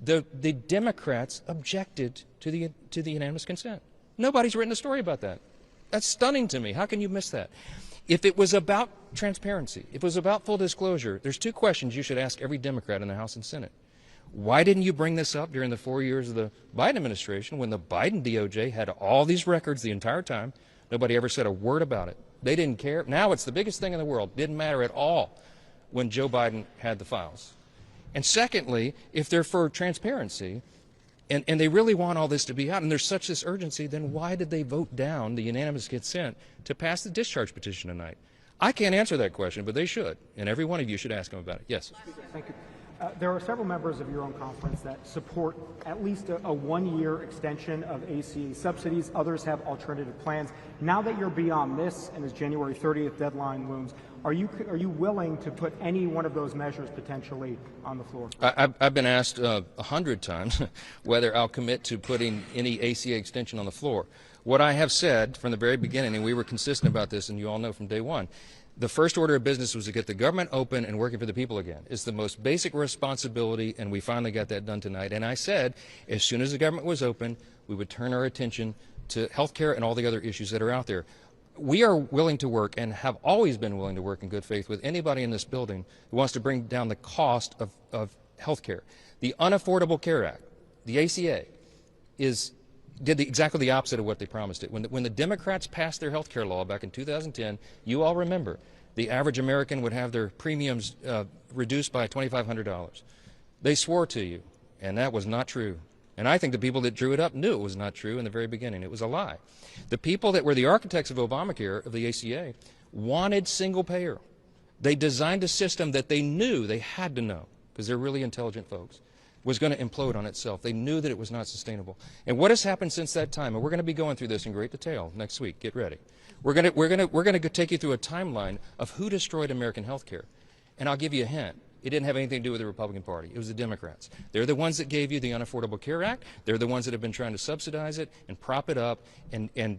The Democrats objected to the unanimous consent. Nobody's written a story about that. That's stunning to me. How can you miss that? If it was about transparency, if it was about full disclosure, there's two questions you should ask every Democrat in the House and Senate. Why didn't you bring this up during the 4 years of the Biden administration when the Biden DOJ had all these records the entire time? Nobody ever said a word about it. They didn't care. Now it's the biggest thing in the world. Didn't matter at all when Joe Biden had the files. And secondly, if they're for transparency and they really want all this to be out and there's such this urgency, then why did they vote down the unanimous consent to pass the discharge petition tonight? I can't answer that question, but they should. And every one of you should ask them about it. Yes. Thank you. There are several members of your own conference that support at least a one-year extension of ACA subsidies. Others have alternative plans. Now that you're beyond this and this January 30th deadline looms, are you willing to put any one of those measures potentially on the floor? I've been asked 100 times whether I'll commit to putting any ACA extension on the floor. What I have said from the very beginning, and we were consistent about this, and you all know from day one, The first order of business was to get the government open and working for the people again. It's the most basic responsibility, and we finally got that done tonight. And I said, as soon as the government was open, we would turn our attention to health care and all the other issues that are out there. We are willing to work and have always been willing to work in good faith with anybody in this building who wants to bring down the cost of health care. The Unaffordable Care Act, the ACA, did exactly the opposite of what they promised it. When the Democrats passed their health care law back in 2010, you all remember, the average American would have their premiums reduced by $2,500. They swore to you, and that was not true. And I think the people that drew it up knew it was not true in the very beginning. It was a lie. The people that were the architects of Obamacare, of the ACA, wanted single payer. They designed a system that they knew, they had to know, because they're really intelligent folks, was going to implode on itself. They knew that it was not sustainable. And what has happened since that time, and we're going to be going through this in great detail next week, get ready. We're going to take you through a timeline of who destroyed American health care. And I'll give you a hint. It didn't have anything to do with the Republican Party. It was the Democrats. They're the ones that gave you the Unaffordable Care Act. They're the ones that have been trying to subsidize it and prop it up and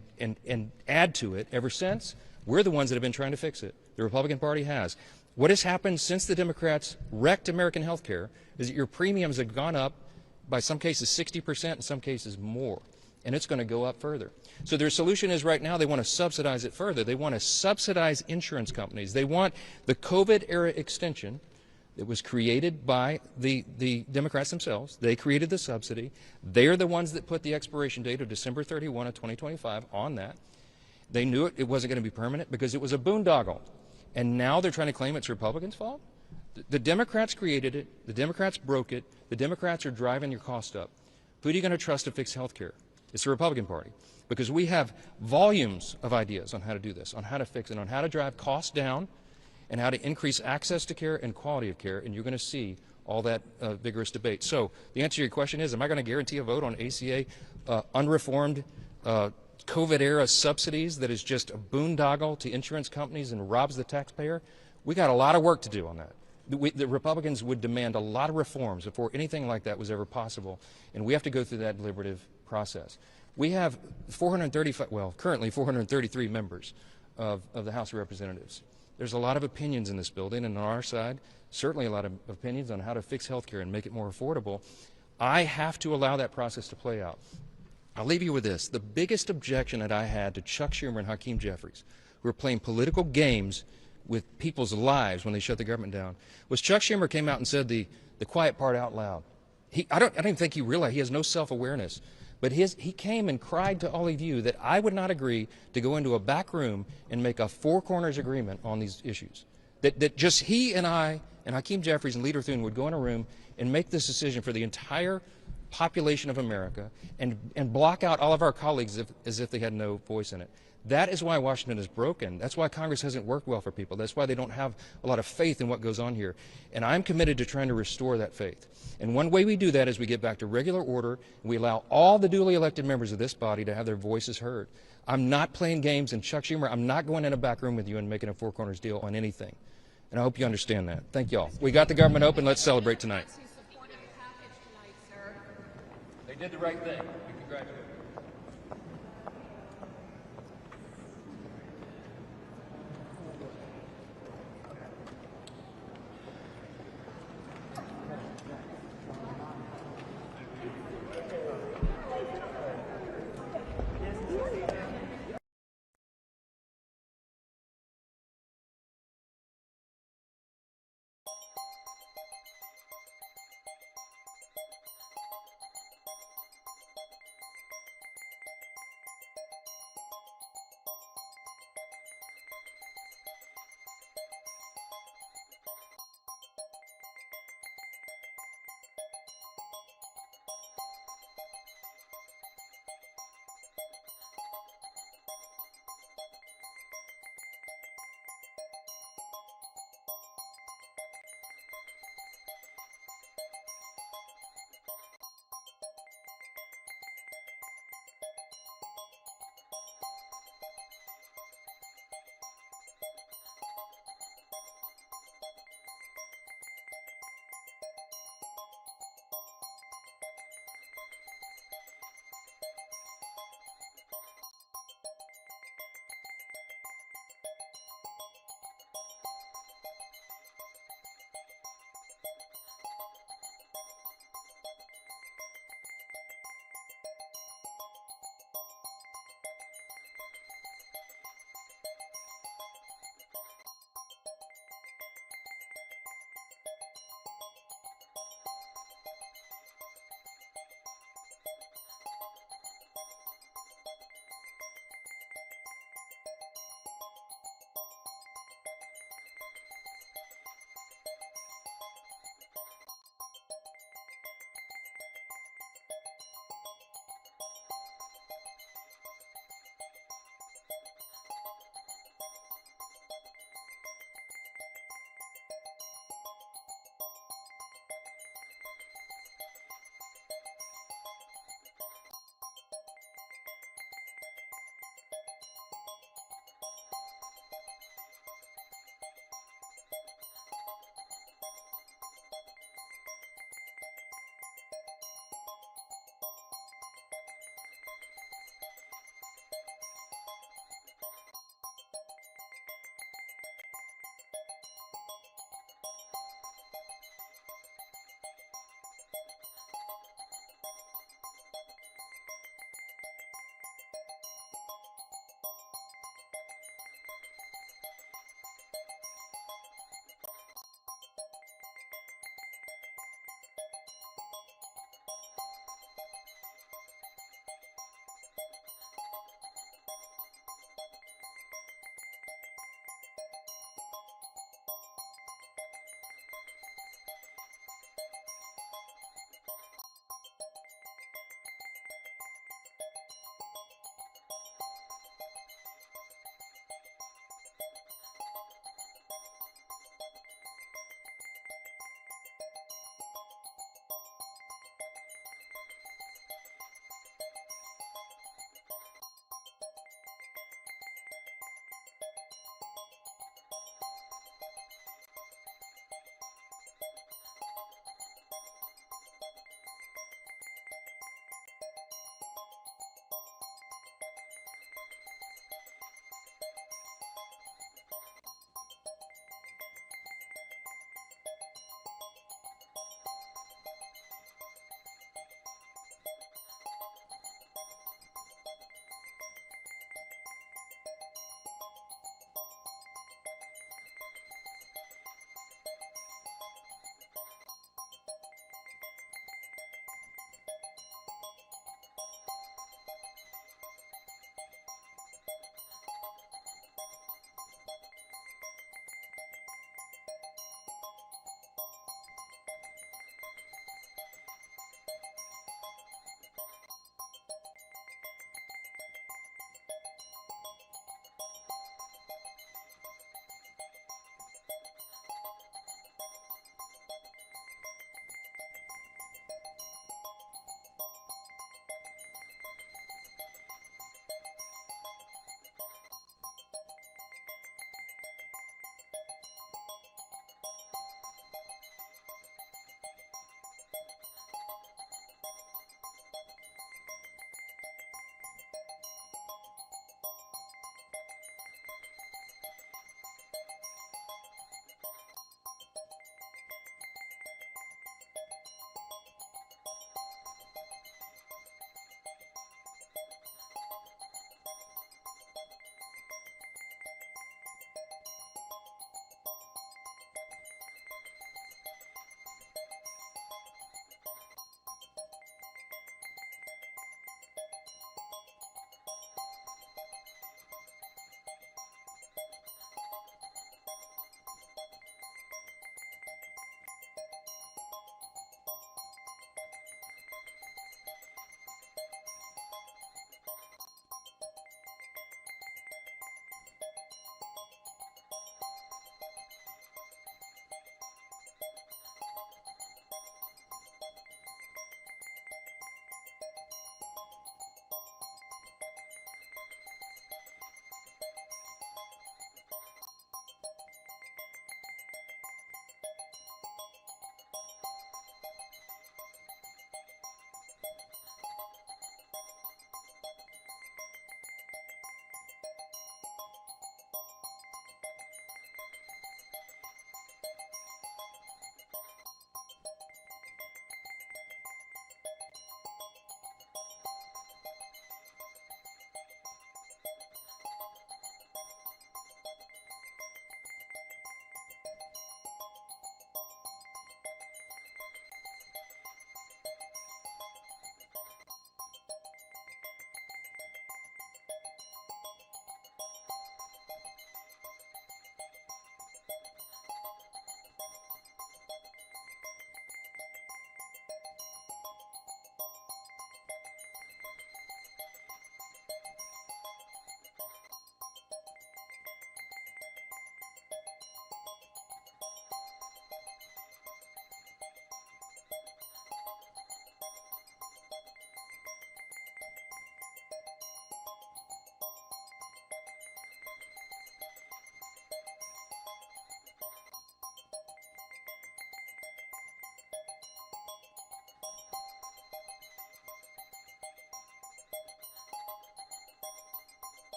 add to it ever since. We're the ones that have been trying to fix it. The Republican Party has. What has happened since the Democrats wrecked American health care is that your premiums have gone up by some cases 60%, in some cases more. And it's going to go up further. So their solution is right now they want to subsidize it further. They want to subsidize insurance companies. They want the COVID-era extension that was created by the Democrats themselves. They created the subsidy. They're the ones that put the expiration date of December 31 of 2025 on that. They knew it wasn't going to be permanent because it was a boondoggle. And now they're trying to claim it's Republicans' fault? The Democrats created it. The Democrats broke it. The Democrats are driving your cost up. Who are you going to trust to fix health care? It's the Republican Party. Because we have volumes of ideas on how to do this, on how to fix it, on how to drive costs down, and how to increase access to care and quality of care, and you're going to see all that vigorous debate. So the answer to your question is, am I going to guarantee a vote on ACA unreformed COVID-era subsidies that is just a boondoggle to insurance companies and robs the taxpayer? We got a lot of work to do on that. The Republicans would demand a lot of reforms before anything like that was ever possible, and we have to go through that deliberative process. We have currently 433 members of the House of Representatives. There's a lot of opinions in this building, and on our side, certainly a lot of opinions on how to fix health care and make it more affordable. I have to allow that process to play out. I'll leave you with this. The biggest objection that I had to Chuck Schumer and Hakeem Jeffries, who were playing political games with people's lives when they shut the government down, was Chuck Schumer came out and said the quiet part out loud. I don't even think he realized, he has no self-awareness. But he came and cried to all of you that I would not agree to go into a back room and make a four corners agreement on these issues. That just he and I and Hakeem Jeffries and Leader Thune would go in a room and make this decision for the entire population of America and block out all of our colleagues as if they had no voice in it. That is why Washington is broken. That's why Congress hasn't worked well for people. That's why they don't have a lot of faith in what goes on here. And I'm committed to trying to restore that faith. And one way we do that is we get back to regular order, and we allow all the duly elected members of this body to have their voices heard. I'm not playing games, and Chuck Schumer, I'm not going in a back room with you and making a four corners deal on anything. And I hope you understand that. Thank you all. We got the government open. Let's celebrate tonight. They did the right thing. We congratulate them.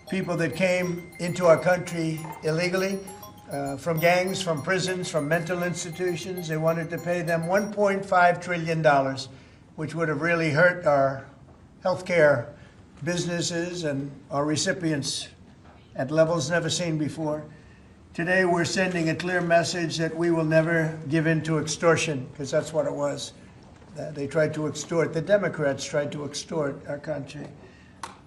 people that came into our country illegally, from gangs, from prisons, from mental institutions. They wanted to pay them $1.5 trillion, which would have really hurt our healthcare businesses and our recipients at levels never seen before. Today, we're sending a clear message that we will never give in to extortion, because that's what it was. They tried to extort. The Democrats tried to extort our country.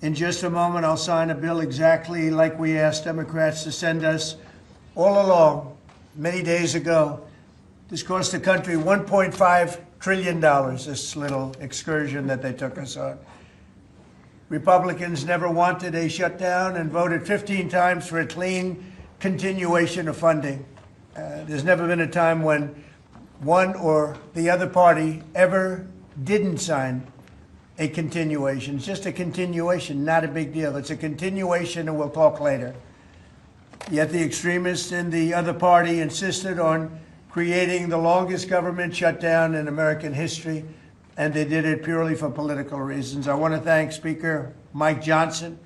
In just a moment, I'll sign a bill exactly like we asked Democrats to send us all along, many days ago. This cost the country $1.5 trillion, this little excursion that they took us on. Republicans never wanted a shutdown and voted 15 times for a clean continuation of funding. There's never been a time when one or the other party ever didn't sign a continuation. It's just a continuation, not a big deal. It's a continuation, and we'll talk later. Yet the extremists in the other party insisted on creating the longest government shutdown in American history, and they did it purely for political reasons. I want to thank Speaker Mike Johnson,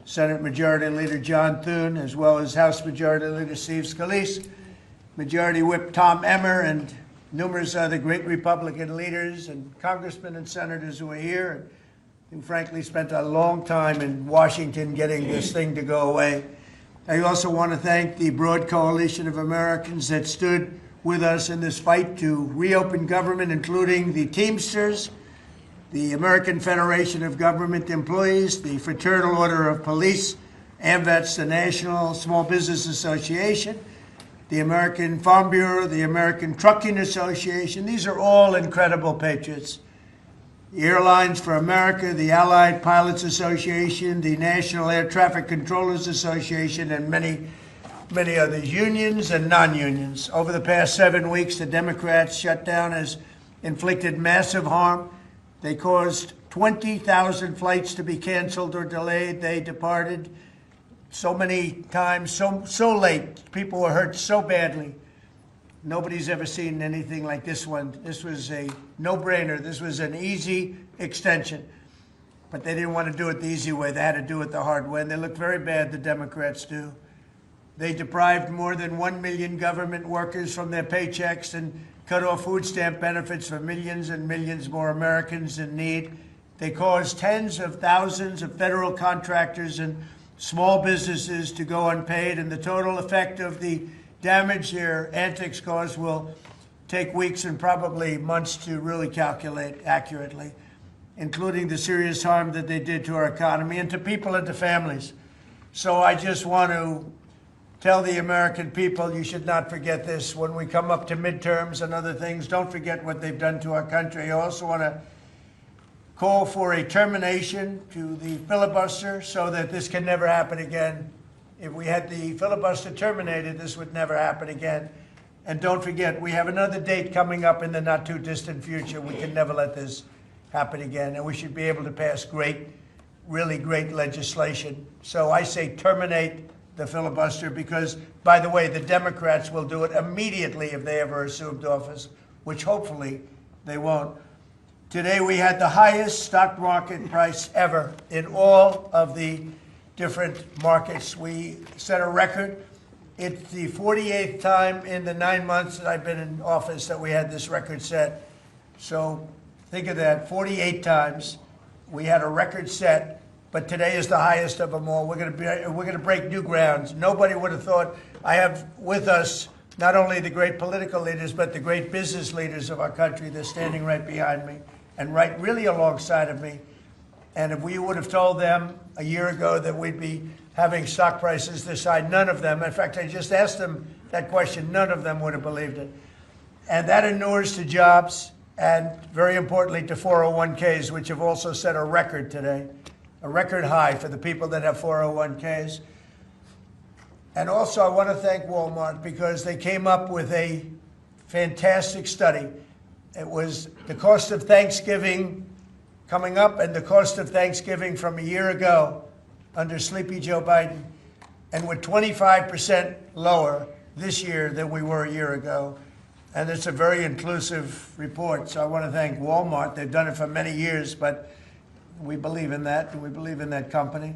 Senate Majority Leader John Thune, as well as House Majority Leader Steve Scalise, Majority Whip Tom Emmer, and numerous other great Republican leaders and congressmen and senators who are here and who frankly spent a long time in Washington getting this thing to go away. I also want to thank the broad coalition of Americans that stood with us in this fight to reopen government, including the Teamsters, the American Federation of Government Employees, the Fraternal Order of Police, AMVETS, the National Small Business Association, the American Farm Bureau, the American Trucking Association. These are all incredible patriots. The Airlines for America, the Allied Pilots Association, the National Air Traffic Controllers Association, and many others, unions and non-unions. Over the past 7 weeks, the Democrats' shutdown has inflicted massive harm. They caused 20,000 flights to be canceled or delayed. They departed so many times, so late. People were hurt so badly. Nobody's ever seen anything like this one. This was a no-brainer. This was an easy extension. But they didn't want to do it the easy way. They had to do it the hard way. And they look very bad, the Democrats do. They deprived more than 1 million government workers from their paychecks and cut off food stamp benefits for millions and millions more Americans in need. They caused tens of thousands of federal contractors and small businesses to go unpaid, and the total effect of the damage their antics caused will take weeks and probably months to really calculate accurately, including the serious harm that they did to our economy and to people and to families. So I just want to tell the American people, you should not forget this. When we come up to midterms and other things, don't forget what they've done to our country. I also want to call for a termination to the filibuster so that this can never happen again. If we had the filibuster terminated, this would never happen again. And don't forget, we have another date coming up in the not too distant future. We can never let this happen again. And we should be able to pass great, really great legislation. So I say terminate the filibuster because, by the way, the Democrats will do it immediately if they ever assumed office, which hopefully they won't. Today we had the highest stock market price ever in all of the different markets. We set a record. It's the 48th time in the 9 months that I've been in office that we had this record set. So think of that, 48 times we had a record set, but today is the highest of them all. We're going to break new grounds. Nobody would have thought. I have with us not only the great political leaders, but the great business leaders of our country. They're standing right behind me and right really alongside of me. And if we would have told them a year ago that we'd be having stock prices this high, none of them, in fact, I just asked them that question, none of them would have believed it. And that inures to jobs and, very importantly, to 401ks, which have also set a record today, a record high for the people that have 401ks. And also, I want to thank Walmart because they came up with a fantastic study. It was the cost of Thanksgiving coming up and the cost of Thanksgiving from a year ago under Sleepy Joe Biden, and we're 25% lower this year than we were a year ago. And it's a very inclusive report, so I want to thank Walmart. They've done it for many years, but we believe in that, and we believe in that company.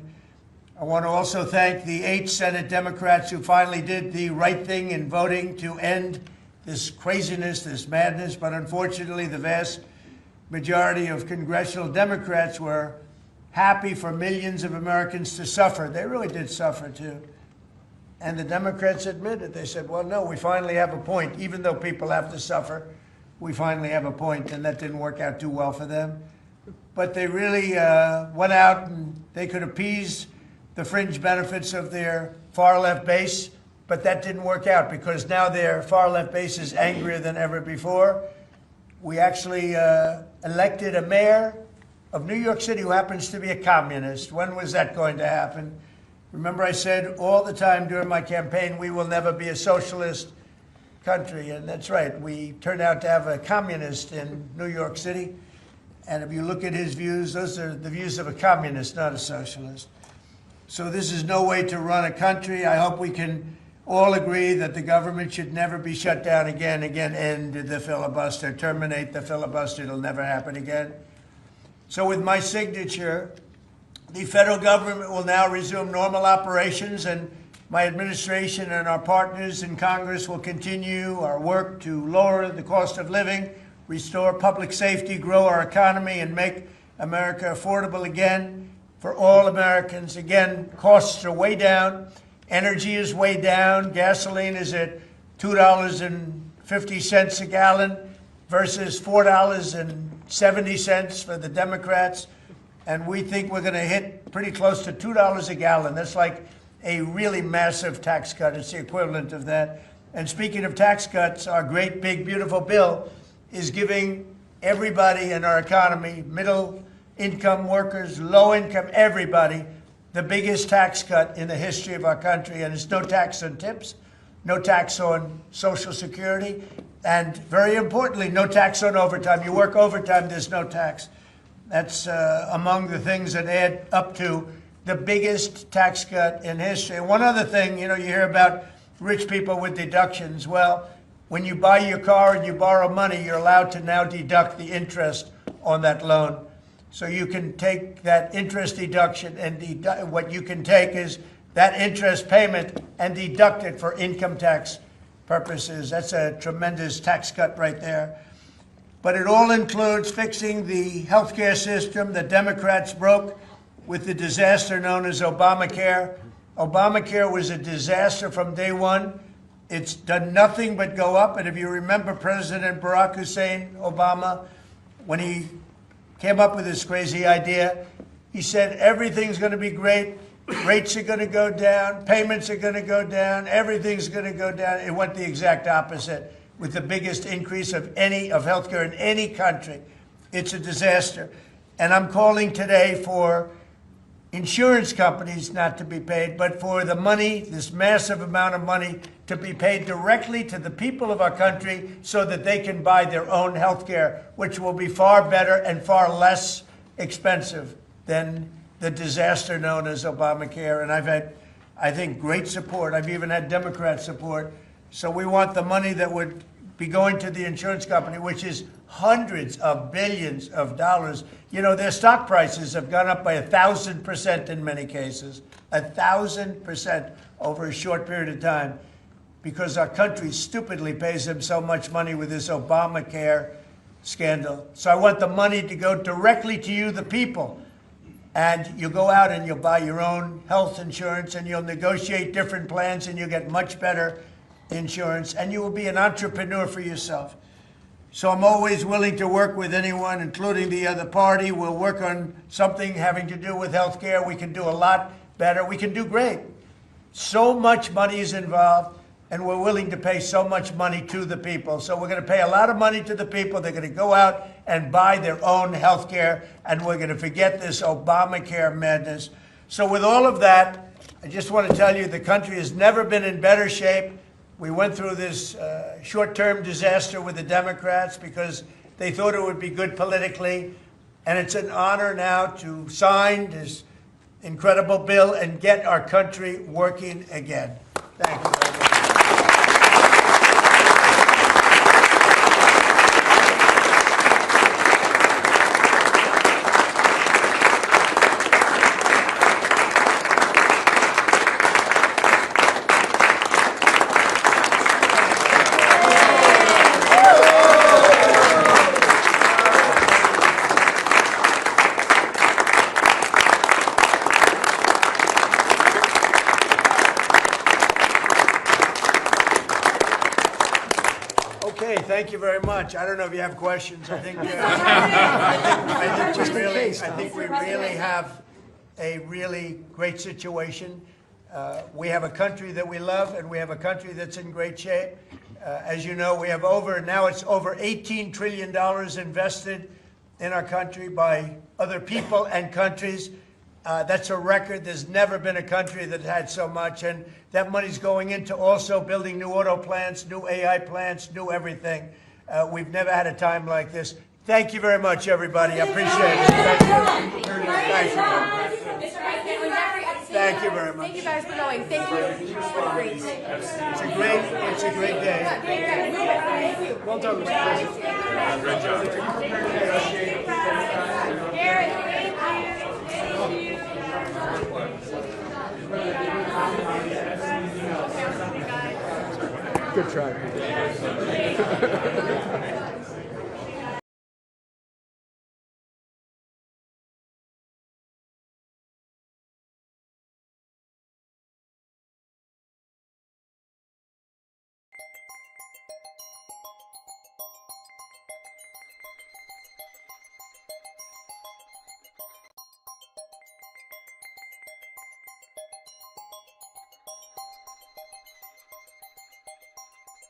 I want to also thank the 8 Senate Democrats who finally did the right thing in voting to end this craziness, this madness. But unfortunately, the vast majority of congressional Democrats were happy for millions of Americans to suffer. They really did suffer, too. And the Democrats admitted. They said, well, no, we finally have a point. Even though people have to suffer, we finally have a point. And that didn't work out too well for them. But they really went out and they could appease the fringe benefits of their far-left base. But that didn't work out because now their far-left base is angrier than ever before. We actually elected a mayor of New York City who happens to be a communist. When was that going to happen? Remember, I said all the time during my campaign, we will never be a socialist country. And that's right. We turned out to have a communist in New York City. And if you look at his views, those are the views of a communist, not a socialist. So this is no way to run a country. I hope we can all agree that the government should never be shut down again. End the filibuster, terminate the filibuster. It'll never happen again. So with my signature, the federal government will now resume normal operations, and my administration and our partners in Congress will continue our work to lower the cost of living, restore public safety, grow our economy, and make America affordable again for all Americans. Again, costs are way down. Energy is way down. Gasoline is at $2.50 a gallon versus $4.70 for the Democrats. And we think we're going to hit pretty close to $2 a gallon. That's like a really massive tax cut. It's the equivalent of that. And speaking of tax cuts, our great, big, beautiful bill is giving everybody in our economy, middle income workers, low income, everybody, the biggest tax cut in the history of our country. And it's no tax on tips, no tax on Social Security, and very importantly, no tax on overtime. You work overtime, there's no tax. That's among the things that add up to the biggest tax cut in history. And one other thing, you hear about rich people with deductions. Well, when you buy your car and you borrow money, you're allowed to now deduct the interest on that loan. So you can take that interest deduction, and what you can take is that interest payment and deduct it for income tax purposes. That's a tremendous tax cut right there. But it all includes fixing the healthcare system that Democrats broke with the disaster known as Obamacare. Obamacare was a disaster from day one. It's done nothing but go up. And if you remember President Barack Hussein Obama, when he came up with this crazy idea, he said everything's going to be great. Rates are going to go down. Payments are going to go down. Everything's going to go down. It went the exact opposite, with the biggest increase of healthcare in any country. It's a disaster. And I'm calling today for insurance companies not to be paid, but for the money, this massive amount of money, to be paid directly to the people of our country so that they can buy their own health care, which will be far better and far less expensive than the disaster known as Obamacare. And I've had, I think, great support. I've even had Democrat support. So we want the money that would be going to the insurance company, which is hundreds of billions of dollars. Their stock prices have gone up by 1,000% in many cases, 1,000% over a short period of time, because our country stupidly pays them so much money with this Obamacare scandal. So I want the money to go directly to you, the people. And you'll go out and you'll buy your own health insurance, and you'll negotiate different plans, and you'll get much better insurance, and you will be an entrepreneur for yourself. So I'm always willing to work with anyone, including the other party. We'll work on something having to do with health care. We can do a lot better. We can do great. So much money is involved, and we're willing to pay so much money to the people. So we're going to pay a lot of money to the people. They're going to go out and buy their own health care, and we're going to forget this Obamacare madness. So with all of that, I just want to tell you the country has never been in better shape. We went through this short-term disaster with the Democrats because they thought it would be good politically. And it's an honor now to sign this incredible bill and get our country working again. Thank you very much. Okay, thank you very much. I don't know if you have questions. I think, I think we really have a really great situation. We have a country that we love, and we have a country that's in great shape. As you know, we have now it's over $18 trillion invested in our country by other people and countries. That's a record. There's never been a country that had so much, and that money's going into also building new auto plants, new AI plants, new everything. We've never had a time like this. Thank you very much, everybody. I appreciate it. Thank you very much. Thank you guys for going. Thank you. It's a great day. Thank you. Well done, Mr. President. Great job. Gary, thank you. Good try.